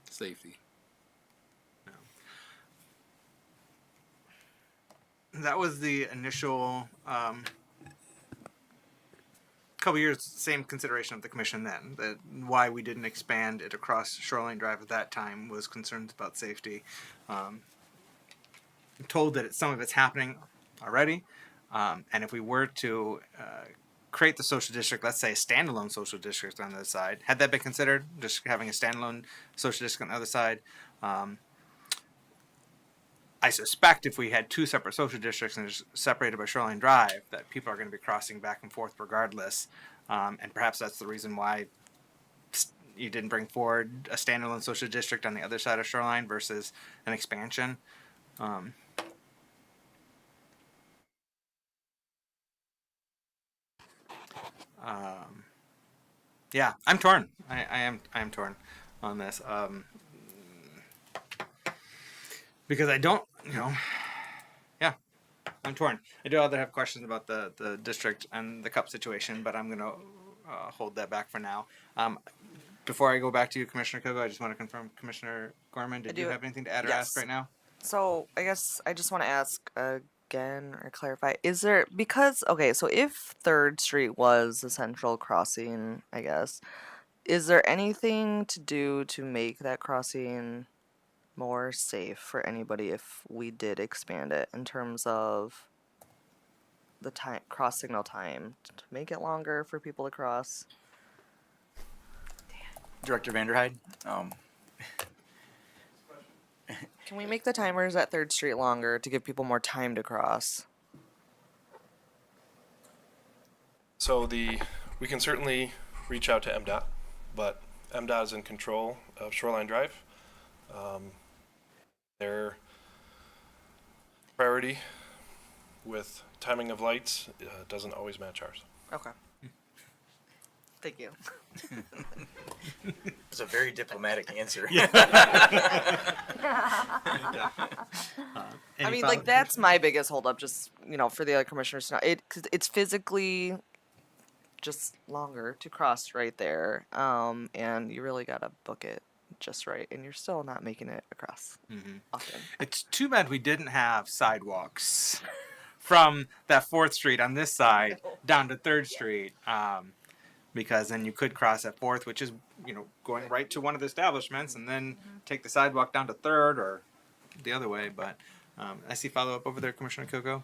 Safety. That was the initial couple years, same consideration of the commission then. That why we didn't expand it across Shoreline Drive at that time was concerns about safety. I'm told that some of it's happening already, and if we were to create the social district, let's say a standalone social district on the other side, had that been considered, just having a standalone social district on the other side? I suspect if we had two separate social districts and just separated by Shoreline Drive, that people are going to be crossing back and forth regardless. And perhaps that's the reason why you didn't bring forward a standalone social district on the other side of Shoreline versus an expansion. Yeah, I'm torn. I am torn on this. Because I don't, yeah, I'm torn. I do other have questions about the district and the cup situation, but I'm going to hold that back for now. Before I go back to you, Commissioner Kogo, I just want to confirm, Commissioner Gorman, did you have anything to add or ask right now? So I guess I just want to ask again or clarify, is there, because, okay, so if 3rd Street was a central crossing, I guess, is there anything to do to make that crossing more safe for anybody if we did expand it in terms of the time, cross signal time, to make it longer for people to cross? Director Vanderhyde. Can we make the timers at 3rd Street longer to give people more time to cross? So we can certainly reach out to MDOT, but MDOT is in control of Shoreline Drive. Their priority with timing of lights doesn't always match ours. Okay. Thank you. It's a very diplomatic answer. I mean, like, that's my biggest holdup, just, for the other commissioners to know. 'Cause it's physically just longer to cross right there. And you really gotta book it just right, and you're still not making it across often. It's too bad we didn't have sidewalks from that 4th Street on this side down to 3rd Street, because then you could cross at 4th, which is going right to one of the establishments, and then take the sidewalk down to 3rd or the other way. But I see follow up over there, Commissioner Kogo.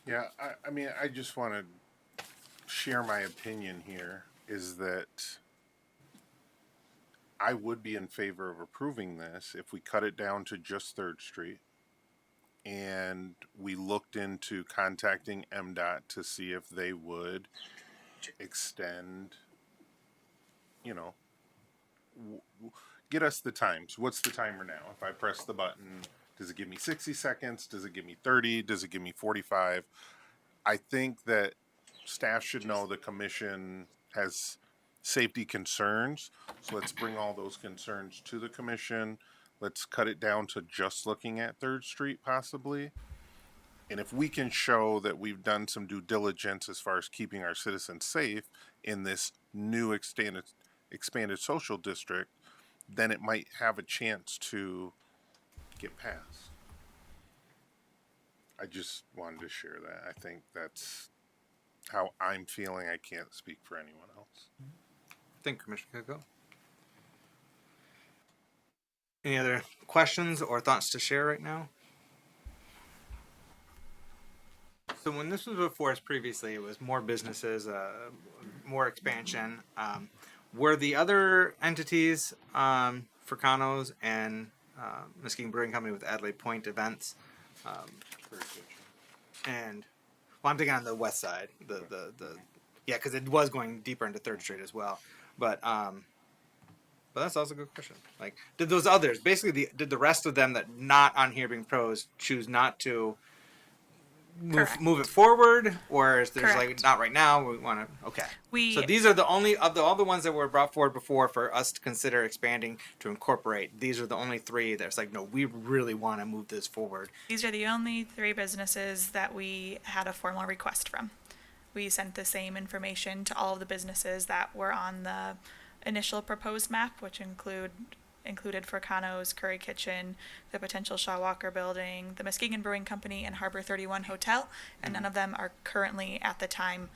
Yeah, I mean, I just want to share my opinion here, is that I would be in favor of approving this if we cut it down to just 3rd Street and we looked into contacting MDOT to see if they would extend, get us the times. What's the timer now? If I press the button, does it give me 60 seconds? Does it give me 30? Does it give me 45? I think that staff should know the commission has safety concerns, so let's bring all those concerns to the commission. Let's cut it down to just looking at 3rd Street possibly. And if we can show that we've done some due diligence as far as keeping our citizens safe in this new expanded social district, then it might have a chance to get passed. I just wanted to share that. I think that's how I'm feeling. I can't speak for anyone else. Thank you, Commissioner Coco. Any other questions or thoughts to share right now? So when this was before us previously, it was more businesses, more expansion. Were the other entities, Fricano's and Muskegon Brewing Company with Adelaide Point events, and well, I'm thinking on the west side, yeah, because it was going deeper into Third Street as well. But that's also a good question. Like, did those others, basically, did the rest of them that not on here being pros choose not to move it forward, or is there's like not right now? We want to so these are the only of all the ones that were brought forward before for us to consider expanding to incorporate. These are the only three that's like, no, we really want to move this forward. These are the only 3 businesses that we had a formal request from. We sent the same information to all of the businesses that were on the initial proposed map, which included Fricano's, Curry Kitchen, the potential Shaw Walker Building, the Muskegon Brewing Company, and Harbor 31 Hotel, and none of them are currently at the time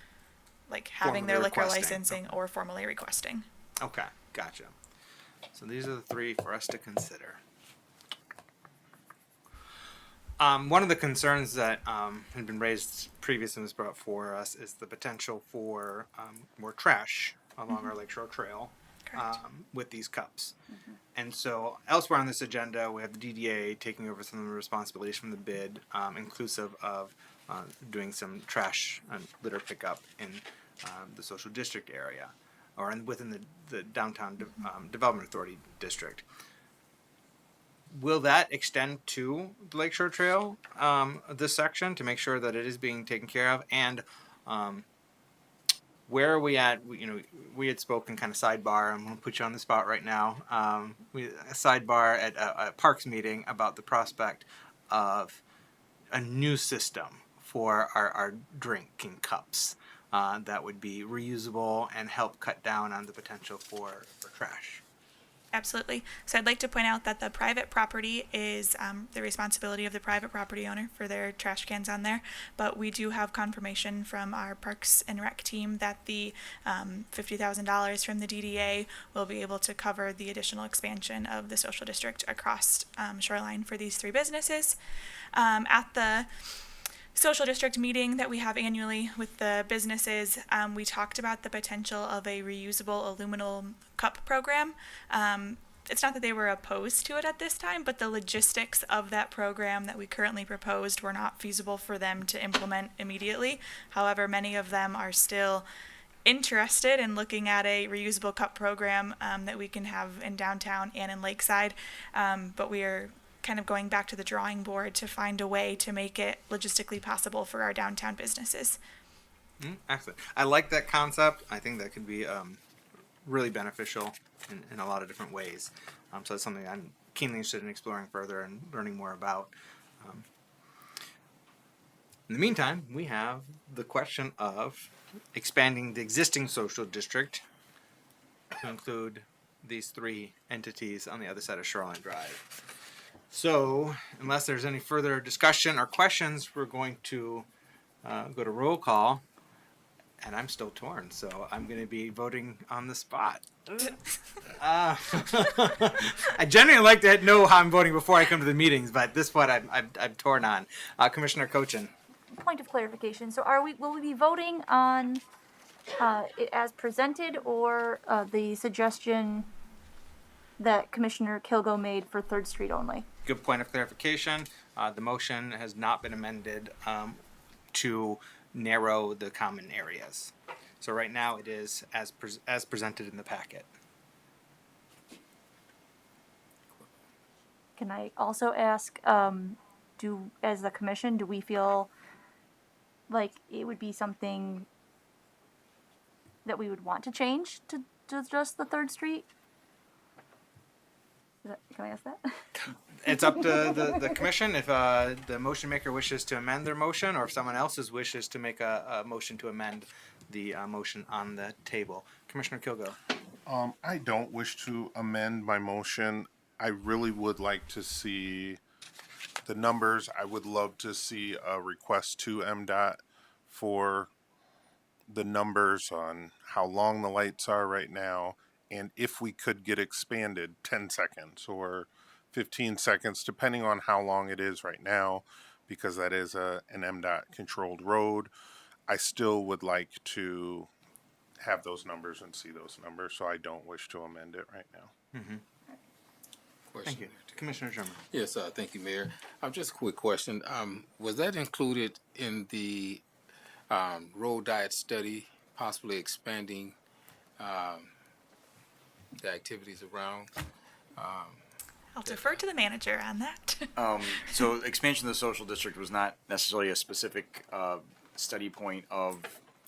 like having their liquor licensing or formally requesting. Okay, gotcha. So these are the 3 for us to consider. One of the concerns that had been raised previously and was brought for us is the potential for more trash along our Lakeshore Trail with these cups. And so elsewhere on this agenda, we have the DDA taking over some of the responsibilities from the bid, inclusive of doing some trash and litter pickup in the social district area or within the downtown development authority district. Will that extend to the Lakeshore Trail, this section, to make sure that it is being taken care of? And where are we at? We had spoken kind of sidebar. I'm going to put you on the spot right now. A sidebar at a Parks meeting about the prospect of a new system for our drinking cups that would be reusable and help cut down on the potential for trash. Absolutely. So I'd like to point out that the private property is the responsibility of the private property owner for their trash cans on there. But we do have confirmation from our Parks and Rec team that the $50,000 from the DDA will be able to cover the additional expansion of the social district across Shoreline for these 3 businesses. At the social district meeting that we have annually with the businesses, we talked about the potential of a reusable aluminum cup program. It's not that they were opposed to it at this time, but the logistics of that program that we currently proposed were not feasible for them to implement immediately. However, many of them are still interested in looking at a reusable cup program that we can have in downtown and in Lakeside, but we are kind of going back to the drawing board to find a way to make it logistically possible for our downtown businesses. Excellent. I like that concept. I think that could be really beneficial in a lot of different ways. So it's something I'm keenly interested in exploring further and learning more about. In the meantime, we have the question of expanding the existing social district to include these 3 entities on the other side of Shoreline Drive. So, unless there's any further discussion or questions, we're going to go to roll call. And I'm still torn, so I'm going to be voting on the spot. I generally like to know how I'm voting before I come to the meetings, but this one I'm torn on. Commissioner Cochin. Point of clarification. So will we be voting on it as presented or the suggestion that Commissioner Kilgo made for 3rd Street only? Good point of clarification. The motion has not been amended to narrow the common areas. So right now it is as presented in the packet. Can I also ask, as the commission, do we feel like it would be something that we would want to change to just the 3rd Street? Can I ask that? It's up to the commission if the motion maker wishes to amend their motion, or if someone else's wishes to make a motion to amend the motion on the table. Commissioner Kilgo. I don't wish to amend my motion. I really would like to see the numbers. I would love to see a request to MDOT for the numbers on how long the lights are right now, and if we could get expanded 10 seconds or 15 seconds, depending on how long it is right now, because that is an MDOT controlled road. I still would like to have those numbers and see those numbers, so I don't wish to amend it right now. Thank you. Commissioner Sherman. Yes, thank you, Mayor. Just a quick question. Was that included in the road diet study, possibly expanding the activities around? I'll defer to the manager on that. So expansion of the social district was not necessarily a specific study point of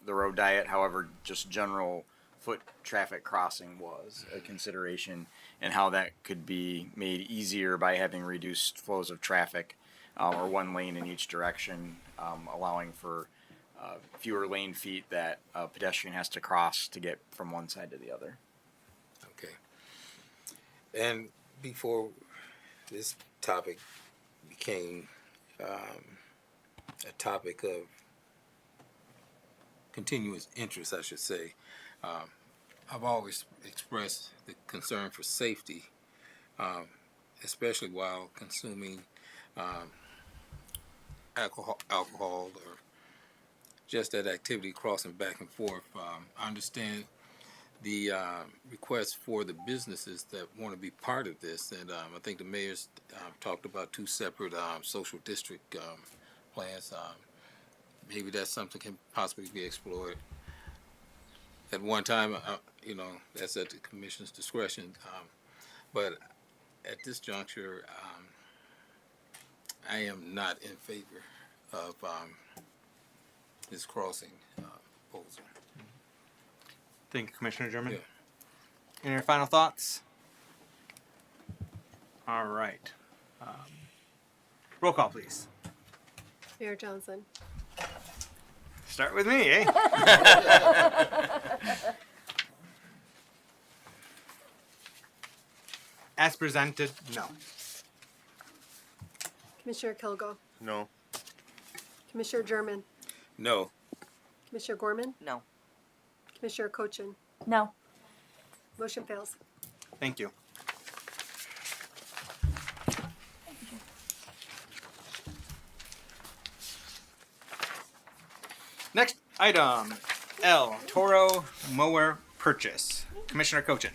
the road diet. However, just general foot traffic crossing was a consideration, and how that could be made easier by having reduced flows of traffic, or one lane in each direction, allowing for fewer lane feet that a pedestrian has to cross to get from one side to the other. Okay. And before this topic became a topic of continuous interest, I should say, I've always expressed the concern for safety, especially while consuming alcohol or just that activity crossing back and forth. I understand the request for the businesses that want to be part of this, and I think the mayor's talked about two separate social district plans. Maybe that's something can possibly be explored at one time. That's at the commission's discretion. But at this juncture, I am not in favor of this crossing proposal. Thank you, Commissioner German. Yeah. Any final thoughts? All right. Roll call, please. Mayor Johnson. Start with me, eh? As presented, no. Commissioner Kilgo. No. Commissioner German. No. Commissioner Gorman. No. Commissioner Cochin. No. Motion fails. Thank you. Next item, L, Toro mower purchase. Commissioner Cochin.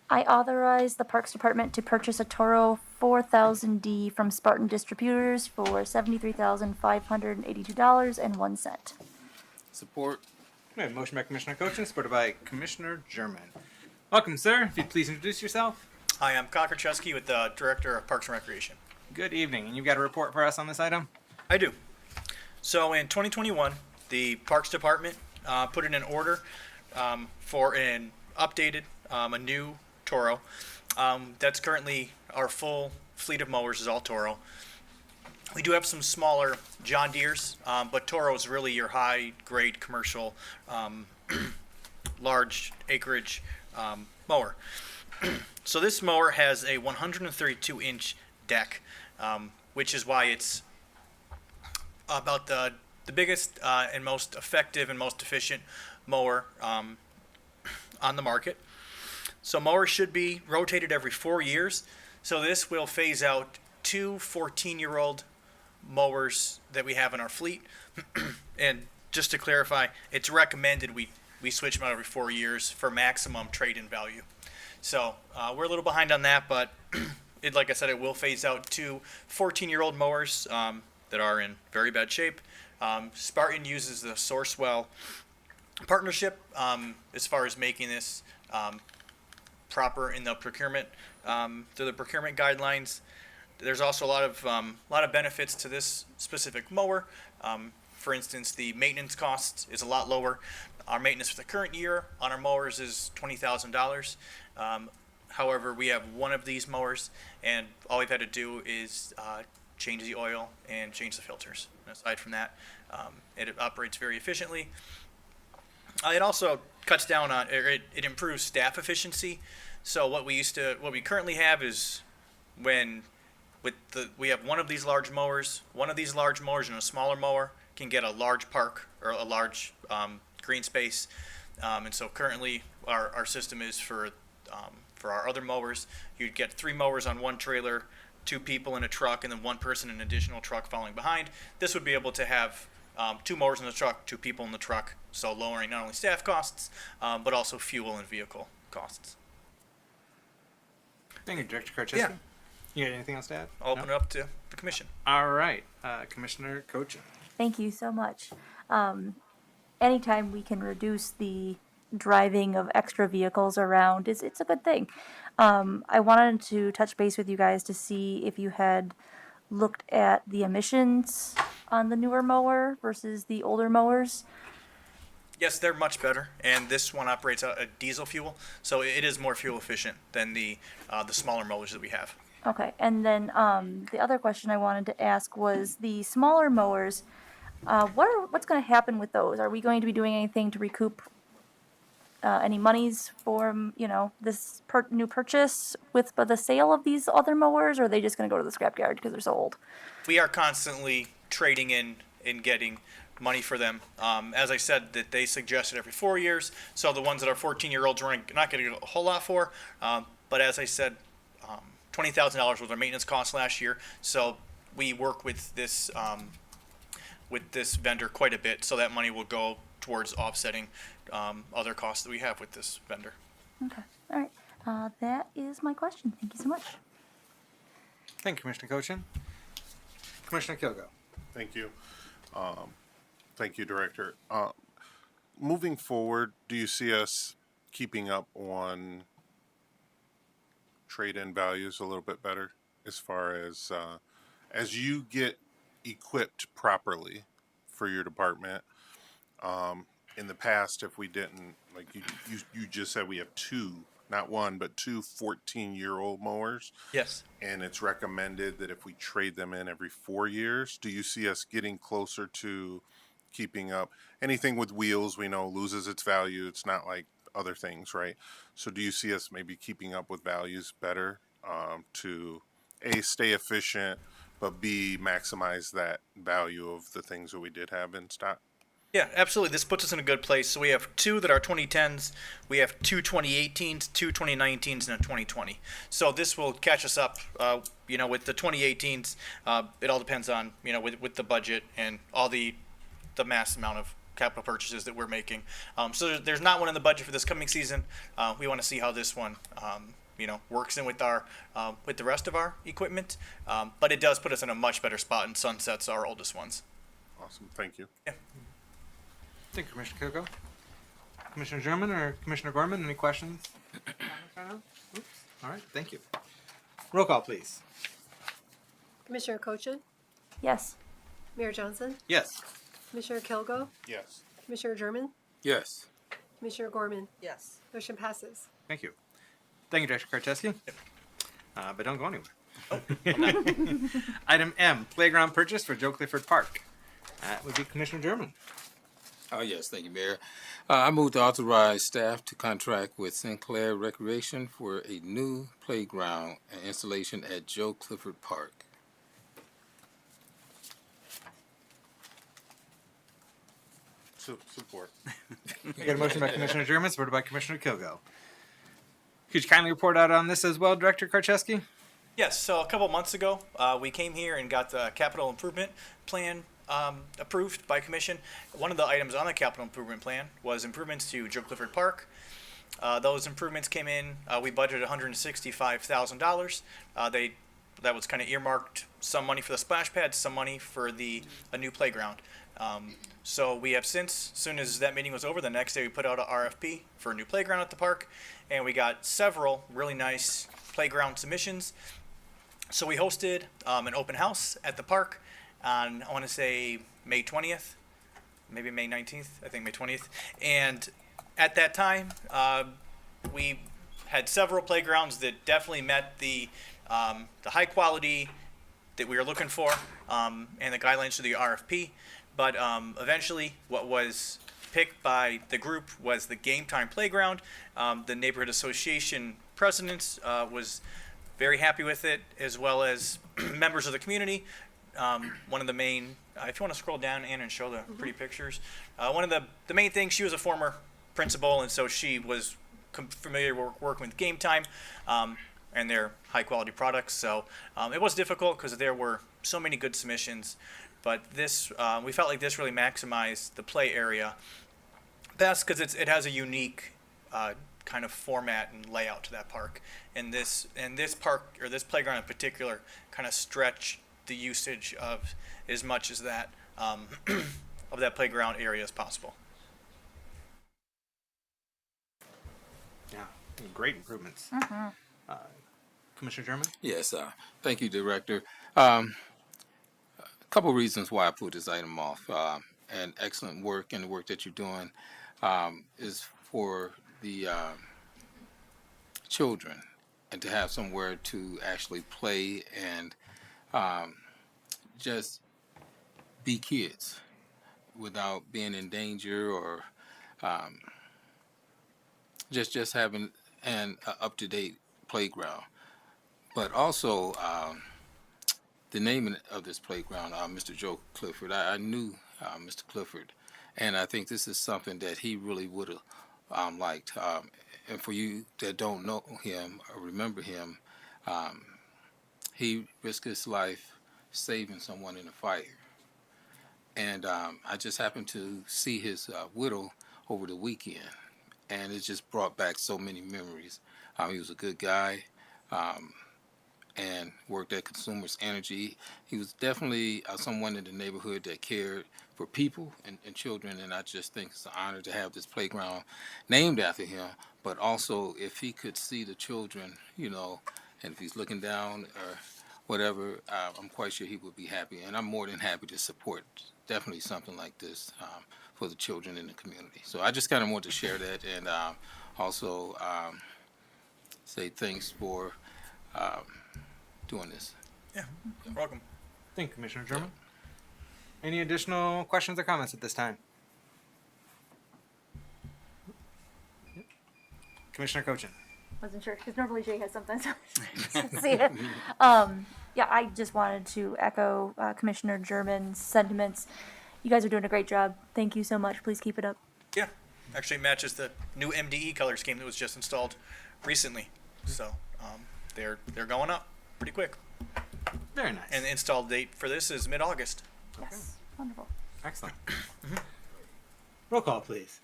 I authorize the Parks Department to purchase a Toro 4000D from Spartan Distributors for $73,582.01. Support. We have a motion by Commissioner Cochin, supported by Commissioner German. Welcome, sir. If you'd please introduce yourself. Hi, I'm Cocker Chesky with the Director of Parks and Recreation. Good evening. And you've got a report for us on this item? I do. So in 2021, the Parks Department put in an order for an updated, a new Toro. That's currently our full fleet of mowers is all Toro. We do have some smaller John Deeres, but Toro is really your high-grade commercial, large acreage mower. So this mower has a 132-inch deck, which is why it's about the biggest and most effective and most efficient mower on the market. So mowers should be rotated every 4 years. So this will phase out two 14-year-old mowers that we have in our fleet. And just to clarify, it's recommended we switch them out every 4 years for maximum trade-in value. So we're a little behind on that, but like I said, it will phase out two 14-year-old mowers that are in very bad shape. Spartan uses the Sourcewell partnership as far as making this proper in the procurement, through the procurement guidelines. There's also a lot of benefits to this specific mower. For instance, the maintenance cost is a lot lower. Our maintenance for the current year on our mowers is $20,000. However, we have one of these mowers, and all we've had to do is change the oil and change the filters. And aside from that, it operates very efficiently. It also cuts down on, it improves staff efficiency. So what we currently have is we have one of these large mowers and a smaller mower can get a large park or a large green space. And so currently our system is for our other mowers, you'd get 3 mowers on one trailer, 2 people in a truck, and then 1 person in an additional truck following behind. This would be able to have 2 mowers in the truck, 2 people in the truck, so lowering not only staff costs, but also fuel and vehicle costs. Thank you, Director Karczewski. Yeah. You got anything else to add? I'll open it up to the commission. All right, Commissioner Cochin. Thank you so much. Anytime we can reduce the driving of extra vehicles around, it's a good thing. I wanted to touch base with you guys to see if you had looked at the emissions on the newer mower versus the older mowers. Yes, they're much better, and this one operates a diesel fuel, so it is more fuel efficient than the smaller mowers that we have. Okay, and then the other question I wanted to ask was the smaller mowers. What's going to happen with those? Are we going to be doing anything to recoup any monies for this new purchase with the sale of these other mowers, or are they just going to go to the scrapyard because they're so old? We are constantly trading in and getting money for them. As I said, that they suggested every 4 years, so the ones that are 14-year-olds we're not going to get a whole lot for. But as I said, $20,000 was our maintenance cost last year, so we work with this vendor quite a bit, so that money will go towards offsetting other costs that we have with this vendor. Okay, all right. That is my question. Thank you so much. Thank you, Commissioner Cochin. Commissioner Kilgo. Thank you. Thank you, Director. Moving forward, do you see us keeping up on trade-in values a little bit better as far as you get equipped properly for your department? In the past, if we didn't, like you just said, we have 2, not 1, but 2 14-year-old mowers. Yes. And it's recommended that if we trade them in every 4 years, do you see us getting closer to keeping up? Anything with wheels, we know, loses its value. It's not like other things, right? So do you see us maybe keeping up with values better to A, stay efficient, but B, maximize that value of the things that we did have in stock? Yeah, absolutely. This puts us in a good place. So we have 2 that are 2010s, we have 2 2018s, 2 2019s, and a 2020. So this will catch us up, with the 2018s. It all depends on, with the budget and all the mass amount of capital purchases that we're making. So there's not one in the budget for this coming season. We want to see how this one, works in with with the rest of our equipment. But it does put us in a much better spot and sunsets our oldest ones. Awesome. Thank you. Yeah. Thank you, Commissioner Kilgo. Commissioner German or Commissioner Gorman, any questions? Oops. All right, thank you. Roll call, please. Commissioner Cochin? Yes. Mayor Johnson? Yes. Commissioner Kilgo? Yes. Commissioner German? Yes. Commissioner Gorman? Yes. Motion passes. Thank you. Thank you, Director Karczewski. But don't go anywhere. Item M, playground purchase for Joe Clifford Park. That would be Commissioner German. Oh, yes, thank you, Mayor. I move to authorize staff to contract with Sinclair Recreation for a new playground and installation at Joe Clifford Park. Support. We got a motion by Commissioner German, supported by Commissioner Kilgo. Could you kindly report out on this as well, Director Karczewski? Yes, so a couple months ago, we came here and got the capital improvement plan approved by commission. One of the items on the capital improvement plan was improvements to Joe Clifford Park. Those improvements came in, we budgeted $165,000. That was kind of earmarked, some money for the splash pad, some money for a new playground. So we have since, as soon as that meeting was over, the next day we put out an RFP for a new playground at the park, and we got several really nice playground submissions. So we hosted an open house at the park on, I want to say, May 20th, maybe May 19th, I think May 20th. And at that time, we had several playgrounds that definitely met the high quality that we were looking for and the guidelines for the RFP. But eventually, what was picked by the group was the Game Time Playground. The neighborhood association president was very happy with it, as well as members of the community. one of the main, if you want to scroll down, Anna, and show the pretty pictures, one of the main things, she was a former principal, and so she was familiar with working with Game Time and their high quality products. So it was difficult because there were so many good submissions, but this we felt like this really maximized the play area best because it has a unique kind of format and layout to that park. And this park, or this playground in particular, kind of stretched the usage of as much as that of that playground area as possible. Yeah, great improvements. Commissioner German? Yes, thank you, Director. A couple reasons why I put this item off, and excellent work, and the work that you're doing is for the children, and to have somewhere to actually play and just be kids without being in danger, or just having an up-to-date playground. But also, the name of this playground, Mr. Joe Clifford, I knew Mr. Clifford, and I think this is something that he really would have liked. And for you that don't know him or remember him, he risked his life saving someone in a fire. And I just happened to see his widow over the weekend, and it just brought back so many memories. He was a good guy. And worked at Consumers Energy. He was definitely someone in the neighborhood that cared for people and children, and I just think it's an honor to have this playground named after him. But also, if he could see the children, and if he's looking down or whatever, I'm quite sure he would be happy, and I'm more than happy to support definitely something like this for the children in the community. So I just kind of wanted to share that, and also say thanks for doing this. Yeah, you're welcome. Thank you, Commissioner German. Any additional questions or comments at this time? Commissioner Cochin. Wasn't sure because normally Jay has something. So see it. Yeah, I just wanted to echo Commissioner German's sentiments. You guys are doing a great job. Thank you so much. Please keep it up. Yeah, actually matches the new MDE color scheme that was just installed recently. So they're going up pretty quick. Very nice. And the install date for this is mid-August. Yes, wonderful. Excellent. Roll call, please.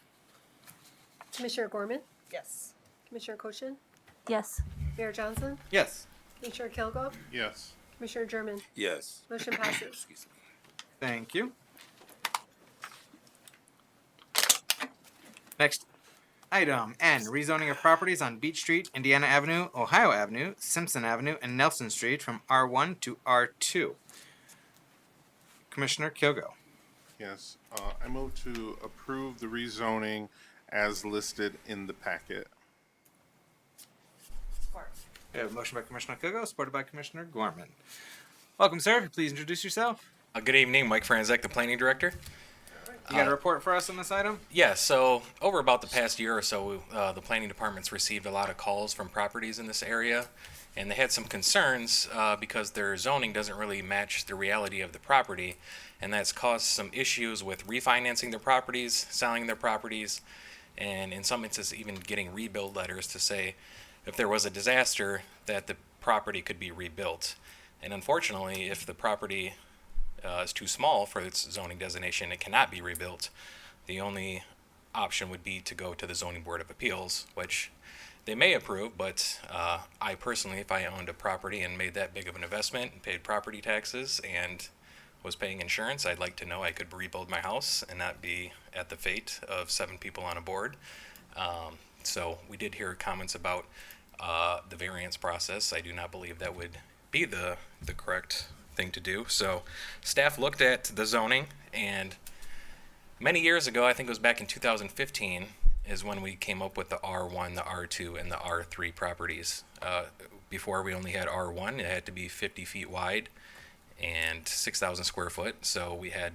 Commissioner Gorman? Yes. Commissioner Cochin? Yes. Mayor Johnson? Yes. Commissioner Kilgo? Yes. Commissioner German? Yes. Motion passes. Thank you. Next item N, rezoning of properties on Beach Street, Indiana Avenue, Ohio Avenue, Simpson Avenue, and Nelson Street from R1 to R2. Commissioner Kilgo. Yes. I move to approve the rezoning as listed in the packet. We have a motion by Commissioner Kilgo, supported by Commissioner Gorman. Welcome, sir. Please introduce yourself. Good evening, Mike Franzek, the Planning Director. You got a report for us on this item? Yeah, so over about the past year or so, the planning department's received a lot of calls from properties in this area, and they had some concerns because their zoning doesn't really match the reality of the property, and that's caused some issues with refinancing their properties, selling their properties, and in some instances even getting rebuild letters to say if there was a disaster that the property could be rebuilt. And unfortunately, if the property is too small for its zoning designation, it cannot be rebuilt. The only option would be to go to the Zoning Board of Appeals, which they may approve, but I personally, if I owned a property and made that big of an investment and paid property taxes and was paying insurance, I'd like to know I could rebuild my house and not be at the fate of 7 people on a board. So we did hear comments about the variance process. I do not believe that would be the correct thing to do. So staff looked at the zoning, and many years ago, I think it was back in 2015, is when we came up with the R1, the R2, and the R3 properties. Before we only had R1, it had to be 50 feet wide and 6,000 square foot. So we had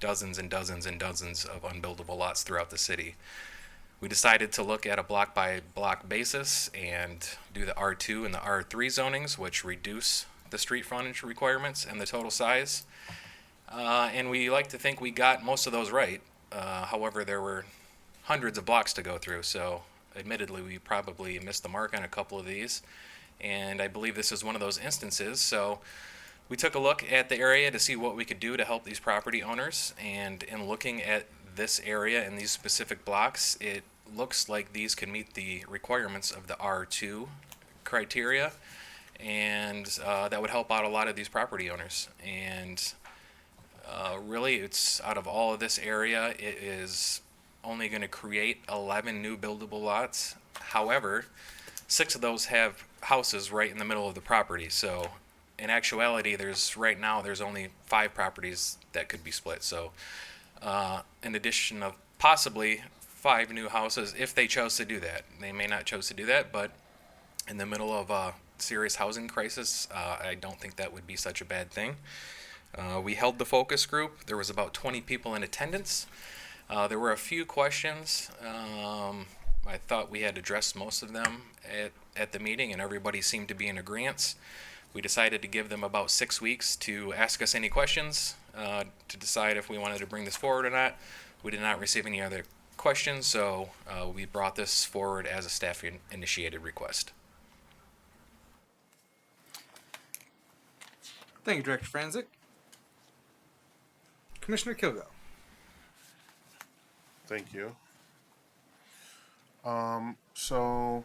dozens and dozens and dozens of unbuildable lots throughout the city. We decided to look at a block by block basis and do the R2 and the R3 zonings, which reduce the street frontage requirements and the total size. And we like to think we got most of those right. However, there were hundreds of blocks to go through, so admittedly we probably missed the mark on a couple of these. And I believe this is one of those instances. So we took a look at the area to see what we could do to help these property owners. And in looking at this area and these specific blocks, it looks like these can meet the requirements of the R2 criteria. And that would help out a lot of these property owners. And really, it's out of all of this area, it is only going to create 11 new buildable lots. However, 6 of those have houses right in the middle of the property. So in actuality, right now there's only 5 properties that could be split. So in addition of possibly 5 new houses, if they chose to do that. They may not chose to do that, but in the middle of a serious housing crisis, I don't think that would be such a bad thing. We held the focus group. There was about 20 people in attendance. There were a few questions. I thought we had addressed most of them at the meeting, and everybody seemed to be in agreement. We decided to give them about 6 weeks to ask us any questions to decide if we wanted to bring this forward or not. We did not receive any other questions, so we brought this forward as a staff-initiated request. Thank you, Director Franzik. Commissioner Kilgo. Thank you. So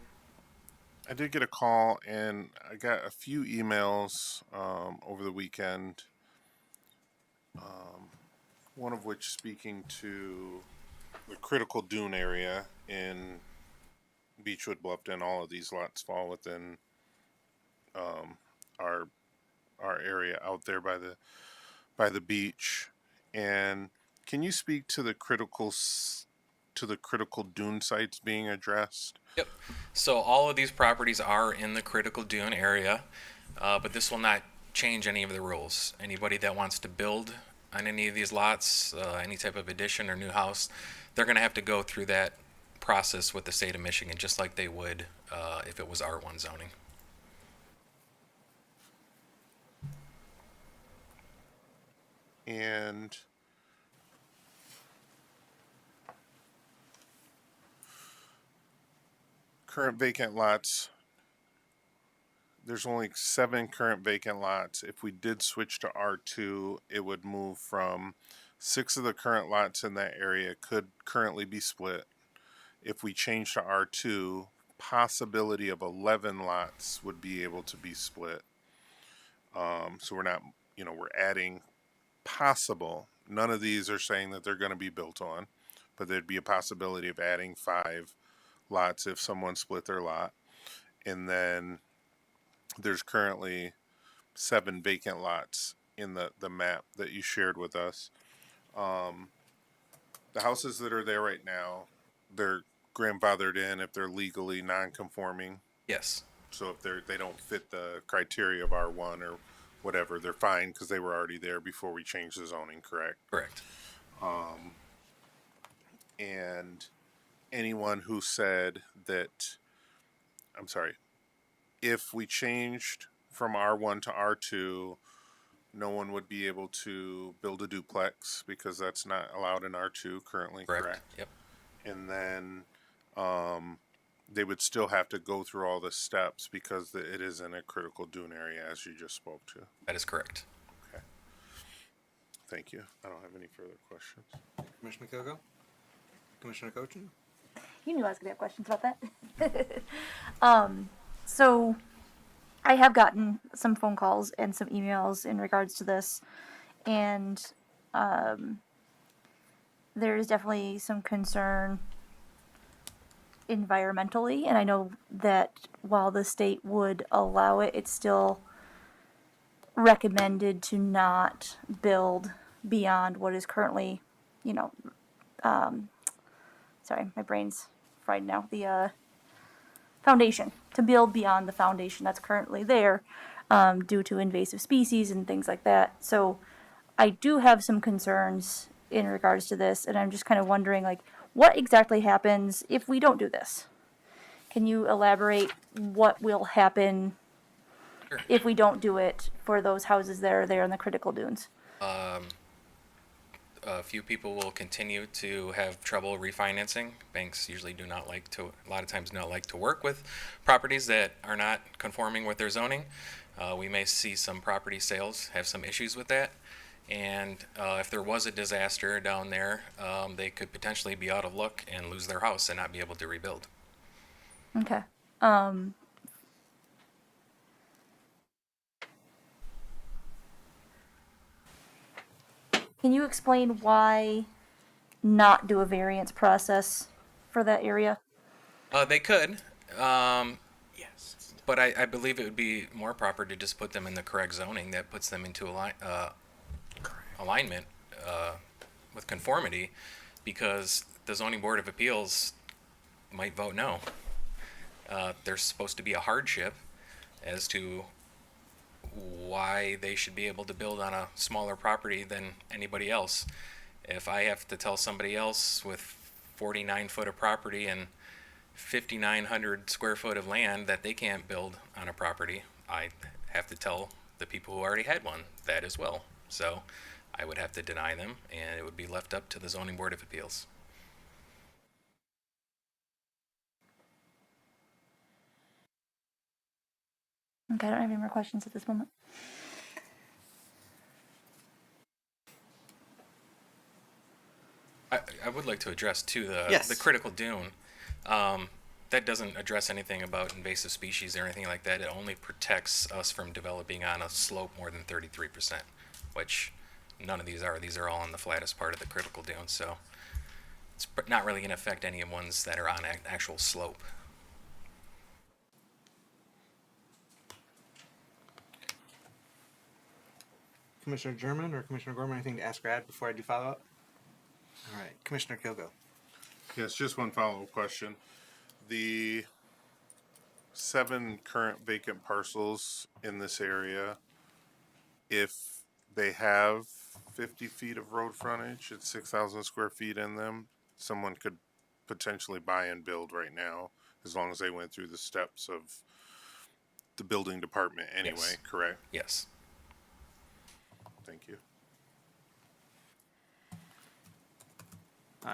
I did get a call, and I got a few emails over the weekend. One of which speaking to the critical dune area in Beechwood, Bluffton. All of these lots fall within our area out there by the beach. And can you speak to the critical dune sites being addressed? Yep. So all of these properties are in the critical dune area, but this will not change any of the rules. Anybody that wants to build on any of these lots, any type of addition or new house, they're going to have to go through that process with the state of Michigan, just like they would if it was R1 zoning. And current vacant lots, there's only 7 current vacant lots. If we did switch to R2, it would move from 6 of the current lots in that area could currently be split. If we change to R2, possibility of 11 lots would be able to be split. So we're not, we're adding possible. None of these are saying that they're going to be built on, but there'd be a possibility of adding 5 lots if someone split their lot. And then there's currently 7 vacant lots in the map that you shared with us. The houses that are there right now, they're grandfathered in if they're legally non-conforming. Yes. So if they don't fit the criteria of R1 or whatever, they're fine because they were already there before we changed the zoning, correct? Correct. And anyone who said that, I'm sorry, if we changed from R1 to R2, no one would be able to build a duplex because that's not allowed in R2 currently, correct? Yep. And then they would still have to go through all the steps because it is in a critical dune area, as you just spoke to. That is correct. Okay. Thank you. I don't have any further questions. Commissioner Kilgo? Commissioner Cochin? You knew I was going to have questions about that. So I have gotten some phone calls and some emails in regards to this, and there is definitely some concern environmentally, and I know that while the state would allow it, it's still recommended to not build beyond what is currently, sorry, my brain's fried now, the foundation, to build beyond the foundation that's currently there due to invasive species and things like that. So I do have some concerns in regards to this, and I'm just kind of wondering, what exactly happens if we don't do this? Can you elaborate what will happen if we don't do it for those houses that are there in the critical dunes? A few people will continue to have trouble refinancing. Banks usually do not like to, a lot of times not like to work with properties that are not conforming with their zoning. We may see some property sales have some issues with that. And if there was a disaster down there, they could potentially be out of luck and lose their house and not be able to rebuild. Okay. Can you explain why not do a variance process for that area? They could. Yes. But I believe it would be more proper to just put them in the correct zoning that puts them into alignment with conformity, because the zoning board of appeals might vote no. There's supposed to be a hardship as to why they should be able to build on a smaller property than anybody else. If I have to tell somebody else with 49 foot of property and 5,900 square foot of land that they can't build on a property, I have to tell the people who already had one that as well. So I would have to deny them, and it would be left up to the zoning board of appeals. Okay, I don't have any more questions at this moment. I would like to address too Yes. the critical dune. That doesn't address anything about invasive species or anything like that. It only protects us from developing on a slope more than 33%, which none of these are. These are all on the flattest part of the critical dune, so it's not really going to affect any of ones that are on actual slope. Commissioner German or Commissioner Gorman, anything to ask or add before I do follow up? All right, Commissioner Kilgo. Yes, just one follow-up question. The 7 current vacant parcels in this area, if they have 50 feet of road frontage, it's 6,000 square feet in them, someone could potentially buy and build right now, as long as they went through the steps of the building department anyway, Yes. correct? Yes. Thank you.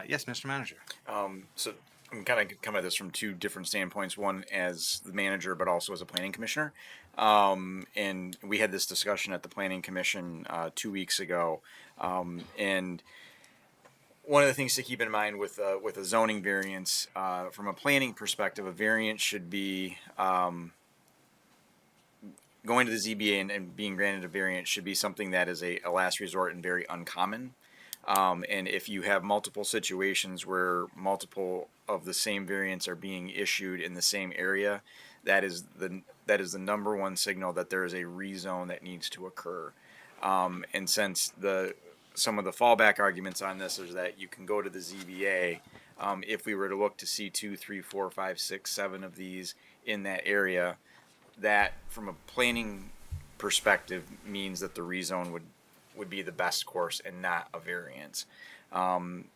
Yes, Mr. Manager. So I'm kind of come at this from two different standpoints. One as the manager, but also as a planning commissioner. And we had this discussion at the planning commission 2 weeks ago. And one of the things to keep in mind with a zoning variance, from a planning perspective, a variance should be going to the ZBA and being granted a variance should be something that is a last resort and very uncommon. And if you have multiple situations where multiple of the same variants are being issued in the same area, that is the number one signal that there is a rezone that needs to occur. And since some of the fallback arguments on this is that you can go to the ZBA, if we were to look to see 2, 3, 4, 5, 6, 7 of these in that area, that from a planning perspective means that the rezone would be the best course and not a variance. And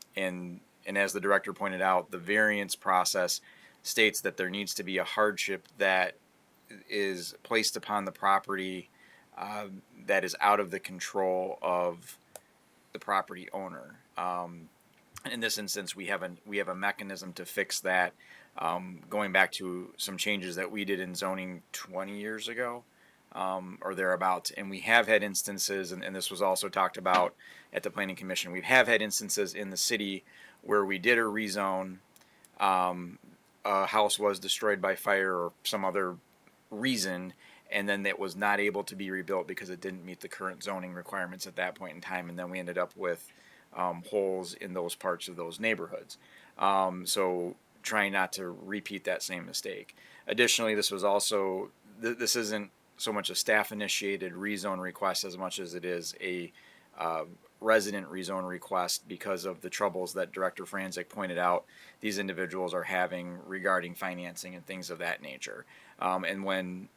as the director pointed out, the variance process states that there needs to be a hardship that is placed upon the property that is out of the control of the property owner. In this instance, we have a mechanism to fix that, going back to some changes that we did in zoning 20 years ago. Or thereabouts. And we have had instances, and this was also talked about at the Planning Commission, we have had instances in the city where we did a rezone, a house was destroyed by fire or some other reason, and then it was not able to be rebuilt because it didn't meet the current zoning requirements at that point in time, and then we ended up with holes in those parts of those neighborhoods. So trying not to repeat that same mistake. Additionally, this was also, this isn't so much a staff-initiated rezone request as much as it is a resident rezone request because of the troubles that Director Franzik pointed out these individuals are having regarding financing and things of that nature. And when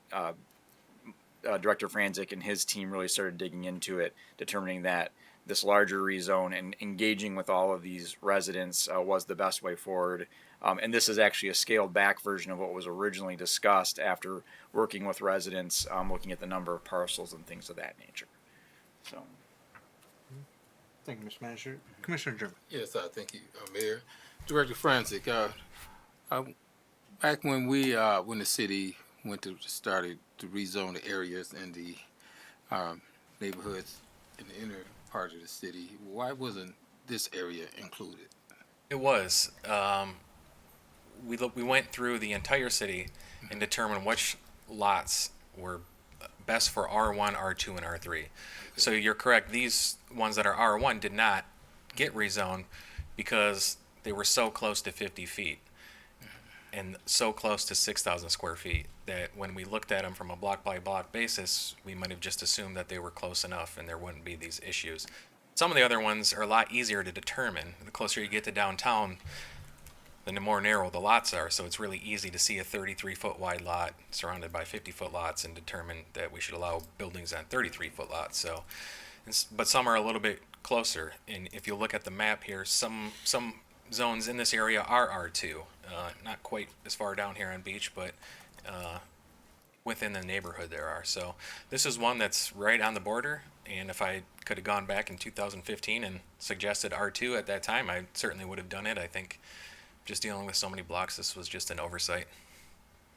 Director Franzik and his team really started digging into it, determining that this larger rezone and engaging with all of these residents was the best way forward, And this is actually a scaled back version of what was originally discussed after working with residents, looking at the number of parcels and things of that nature. So. Thank you, Mr. Manager. Commissioner German. Yes, thank you, Mayor. Director Francis, back when when the city started to rezone the areas in the neighborhoods in the inner part of the city, why wasn't this area included? It was. We went through the entire city and determined which lots were best for R1, R2, and R3. So you're correct. These ones that are R1 did not get rezoned because they were so close to 50 feet and so close to 6,000 square feet that when we looked at them from a block by block basis, we might have just assumed that they were close enough and there wouldn't be these issues. Some of the other ones are a lot easier to determine. The closer you get to downtown, the more narrow the lots are, so it's really easy to see a 33-foot wide lot surrounded by 50-foot lots and determine that we should allow buildings on 33-foot lots. So, but some are a little bit closer, and if you look at the map here, some zones in this area are R2, not quite as far down here on Beach, but within the neighborhood there are. So this is one that's right on the border, and if I could have gone back in 2015 and suggested R2 at that time, I certainly would have done it. I think just dealing with so many blocks, this was just an oversight.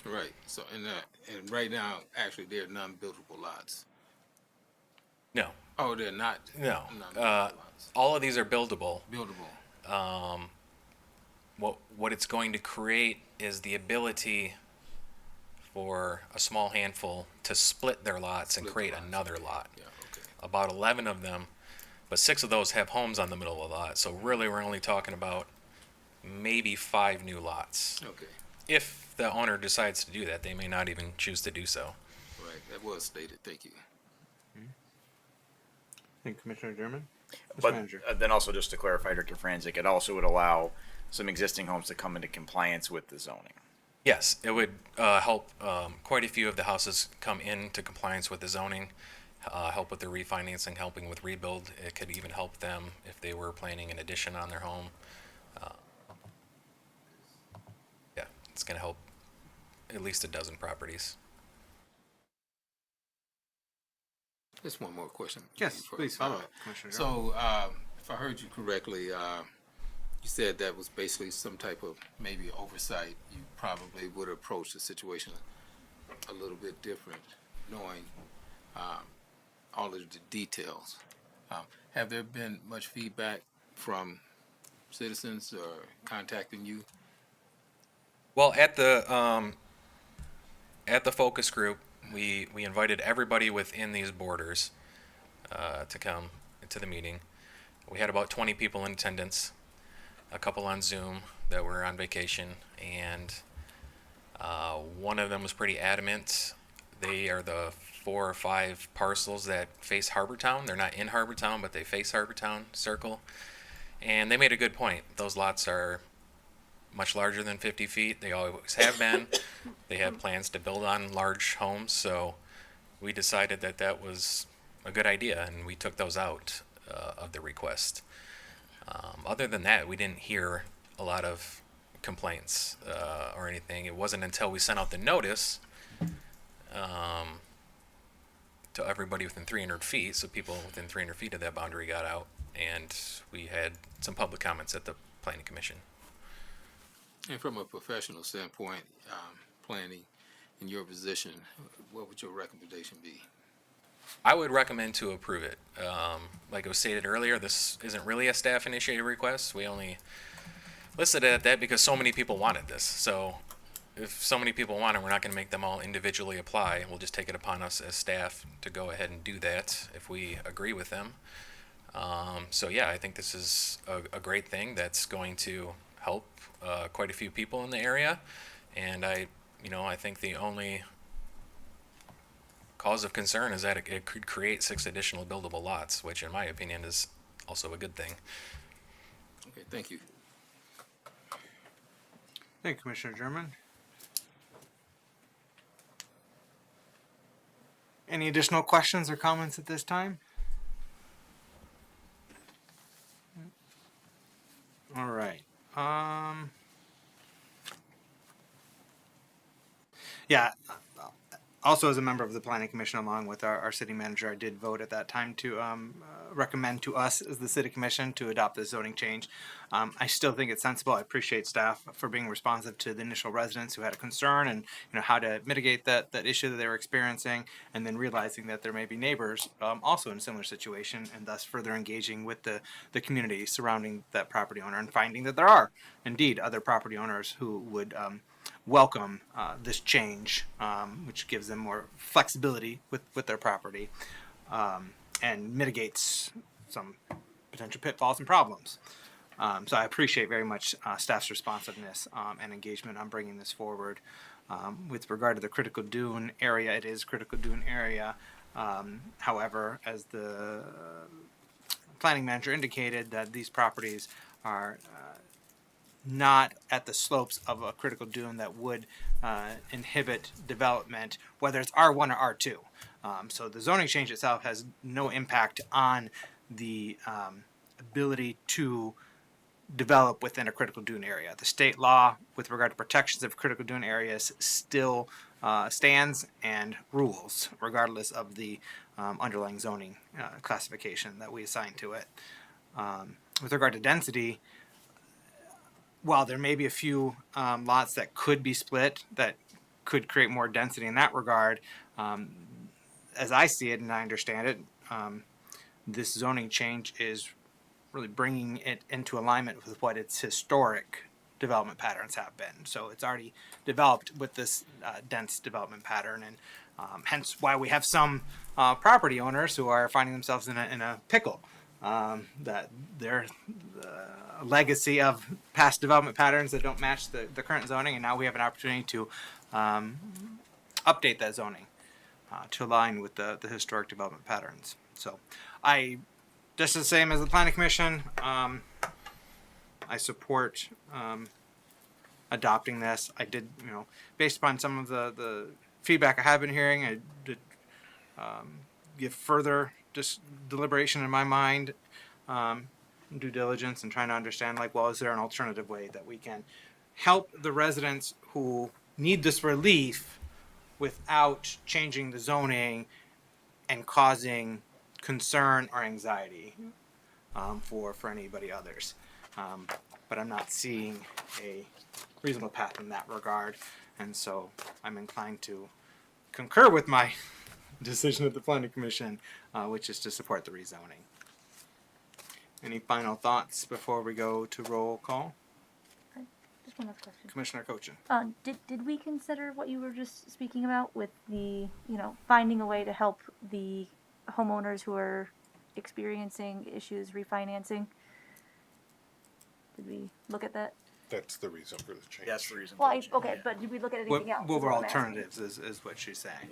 Right. So, and right now, actually, there are non-buildable lots. No. Oh, they're not. No. Non-buildable lots. All of these are buildable. Buildable. What it's going to create is the ability for a small handful to split their lots and create another lot. Yeah. Okay. About 11 of them, but 6 of those have homes on the middle of the lot. So really, we're only talking about maybe 5 new lots. Okay. If the owner decides to do that, they may not even choose to do so. Right. That was stated. Thank you. Thank you, Commissioner German. Mr. But Manager. then also just to clarify, Director Franzik, it also would allow some existing homes to come into compliance with the zoning. Yes, it would help quite a few of the houses come into compliance with the zoning, help with their refinancing, helping with rebuild. It could even help them if they were planning an addition on their home. Yeah, it's going to help at least a dozen properties. Just one more question. Yes, please follow up, Commissioner German. So, if I heard you correctly, you said that was basically some type of maybe oversight. You probably would approach the situation a little bit different, knowing all of the details. Have there been much feedback from citizens or contacting you? Well, at the focus group, we invited everybody within these borders to come to the meeting. We had about 20 people in attendance, a couple on Zoom that were on vacation, and one of them was pretty adamant. They are the 4 or 5 parcels that face Harbortown. They're not in Harbortown, but they face Harbortown Circle. And they made a good point. Those lots are much larger than 50 feet. They always have been. They have plans to build on large homes, so we decided that that was a good idea, and we took those out of the request. Other than that, we didn't hear a lot of complaints or anything. It wasn't until we sent out the notice to everybody within 300 feet, so people within 300 feet of that boundary got out, and we had some public comments at the Planning Commission. And from a professional standpoint, planning in your position, what would your recommendation be? I would recommend to approve it. Like it was stated earlier, this isn't really a staff-initiated request. We only listed it at that because so many people wanted this. So if so many people want it, we're not going to make them all individually apply. We'll just take it upon us as staff to go ahead and do that if we agree with them. So yeah, I think this is a great thing that's going to help quite a few people in the area. And I think the only cause of concern is that it could create 6 additional buildable lots, which in my opinion is also a good thing. Okay, thank you. Thank you, Commissioner German. Any additional questions or comments at this time? All right. Yeah. Also, as a member of the Planning Commission, along with our city manager, I did vote at that time to recommend to us as the city commission to adopt the zoning change. I still think it's sensible. I appreciate staff for being responsive to the initial residents who had a concern and how to mitigate that issue that they were experiencing, and then realizing that there may be neighbors also in a similar situation, and thus further engaging with the community surrounding that property owner and finding that there are indeed other property owners who would welcome this change, which gives them more flexibility with their property and mitigates some potential pitfalls and problems. So I appreciate very much staff's responsiveness and engagement on bringing this forward. With regard to the critical dune area, it is critical dune area. However, as the planning manager indicated, that these properties are not at the slopes of a critical dune that would inhibit development, whether it's R1 or R2. So the zoning change itself has no impact on the ability to develop within a critical dune area. The state law with regard to protections of critical dune areas still stands and rules, regardless of the underlying zoning classification that we assign to it. With regard to density, while there may be a few lots that could be split that could create more density in that regard, as I see it and I understand it, this zoning change is really bringing it into alignment with what its historic development patterns have been. So it's already developed with this dense development pattern, and hence why we have some property owners who are finding themselves in a pickle. That their legacy of past development patterns that don't match the current zoning, and now we have an opportunity to update that zoning to align with the historic development patterns. So I, just the same as the Planning Commission, I support adopting this. I did, based upon some of the feedback I have been hearing, I did give further deliberation in my mind, due diligence, and trying to understand, is there an alternative way that we can help the residents who need this relief without changing the zoning and causing concern or anxiety for anybody others. But I'm not seeing a reasonable path in that regard, and so I'm inclined to concur with my decision of the Planning Commission, which is to support the rezoning. Any final thoughts before we go to roll call? Just one last question. Commissioner Cochin. Did we consider what you were just speaking about with the, finding a way to help the homeowners who are experiencing issues refinancing? Did we look at that? That's the reason for the change. That's the reason. Well, okay, but did we look at anything else? What is were I'm asking. alternatives is what she's saying.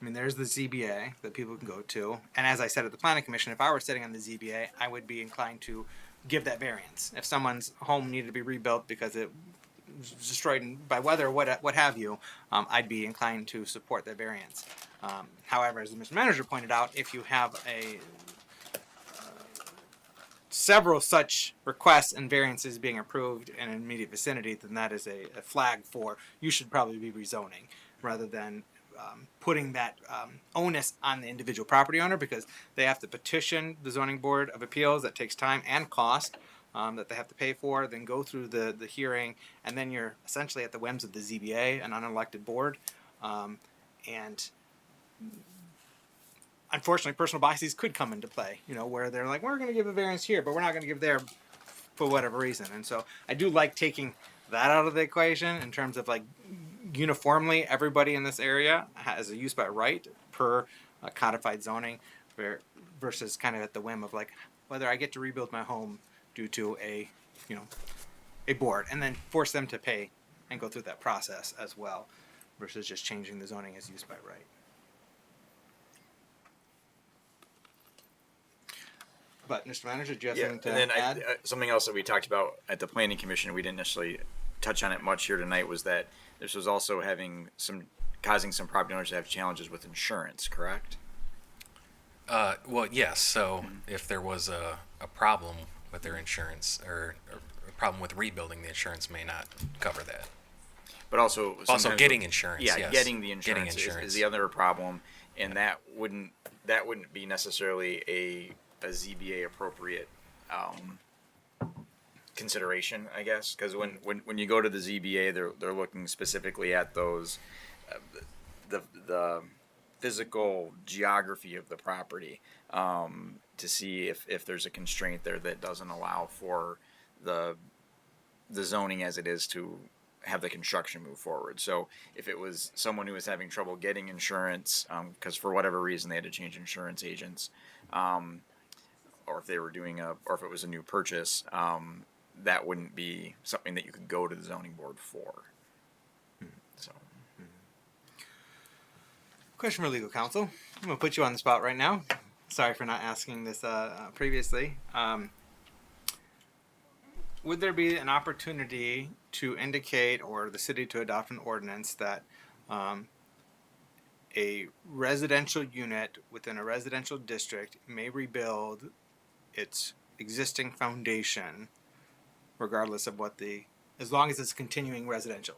There's the ZBA that people can go to. And as I said at the Planning Commission, if I were sitting on the ZBA, I would be inclined to give that variance. If someone's home needed to be rebuilt because it was destroyed by weather, what have you, I'd be inclined to support that variance. However, as the Mr. Manager pointed out, if you have several such requests and variances being approved in an immediate vicinity, then that is a flag for you should probably be rezoning, rather than putting that onus on the individual property owner, because they have to petition the Zoning Board of Appeals. That takes time and cost that they have to pay for, then go through the hearing, and then you're essentially at the whims of the ZBA, an unelected board. And unfortunately, personal biases could come into play, where they're like, we're going to give a variance here, but we're not going to give there for whatever reason. And so I do like taking that out of the equation in terms of uniformly everybody in this area has a use by right per codified zoning, versus kind of at the whim of whether I get to rebuild my home due to a board, and then force them to pay and go through that process as well, versus just changing the zoning as use by right. But Mr. Manager, do you have something to and then add? Something else that we talked about at the Planning Commission, we didn't necessarily touch on it much here tonight, was that this was also causing some property owners to have challenges with insurance, correct? Well, yes. So if there was a problem with their insurance, or a problem with rebuilding, the insurance may not cover that. but also sometimes getting with- insurance, Yeah, yes. getting the Getting insurance, insurance. is the other problem, and that wouldn't be necessarily a ZBA appropriate consideration, I guess, because when you go to the ZBA, they're looking specifically at those the physical geography of the property to see if there's a constraint there that doesn't allow for the zoning as it is to have the construction move forward. So if it was someone who was having trouble getting insurance because for whatever reason they had to change insurance agents, or if they were or if it was a new purchase, that wouldn't be something that you could go to the zoning board for. So. Question for legal counsel. I'm going to put you on the spot right now. Sorry for not asking this previously. Would there be an opportunity to indicate or the city to adopt an ordinance that a residential unit within a residential district may rebuild its existing foundation regardless of as long as it's continuing residential?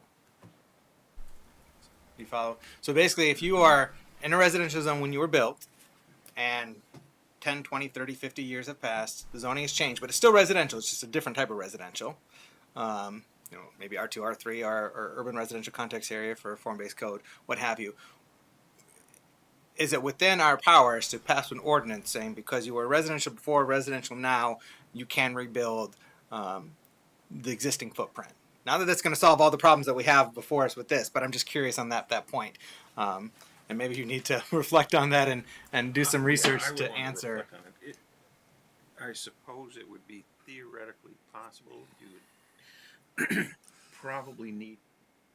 You follow? So basically, if you are in a residential zone when you were built and 10, 20, 30, 50 years have passed, the zoning has changed, but it's still residential. It's just a different type of residential. Maybe R2, R3, or urban residential context area for a form-based code, what have you. Is it within our powers to pass an ordinance saying because you were residential before, residential now, you can rebuild the existing footprint? Not that that's going to solve all the problems that we have before us with this, but I'm just curious on that point. And maybe you need to reflect on that and do some research I would to want answer. reflect on it. I suppose it would be theoretically possible. You would probably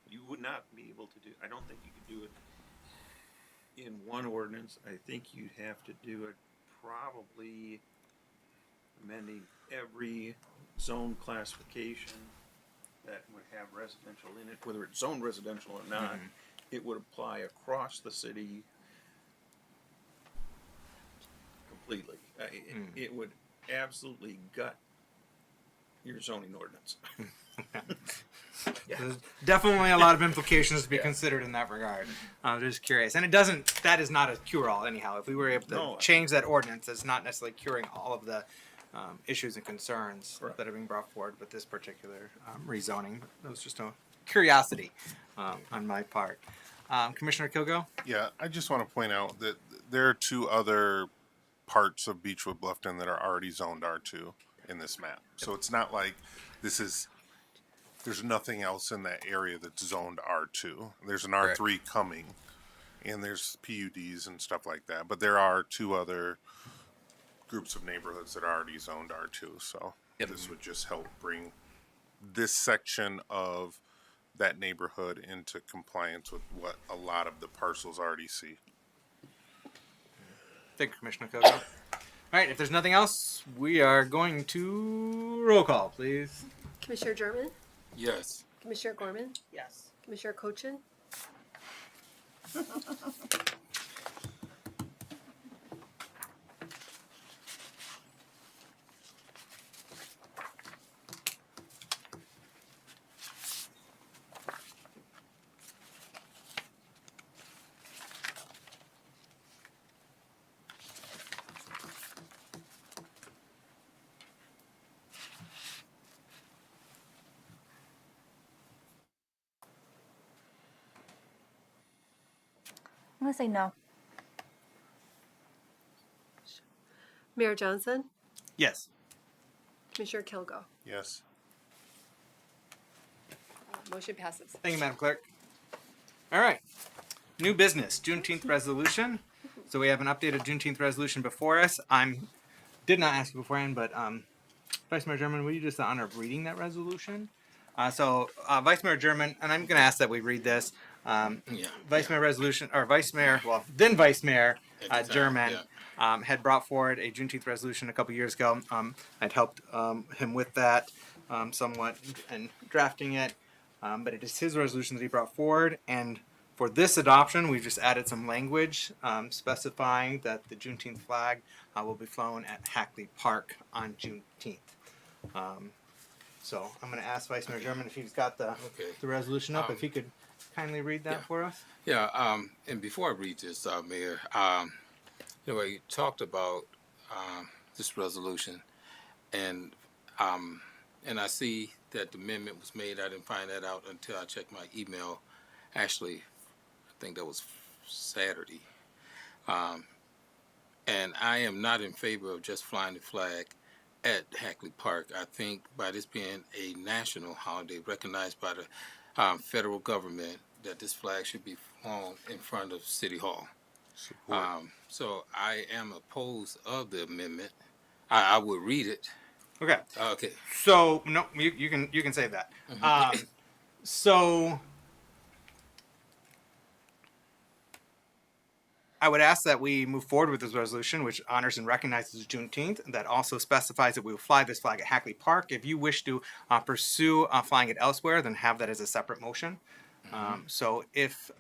you would not be able to do, I don't think you could do it in one ordinance. I think you'd have to do it probably amending every zone classification that would have residential in it, whether it's zone residential or not. Mhm. It would apply across the city completely. It would absolutely gut your zoning ordinance. There's definitely a lot of implications to be considered in that regard. I'm just curious. And that is not a cure-all anyhow. If we were able to change that ordinance, it's not necessarily curing all of the issues and concerns that are being brought forward with this particular rezoning. That was just a curiosity on my part. Commissioner Kilgo? Yeah, I just want to point out that there are two other parts of Beechwood Bluffton that are already zoned R2 in this map. So it's not like there's nothing else in that area that's zoned R2. There's an R3 coming, and there's PUDs and stuff like that. But there are two other groups of neighborhoods that are already zoned R2. So this would just help bring this section of that neighborhood into compliance with what a lot of the parcels already see. Thank you, Commissioner Kogo. All right, if there's nothing else, we are going to roll call, please. Commissioner German? Yes. Commissioner Gorman? Yes. Commissioner Cochin? I'm gonna say no. Mayor Johnson? Yes. Commissioner Kilgo? Yes. Motion passes. Thank you, Madam Clerk. All right. New business, Juneteenth resolution. So we have an updated Juneteenth resolution before us. Did not ask you beforehand, but Vice Mayor German, will you just the honor of reading that resolution? Vice Mayor German, and I'm going to ask that we read this. Vice Mayor German had brought forward a Juneteenth resolution a couple years ago. I'd helped him with that somewhat in drafting it, but it is his resolution that he brought forward. And for this adoption, we've just added some language specifying that the Juneteenth flag will be flown at Hackley Park on Juneteenth. So I'm going to ask Vice Mayor German if he's got the resolution up, if he could kindly read that for us. Yeah, and before I read this, Mayor, you talked about this resolution, and I see that the amendment was made. I didn't find that out until I checked my email. Actually, I think that was Saturday. And I am not in favor of just flying the flag at Hackley Park. I think by this being a national holiday recognized by the federal government, that this flag should be flown in front of City Hall. So I am opposed of the amendment. I would read it. Okay. Okay. So no, you can say that. So I would ask that we move forward with this resolution, which honors and recognizes Juneteenth. That also specifies that we will fly this flag at Hackley Park. If you wish to pursue flying it elsewhere, then have that as a separate motion. So if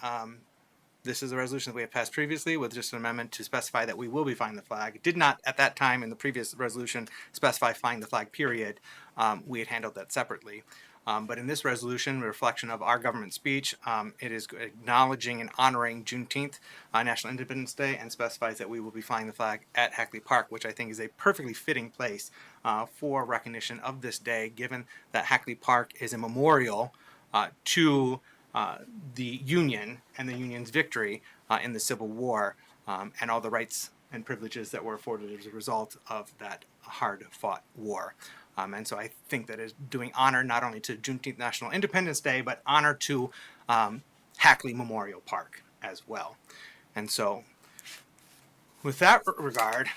this is a resolution that we have passed previously with just an amendment to specify that we will be flying the flag. It did not, at that time in the previous resolution, specify flying the flag, period. We had handled that separately. But in this resolution, a reflection of our government speech, it is acknowledging and honoring Juneteenth, National Independence Day, and specifies that we will be flying the flag at Hackley Park, which I think is a perfectly fitting place for recognition of this day, given that Hackley Park is a memorial to the Union and the Union's victory in the Civil War, and all the rights and privileges that were afforded as a result of that hard-fought war. And so I think that is doing honor not only to Juneteenth National Independence Day, but honor to Hackley Memorial Park as well. And so with that regard,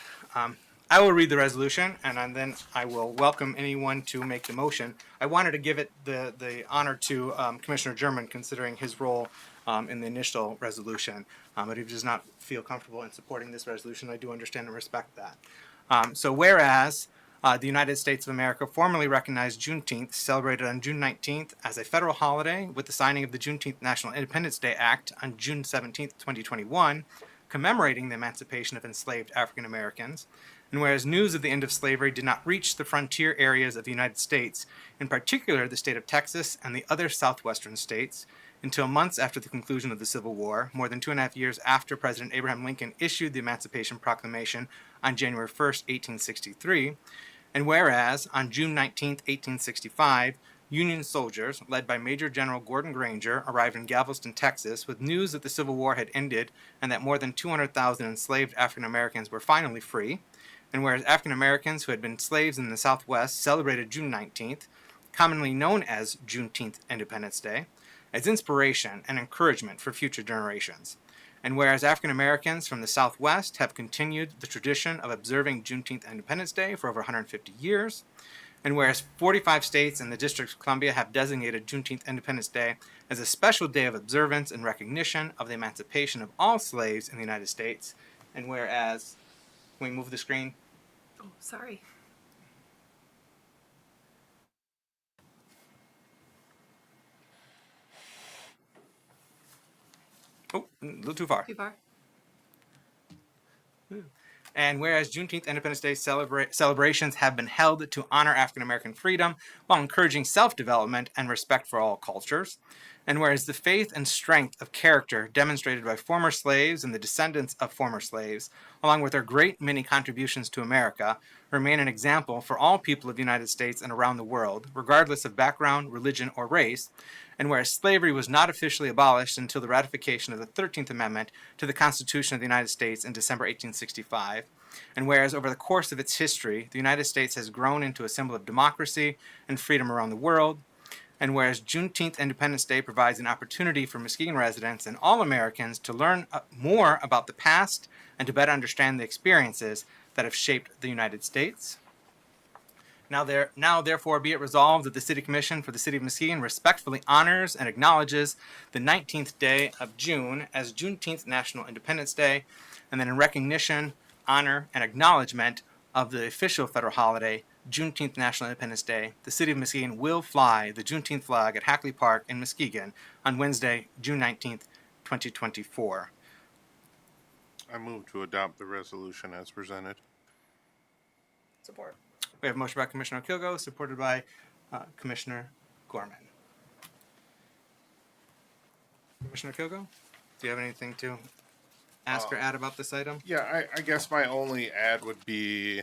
I will read the resolution, and then I will welcome anyone to make the motion. I wanted to give it the honor to Commissioner German, considering his role in the initial resolution. But if he does not feel comfortable in supporting this resolution, I do understand and respect that. So whereas the United States of America formally recognized Juneteenth, celebrated on June 19th, as a federal holiday with the signing of the Juneteenth National Independence Day Act on June 17th, 2021, commemorating the emancipation of enslaved African Americans. And whereas news of the end of slavery did not reach the frontier areas of the United States, in particular the state of Texas and the other southwestern states, until months after the conclusion of the Civil War, more than 2.5 years after President Abraham Lincoln issued the Emancipation Proclamation on January 1st, 1863, and whereas on June 19th, 1865, Union soldiers, led by Major General Gordon Granger, arrived in Galveston, Texas, with news that the Civil War had ended and that more than 200,000 enslaved African Americans were finally free, and whereas African Americans who had been slaves in the Southwest celebrated June 19th, commonly known as Juneteenth Independence Day, as inspiration and encouragement for future generations. And whereas African Americans from the Southwest have continued the tradition of observing Juneteenth Independence Day for over 150 years, and whereas 45 states and the District of Columbia have designated Juneteenth Independence Day as a special day of observance and recognition of the emancipation of all slaves in the United States, and whereas, can we move the screen? Oh, sorry. Oh, a little too far. Too far? And whereas Juneteenth Independence Day celebrations have been held to honor African American freedom while encouraging self-development and respect for all cultures, and whereas the faith and strength of character demonstrated by former slaves and the descendants of former slaves, along with their great many contributions to America, remain an example for all people of the United States and around the world, regardless of background, religion, or race, and whereas slavery was not officially abolished until the ratification of the 13th Amendment to the Constitution of the United States in December 1865, and whereas over the course of its history, the United States has grown into a symbol of democracy and freedom around the world, and whereas Juneteenth Independence Day provides an opportunity for Muskegon residents and all Americans to learn more about the past and to better understand the experiences that have shaped the United States. Now therefore be it resolved that the City Commission for the City of Muskegon respectfully honors and acknowledges the 19th day of June as Juneteenth National Independence Day, and then in recognition, honor, and acknowledgement of the official federal holiday, Juneteenth National Independence Day, the City of Muskegon will fly the Juneteenth flag at Hackley Park in Muskegon on Wednesday, June 19th, 2024. I move to adopt the resolution as presented. Support. We have a motion by Commissioner Kilgo, supported by Commissioner Gorman. Commissioner Kilgo, do you have anything to ask or add about this item? Yeah, I guess my only add would be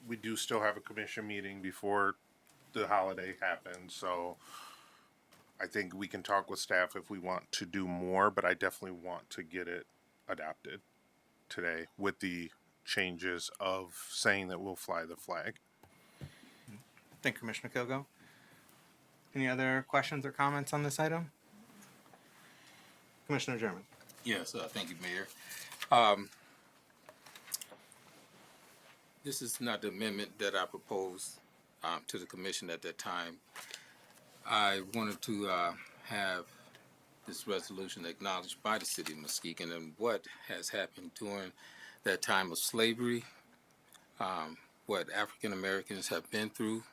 we do still have a commission meeting before the holiday happens, so I think we can talk with staff if we want to do more, but I definitely want to get it adopted today with the changes of saying that we'll fly the flag. Thank you, Commissioner Kilgo. Any other questions or comments on this item? Commissioner German. Yes, thank you, Mayor. This is not the amendment that I proposed to the commission at that time. I wanted to have this resolution acknowledged by the city of Muskegon and what has happened during that time of slavery, what African Americans have been through.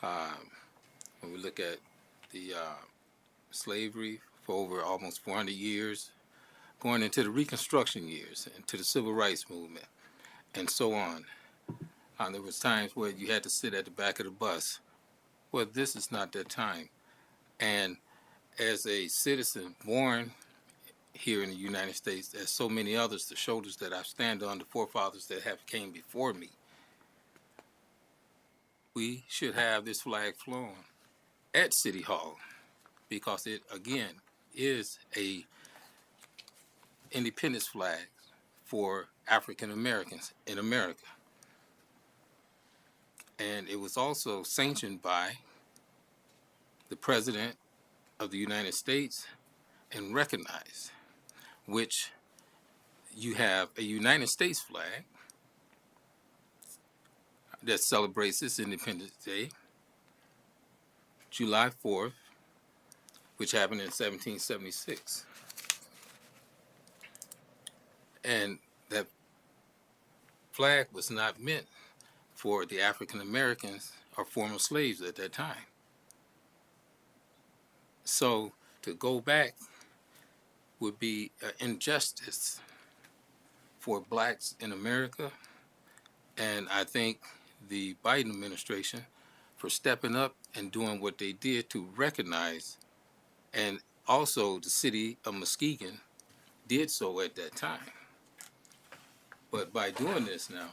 When we look at the slavery for over almost 400 years, going into the Reconstruction years, into the Civil Rights Movement, and so on. There was times where you had to sit at the back of the bus. Well, this is not that time. And as a citizen born here in the United States, as so many others, the shoulders that I stand on, the forefathers that have came before me, we should have this flag flown at City Hall because it, again, is a independence flag for African Americans in America. And it was also sanctioned by the President of the United States and recognized, which you have a United States flag that celebrates this Independence Day, July 4th, which happened in 1776. And that flag was not meant for the African Americans or former slaves at that time. So to go back would be an injustice for blacks in America. And I thank the Biden administration for stepping up and doing what they did to recognize, and also the city of Muskegon did so at that time. But by doing this now,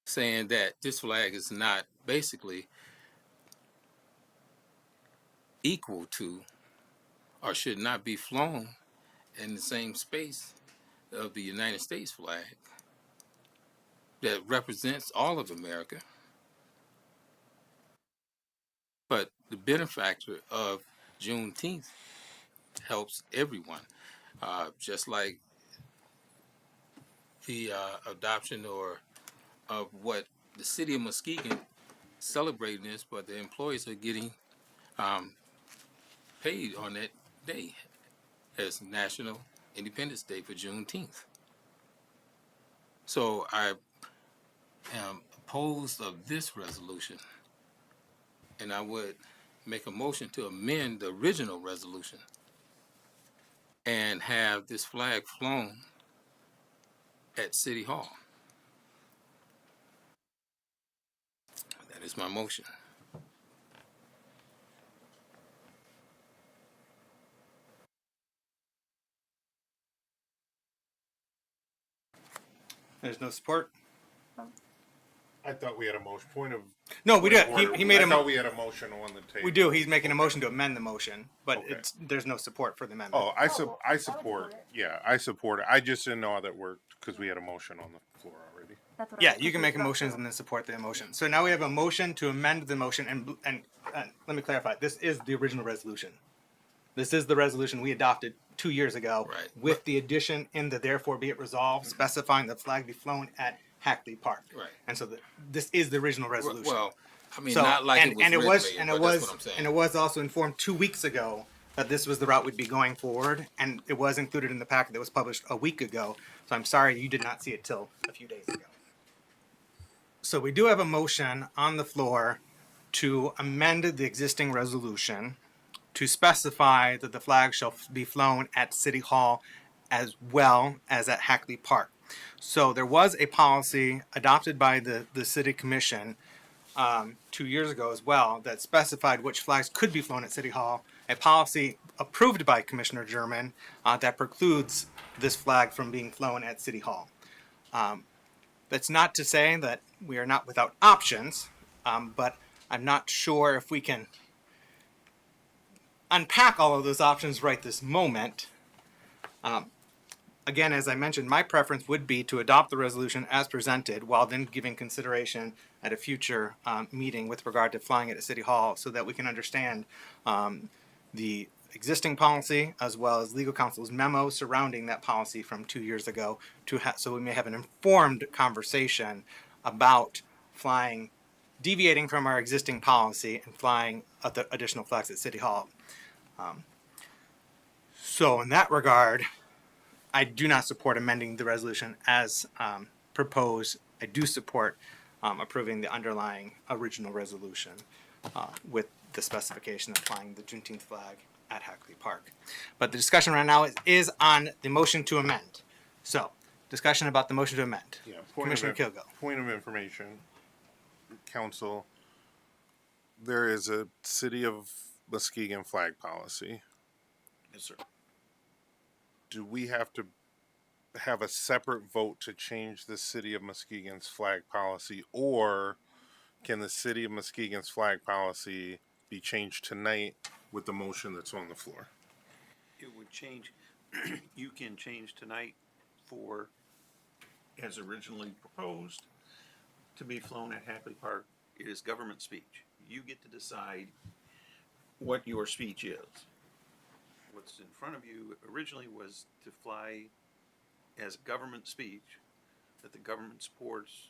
saying that this flag is not basically equal to or should not be flown in the same space of the United States flag that represents all of America. But the benefactor of Juneteenth helps everyone, just like the adoption or of what the city of Muskegon celebrating this, but the employees are getting paid on that day as National Independence Day for Juneteenth. So I am opposed of this resolution, and I would make a motion to amend the original resolution and have this flag flown at City Hall. That is my motion. There's no support. I thought we had a motion. Point of No, we point do. of order. He made I a thought we had a motion on the table. We do. He's making a motion to amend the motion, but Okay. there's no support for the amendment. Oh, I support. Yeah, I support it. I just didn't know how that worked because we had a motion on the floor already. That's what I Yeah, was you can make a confused motion about. and then support the motion. So now we have a motion to amend the motion, and let me clarify. This is the original resolution. This is the resolution we adopted 2 years ago, Right. with the addition in the therefore be it resolved, specifying the flag be flown at Hackley Park. Right. And so this is the original resolution. Well, I mean, not like it was and it written, was, Mayor, and but it that's was, what I'm saying. and it was also informed 2 weeks ago that this was the route we'd be going forward, and it was included in the packet that was published a week ago. So I'm sorry you did not see it till a few days ago. So we do have a motion on the floor to amend the existing resolution to specify that the flag shall be flown at City Hall as well as at Hackley Park. So there was a policy adopted by the city commission 2 years ago as well that specified which flags could be flown at City Hall, a policy approved by Commissioner German that precludes this flag from being flown at City Hall. That's not to say that we are not without options, but I'm not sure if we can unpack all of those options right this moment. Again, as I mentioned, my preference would be to adopt the resolution as presented while then giving consideration at a future meeting with regard to flying it at City Hall so that we can understand the existing policy as well as legal counsel's memo surrounding that policy from 2 years ago so we may have an informed conversation about flying, deviating from our existing policy and flying additional flags at City Hall. So in that regard, I do not support amending the resolution as proposed. I do support approving the underlying original resolution with the specification of flying the Juneteenth flag at Hackley Park. But the discussion right now is on the motion to amend. So, discussion about the motion to amend. Yeah, Commissioner Kilgo. Point of information, council. There is a City of Muskegon flag policy. Yes, sir. Do we have to have a separate vote to change the City of Muskegon's flag policy, or can the City of Muskegon's flag policy be changed tonight with the motion that's on the floor? It would change, you can change tonight for, as originally proposed, to be flown at Hackley Park. It is government speech. You get to decide what your speech is. What's in front of you originally was to fly as government speech, that the government supports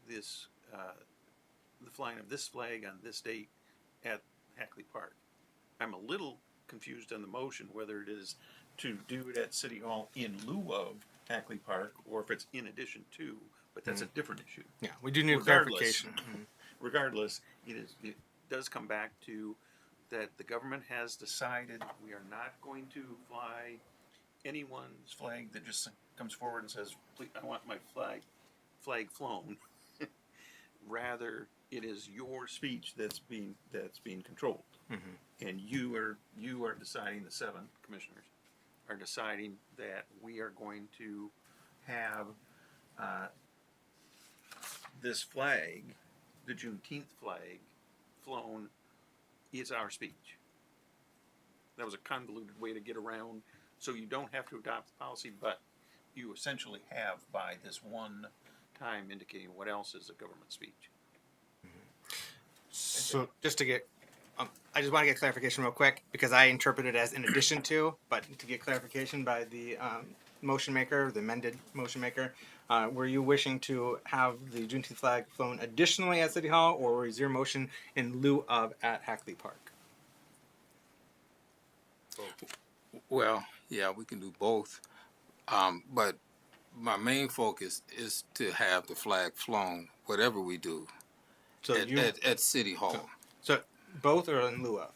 this, the flying of this flag on this date at Hackley Park. I'm a little confused on the motion, whether it is to do it at City Hall in lieu of Hackley Park, or if it's in addition to, but that's a different issue. Yeah, we do need clarification. Regardless, it does come back to that the government has decided we are not going to fly anyone's flag that just comes forward and says, "Please, I want my flag flown." Rather, it is your speech that's being controlled, and you are deciding. The 7 commissioners are deciding that we are going to have this flag, the Juneteenth flag, flown. Is our speech. That was a convoluted way to get around, so you don't have to adopt the policy, but you essentially have by this one time indicating what else is a government speech. So just to get, I just want to get clarification real quick because I interpret it as in addition to, but to get clarification by the motion maker, the amended motion maker, were you wishing to have the Juneteenth flag flown additionally at City Hall, or was your motion in lieu of at Hackley Park? Well, yeah, we can do both. But my main focus is to have the flag flown, whatever we do, So at City Hall. So both are in lieu of?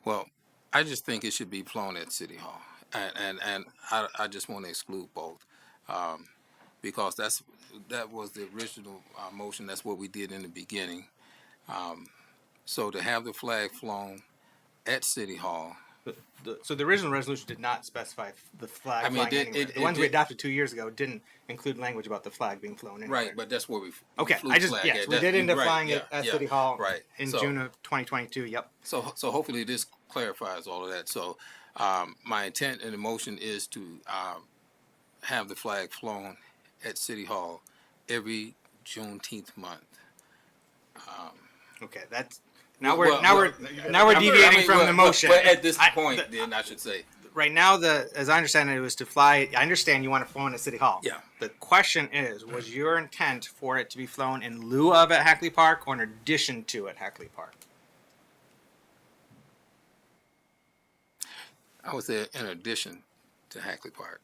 Well, I just think it should be flown at City Hall. And I just want to exclude both. Because that was the original motion. That's what we did in the beginning. So to have the flag flown at City Hall. So the original resolution did not specify the flag flying anywhere. The ones we adopted 2 years ago didn't include language about the flag being flown anywhere. Right, but that's where we okay. flew I just flag yes, at. we did end up flying it at yeah, City Hall in So- June of 2022. Yep. So hopefully this clarifies all of that. So my intent in the motion is to have the flag flown at City Hall every Juneteenth month. Okay, that's now we're deviating from the motion. But at this point, then I should say. Right now, as I understand it, was to fly. I understand you want it flown at City Hall. Yeah. The question is, was your intent for it to be flown in lieu of at Hackley Park or in addition to at Hackley Park? I would say in addition to Hackley Park.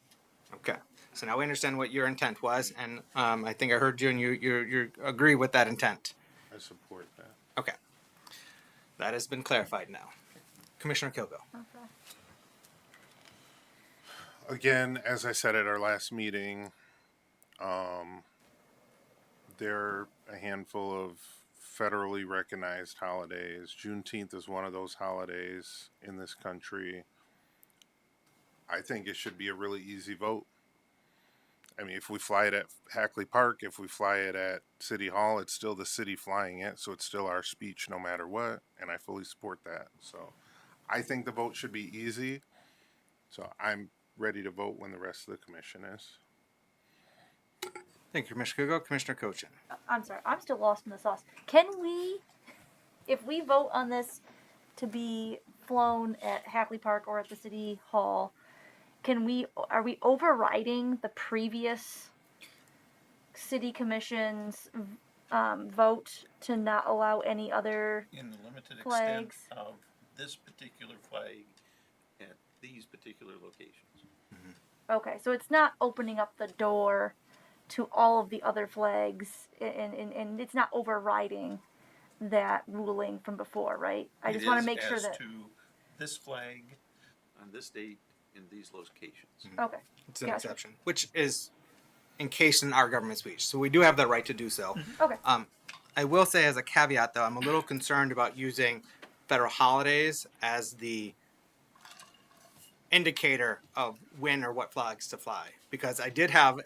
Okay. So now we understand what your intent was, and I think I heard you, and you agree with that intent. I support that. Okay. That has been clarified now. Commissioner Kilgo. Again, as I said at our last meeting, there are a handful of federally recognized holidays. Juneteenth is one of those holidays in this country. I think it should be a really easy vote. I mean, if we fly it at Hackley Park, if we fly it at City Hall, it's still the city flying it, so it's still our speech no matter what, and I fully support that. So I think the vote should be easy. So I'm ready to vote when the rest of the commission is. Thank you, Commissioner Kugo. Commissioner Cochin. I'm sorry, I'm still lost in the sauce. Can we, if we vote on this to be flown at Hackley Park or at the City Hall, are we overriding the previous city commission's vote to not allow any other In the limited flags? extent of this particular flag at these particular locations. Okay, so it's not opening up the door to all of the other flags, and it's not overriding that ruling from before, right? I just want to make sure that. to this flag on this date in these locations. Okay. It's an Gotcha. exception, which is encased in our government speech. So we do have the right to do so. Okay. I will say as a caveat, though, I'm a little concerned about using federal holidays as the indicator of when or what flags to fly. Because I did have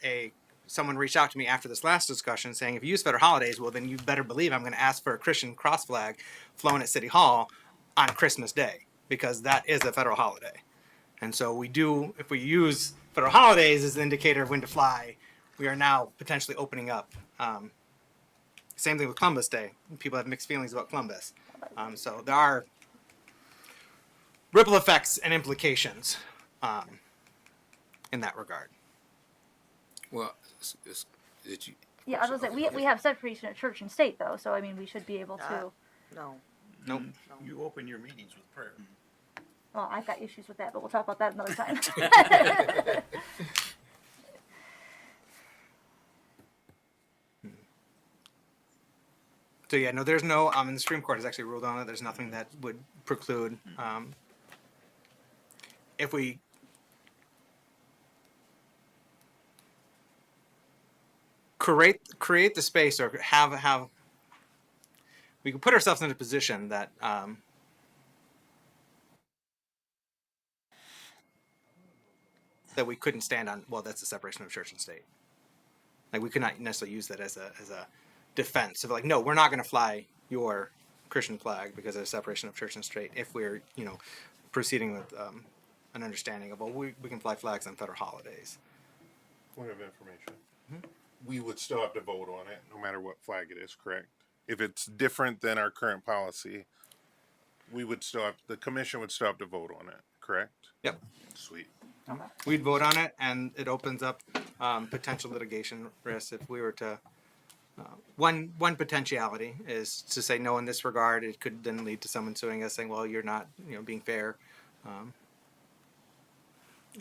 someone reach out to me after this last discussion saying, if you use federal holidays, well, then you better believe I'm going to ask for a Christian cross flag flown at City Hall on Christmas Day, because that is a federal holiday. And so if we use federal holidays as an indicator of when to fly, we are now potentially opening up. Same thing with Columbus Day. People have mixed feelings about Columbus. So there are ripple effects and implications in that regard. Well, did you? Yeah, I was gonna say we have separation of church and state though, so I mean we should be able to. No. Nope. You open your meetings with prayer. Well, I've got issues with that, but we'll talk about that another time. So yeah, no, there's no, and the Supreme Court has actually ruled on it. There's nothing that would preclude, if we create the space or have, we can put ourselves in a position that, that we couldn't stand on. Well, that's the separation of church and state. Like we could not necessarily use that as a defense of like, no, we're not going to fly your Christian flag because of the separation of church and state. If we're proceeding with an understanding of, well, we can fly flags on federal holidays. Point of information. We would still have to vote on it no matter what flag it is, correct? If it's different than our current policy, the commission would still have to vote on it, correct? Yep. Sweet. We'd vote on it, and it opens up potential litigation risks if we were to. One potentiality is to say no in this regard. It could then lead to someone suing us saying, "Well, you're not, being fair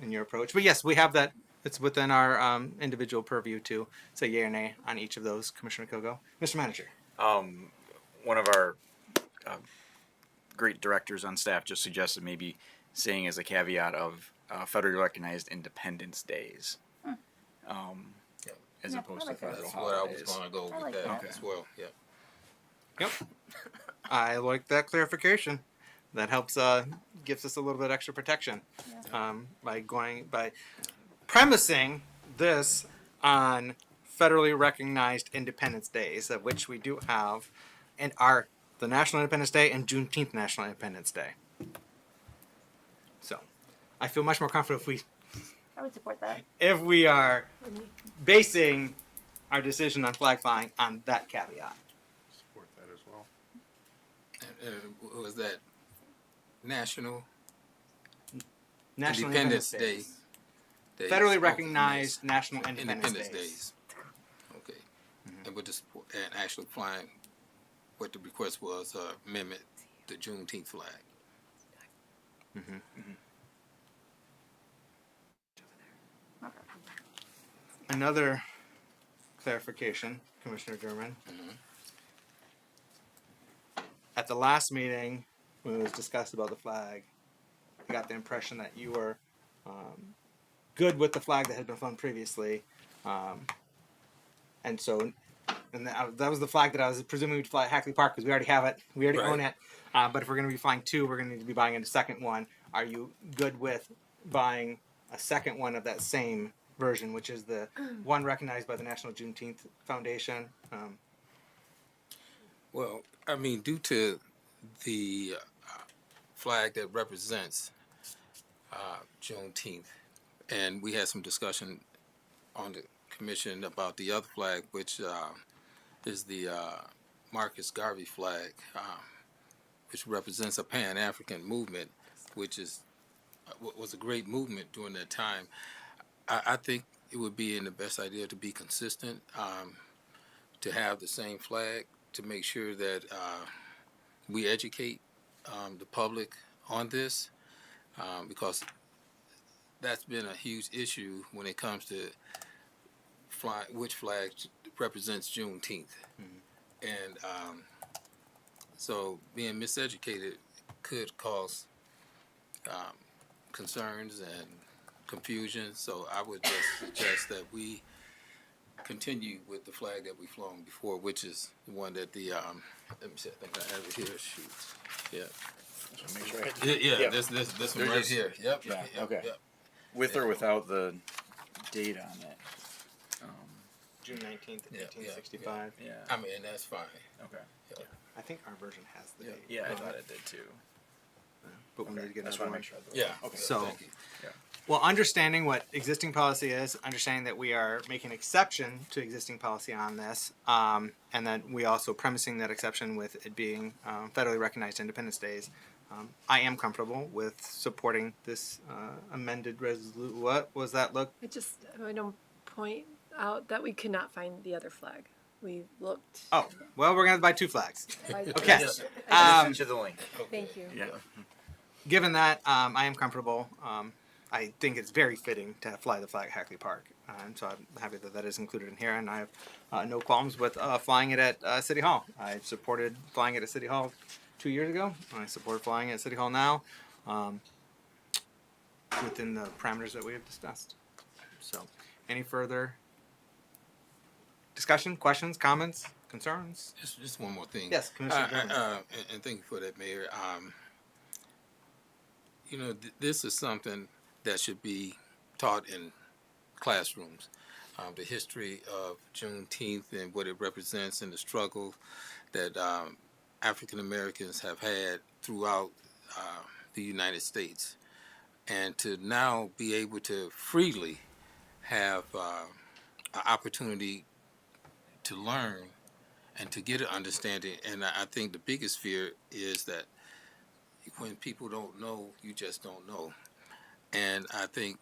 in your approach." But yes, we have that. It's within our individual purview to say yay or nay on each of those. Commissioner Kogo, Mr. Manager. One of our great directors on staff just suggested maybe saying as a caveat of federally recognized Independence Days, as opposed to federal That's holidays. where I was going to go with that as well. Yeah. Yep. I like that clarification. That helps, gives us a little bit extra protection by premising this on federally recognized Independence Days, of which we do have, and are the National Independence Day and Juneteenth National Independence Day. So, I feel much more confident I would support that. if we are basing our decision on flag flying on that caveat. Support that as well. And what was that? National Independence Day. Federally recognized National Independence Days. Days. Okay. And we're just and actually applying what the request was, amendment the Juneteenth flag. Another clarification, Commissioner German. At the last meeting, when it was discussed about the flag, I got the impression that you were good with the flag that had been flown previously. And so, and that was the flag that I was presuming we'd fly at Hackley Park because we already have it. We already own it. But if we're going to be flying two, we're going to need to be buying a second one. Are you good with buying a second one of that same version, which is the one recognized by the National Juneteenth Foundation? Well, I mean, due to the flag that represents Juneteenth, and we had some discussion on the commission about the other flag, which is the Marcus Garvey flag, which represents a Pan-African movement, which was a great movement during that time. I think it would be in the best idea to be consistent, to have the same flag, to make sure that we educate the public on this, because that's been a huge issue when it comes to which flag represents Juneteenth. And so being miseducated could cause concerns and confusion. So I would just suggest that we continue with the flag that we've flown before, which is the one that the let me see, I think I have it here. Shoot, yeah, this one right here. Yep. Yeah. Yep, Okay. Yep. With or without the date on it. June 19th, 1865. Yeah. I mean, that's fine. Okay. Yeah. I think our version has the date. Yeah, I thought it did too. But we need to get That's another why I one. make sure. Yeah. Okay. So, Thank you. Yeah. well, understanding what existing policy is, understanding that we are making exception to existing policy on this, and then we also premising that exception with it being federally recognized Independence Days, I am comfortable with supporting this amended resolution. What was that, look? I don't point out that we could not find the other flag. We looked. Oh, well, we're going to buy two flags. Okay. Yes. Send you the link. Thank you. Yeah. Given that, I am comfortable. I think it's very fitting to fly the flag at Hackley Park. And so I'm happy that that is included in here. And I have no qualms with flying it at City Hall. I supported flying it at City Hall 2 years ago. I support flying it at City Hall now within the parameters that we have discussed. So any further discussion, questions, comments, concerns? Just one more thing. Yes, Commissioner Jones. And thank you for that, Mayor. You know, this is something that should be taught in classrooms. The history of Juneteenth and what it represents and the struggle that African Americans have had throughout the United States. And to now be able to freely have an opportunity to learn and to get an understanding. And I think the biggest fear is that when people don't know, you just don't know. And I think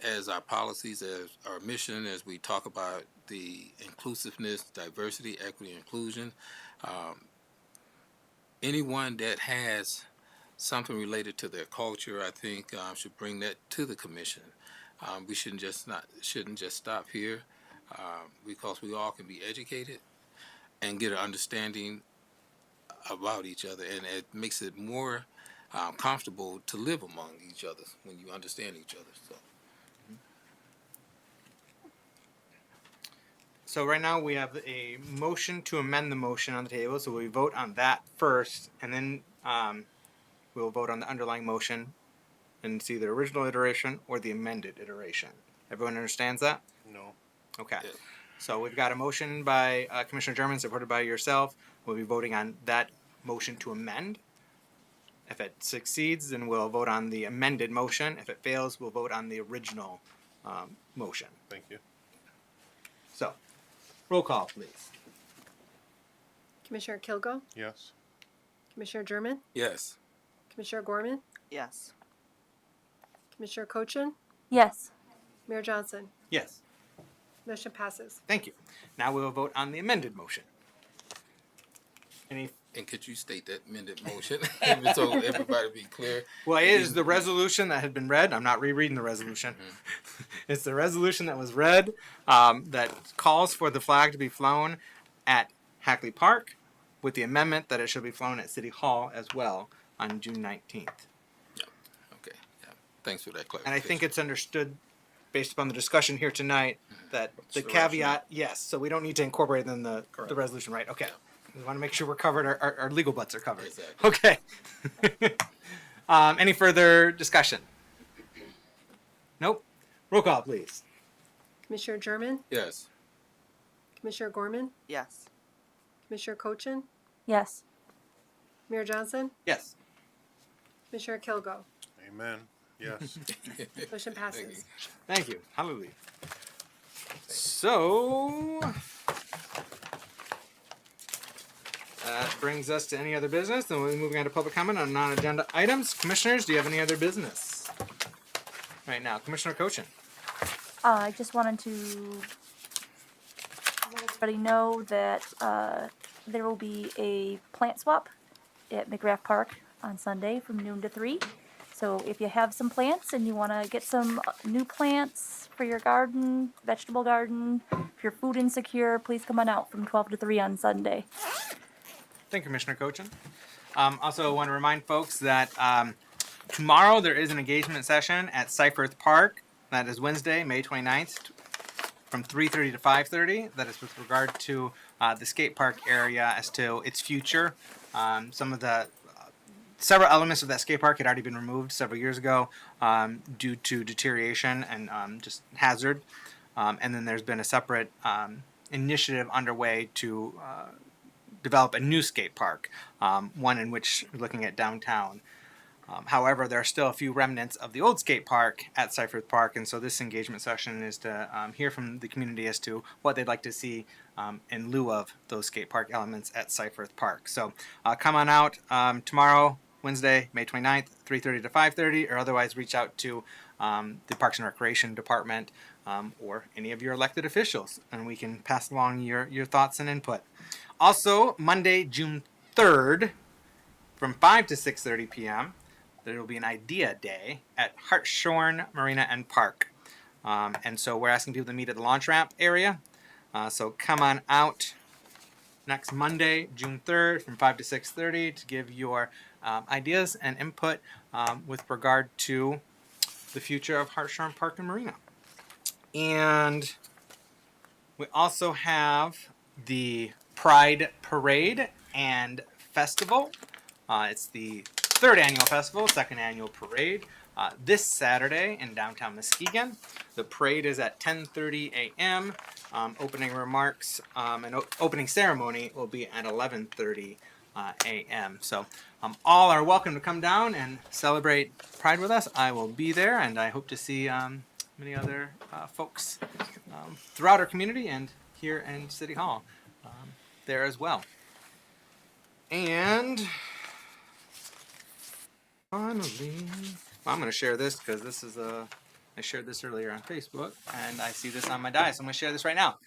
as our policies, as our mission, as we talk about the inclusiveness, diversity, equity, inclusion, anyone that has something related to their culture, I think should bring that to the commission. We shouldn't just stop here, because we all can be educated and get an understanding about each other, and it makes it more comfortable to live among each other when you understand each other. So right now we have a motion to amend the motion on the table. So we vote on that first, and then we'll vote on the underlying motion, and it's either original iteration or the amended iteration. Everyone understands that? No. Okay. So we've got a motion by Commissioner German, supported by yourself. We'll be voting on that motion to amend. If it succeeds, then we'll vote on the amended motion. If it fails, we'll vote on the original motion. Thank you. So, roll call, please. Commissioner Kilgo, Yes. Commissioner German, Yes. Commissioner Gorman, Yes. Commissioner Cochin, Yes. Mayor Johnson. Yes. Motion passes. Thank you. Now we will vote on the amended motion. And could you state that amended motion so everybody be clear? Well, it is the resolution that had been read. I'm not rereading the resolution. It's the resolution that was read that calls for the flag to be flown at Hackley Park with the amendment that it should be flown at City Hall as well on June 19th. Okay. Yeah. Thanks for that clarification. And I think it's understood based upon the discussion here tonight, that the caveat, yes, so we don't need to incorporate it in the resolution, right? Okay. We want to make sure we're covered, our legal butts are covered. Okay. Any further discussion? Nope. Roll call, please. Commissioner German, Yes. Commissioner Gorman, Yes. Commissioner Cochin, Yes. Mayor Johnson, Yes. Commissioner Kilgo. Amen. Yes. Motion passes. Thank you. Hallelujah. So that brings us to any other business. Then we'll be moving on to public comment on non-agenda items. Commissioners, do you have any other business right now? Commissioner Cochin. I just wanted to let everybody know that there will be a plant swap at McGrath Park on Sunday from noon to 3. So if you have some plants and you want to get some new plants for your garden, vegetable garden, if you're food insecure, please come on out from 12 to 3 on Sunday. Thank you, Commissioner Cochin. Also, I want to remind folks that tomorrow there is an engagement session at Seifert Park. That is Wednesday, May 29th, from 3:30 to 5:30. That is with regard to the skate park area as to its future. Some of the several elements of that skate park had already been removed several years ago due to deterioration and just hazard. And then there's been a separate initiative underway to develop a new skate park, one in which we're looking at downtown. However, there are still a few remnants of the old skate park at Seifert Park, and so this engagement session is to hear from the community as to what they'd like to see in lieu of those skate park elements at Seifert Park. So come on out tomorrow, Wednesday, May 29th, 3:30 to 5:30, or otherwise reach out to the Parks and Recreation Department or any of your elected officials, and we can pass along your thoughts and input. Also, Monday, June 3rd, from 5 to 6:30 p.m., there will be an Idea Day at Hartshorn Marina and Park. And so we're asking people to meet at the launch ramp area. So come on out next Monday, June 3rd, from 5 to 6:30 to give your ideas and input with regard to the future of Hartshorn Park and Marina. And we also have the Pride Parade and Festival. It's the third annual festival, second annual parade, this Saturday in downtown Muskegon. The parade is at 10:30 a.m. Opening remarks and opening ceremony will be at 11:30 a.m. So all are welcome to come down and celebrate Pride with us. I will be there, and I hope to see many other folks throughout our community and here in City Hall there as well. And finally, I'm going to share this because this is I shared this earlier on Facebook, and I see this on my diet, so I'm going to share this right now.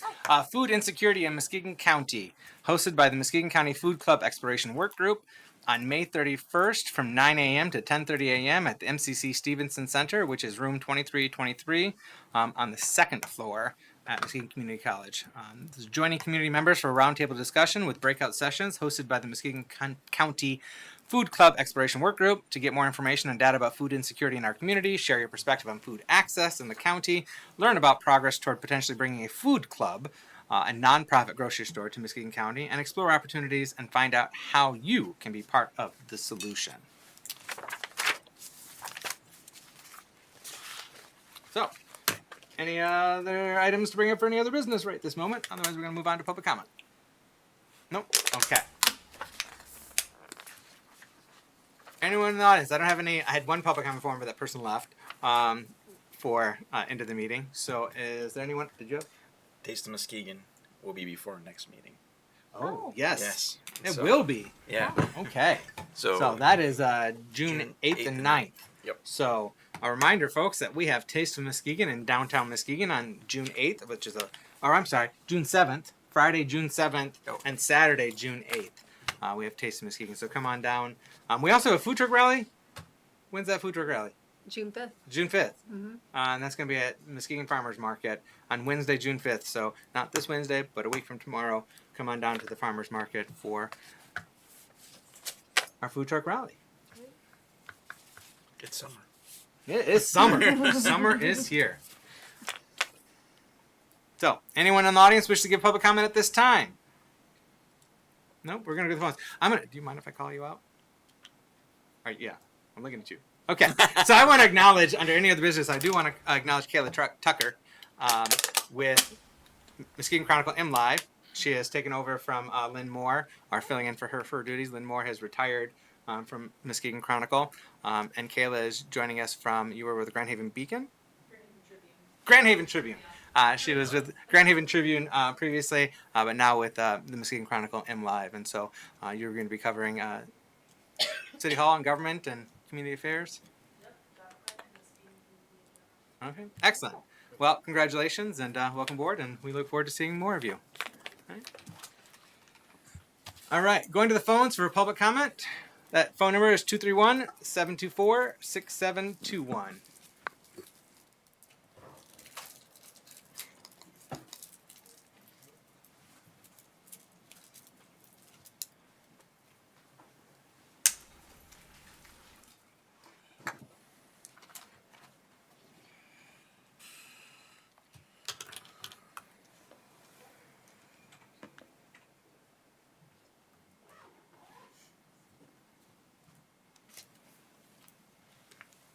Food Insecurity in Muskegon County, hosted by the Muskegon County Food Club Exploration Work Group on May 31st from 9 a.m. to 10:30 a.m. at the MCC Stevenson Center, which is room 2323 on the second floor at Muskegon Community College. This is joining community members for a roundtable discussion with breakout sessions hosted by the Muskegon County Food Club Exploration Work Group. To get more information and data about food insecurity in our community, share your perspective on food access in the county, learn about progress toward potentially bringing a food club, a nonprofit grocery store to Muskegon County, and explore opportunities and find out how you can be part of the solution. So, any other items to bring up for any other business right this moment? Otherwise, we're going to move on to public comment. Nope. Okay. Anyone in the audience? I don't have any. I had one public comment form, but that person left for into the meeting. So, is there anyone? Did you have? Taste of Muskegon will be before next meeting. Oh, yes. Yes. It So- will be. Yeah. Okay. So that is June 8th and 9th. Yep. So a reminder, folks, that we have Taste of Muskegon in downtown Muskegon on June 8th, which is June 7th, Friday, June 7th, and Saturday, June 8th. We have Taste of Muskegon. So come on down. We also have a food truck rally. When's that food truck rally? June 5th. June 5th. Mm-hmm. And that's going to be at Muskegon Farmers Market on Wednesday, June 5th. So not this Wednesday, but a week from tomorrow. Come on down to the Farmers Market for our food truck rally. It's summer. It is summer. Summer is here. So, anyone in the audience wish to give public comment at this time? Nope, we're going to go to the phones. Do you mind if I call you out? All right, yeah, I'm looking at you. Okay, so I want to acknowledge, under any other business, I do want to acknowledge Kayla Tucker with Muskegon Chronicle M Live. She has taken over from Lynn Moore, are filling in for her duties. Lynn Moore has retired from Muskegon Chronicle, and Kayla is joining us from, you were with the Grand Haven Beacon? Grand Haven Tribune. She was with Grand Haven Tribune previously, but now with the Muskegon Chronicle M Live. And so you're going to be covering City Hall and government and community affairs? Okay, excellent. Well, congratulations and welcome aboard, and we look forward to seeing more of you. All right, going to the phones for public comment. That phone number is 231-724-6721.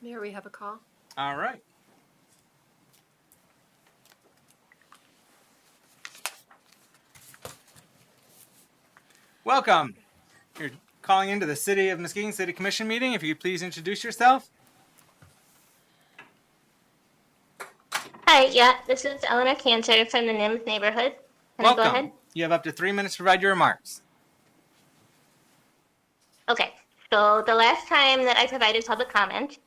Mayor, we have a call. All right. Welcome. You're calling into the City of Muskegon City Commission meeting. If you could please introduce yourself. Hi, yeah, this is Eleanor Cantor from the NIMS neighborhood. Can I go ahead? Welcome. You have up to 3 minutes to provide your remarks. Okay, so the last time that I provided public comment,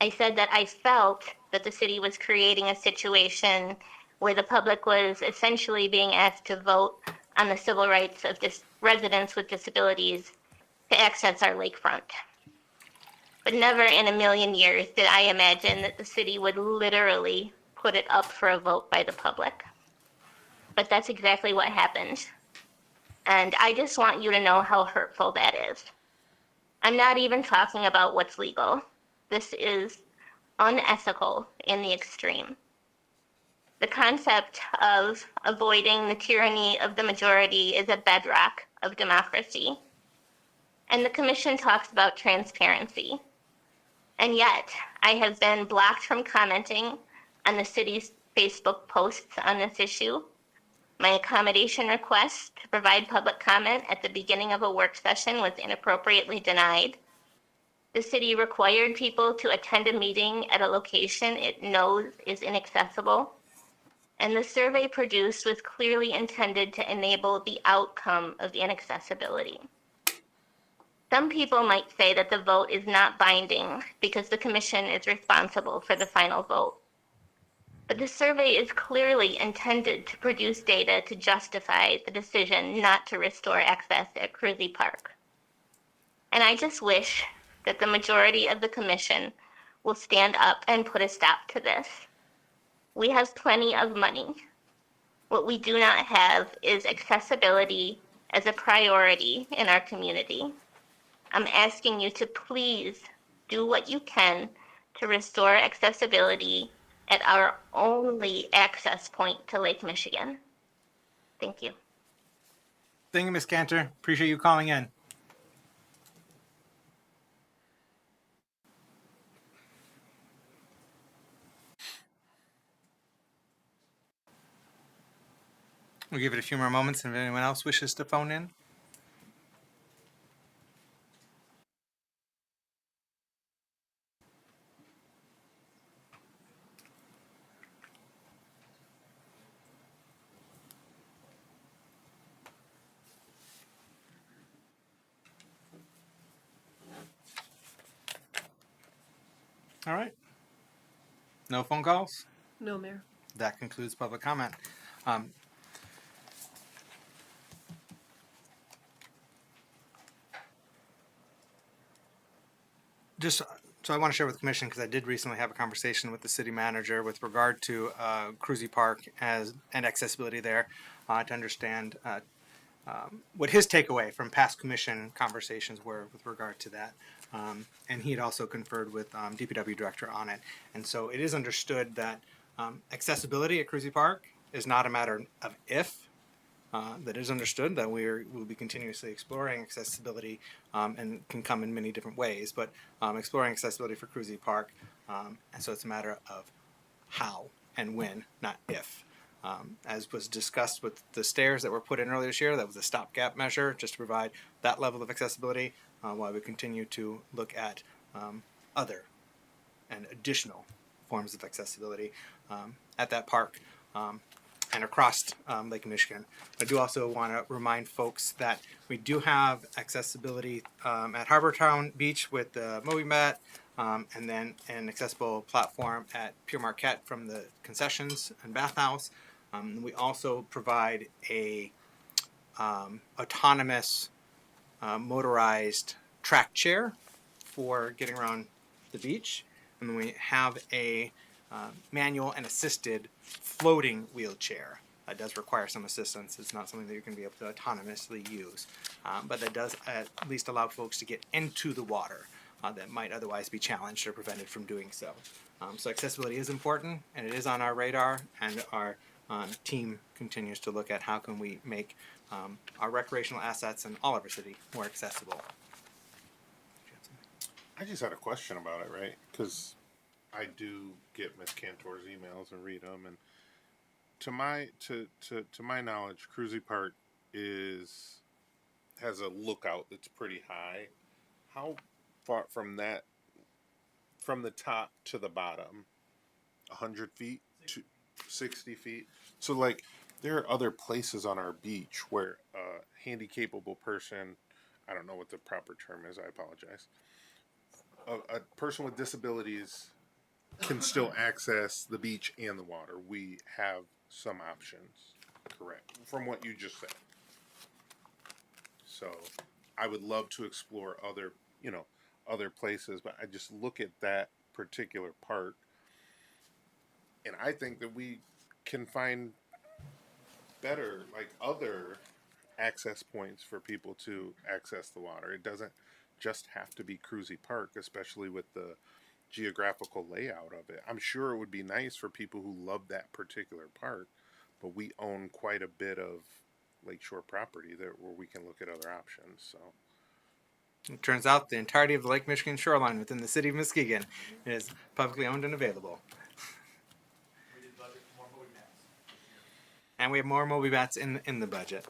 I said that I felt that the city was creating a situation where the public was essentially being asked to vote on the civil rights of residents with disabilities to access our lakefront. But never in a million years did I imagine that the city would literally put it up for a vote by the public. But that's exactly what happened. And I just want you to know how hurtful that is. I'm not even talking about what's legal. This is unethical in the extreme. The concept of avoiding the tyranny of the majority is a bedrock of democracy. And the commission talks about transparency. And yet, I have been blocked from commenting on the city's Facebook posts on this issue. My accommodation request to provide public comment at the beginning of a work session was inappropriately denied. The city required people to attend a meeting at a location it knows is inaccessible. And the survey produced was clearly intended to enable the outcome of inaccessibility. Some people might say that the vote is not binding because the commission is responsible for the final vote. But the survey is clearly intended to produce data to justify the decision not to restore access at Cruzy Park. And I just wish that the majority of the commission will stand up and put a stop to this. We have plenty of money. What we do not have is accessibility as a priority in our community. I'm asking you to please do what you can to restore accessibility at our only access point to Lake Michigan. Thank you. Thank you, Ms. Cantor. Appreciate you calling in. We'll give it a few more moments if anyone else wishes to phone in. All right. No phone calls? No, Mayor. That concludes public comment. Just so I want to share with the commission, because I did recently have a conversation with the city manager with regard to Cruzy Park and accessibility there, to understand what his takeaway from past commission conversations were with regard to that. And he had also conferred with DPW director on it. And so it is understood that accessibility at Cruzy Park is not a matter of if. That is understood that we'll be continuously exploring accessibility and can come in many different ways, but exploring accessibility for Cruzy Park, and so it's a matter of how and when, not if. As was discussed with the stairs that were put in earlier this year, that was a stopgap measure just to provide that level of accessibility while we continue to look at other and additional forms of accessibility at that park. And across Lake Michigan. I do also want to remind folks that we do have accessibility at Harbortown Beach with the MobiMat, and then an accessible platform at Pure Marquette from the concessions and bathhouse. We also provide a autonomous motorized track chair for getting around the beach. And then we have a manual and assisted floating wheelchair. That does require some assistance. It's not something that you're going to be able to autonomously use, but that does at least allow folks to get into the water that might otherwise be challenged or prevented from doing so. So accessibility is important, and it is on our radar, and our team continues to look at how can we make our recreational assets in all of our city more accessible. I just had a question about it, right? Because I do get Miss Cantor's emails and read them, and to my knowledge, Cruzy Park has a lookout that's pretty high. How far from that, from the top to the bottom? 100 feet to 60 feet. So like, there are other places on our beach where a handy-capable person, I don't know what the proper term is, I apologize. A person with disabilities can still access the beach and the water. We have some options, correct, from what you just said. So I would love to explore other places, but I just look at that particular park and I think that we can find better, like, other access points for people to access the water. It doesn't just have to be Cruzy Park, especially with the geographical layout of it. I'm sure it would be nice for people who love that particular park, but we own quite a bit of lakeshore property there where we can look at other options. So it turns out the entirety of the Lake Michigan shoreline within the city of Muskegon is publicly owned and available. We did budget for more MobiMats. And we have more MobiMats in the budget.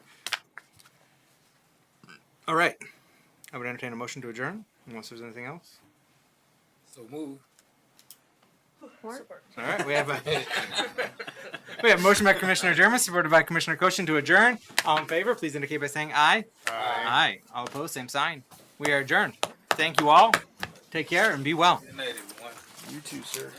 All right. I would entertain a motion to adjourn, unless there's anything else. So move. All right, we have a motion by Commissioner Jermis, supported by Commissioner Koshin to adjourn. All in favor, please indicate by saying aye. Aye. Aye. All opposed, same sign. We are adjourned. Thank you all. Take care and be well. Good night, everyone. You too, sir.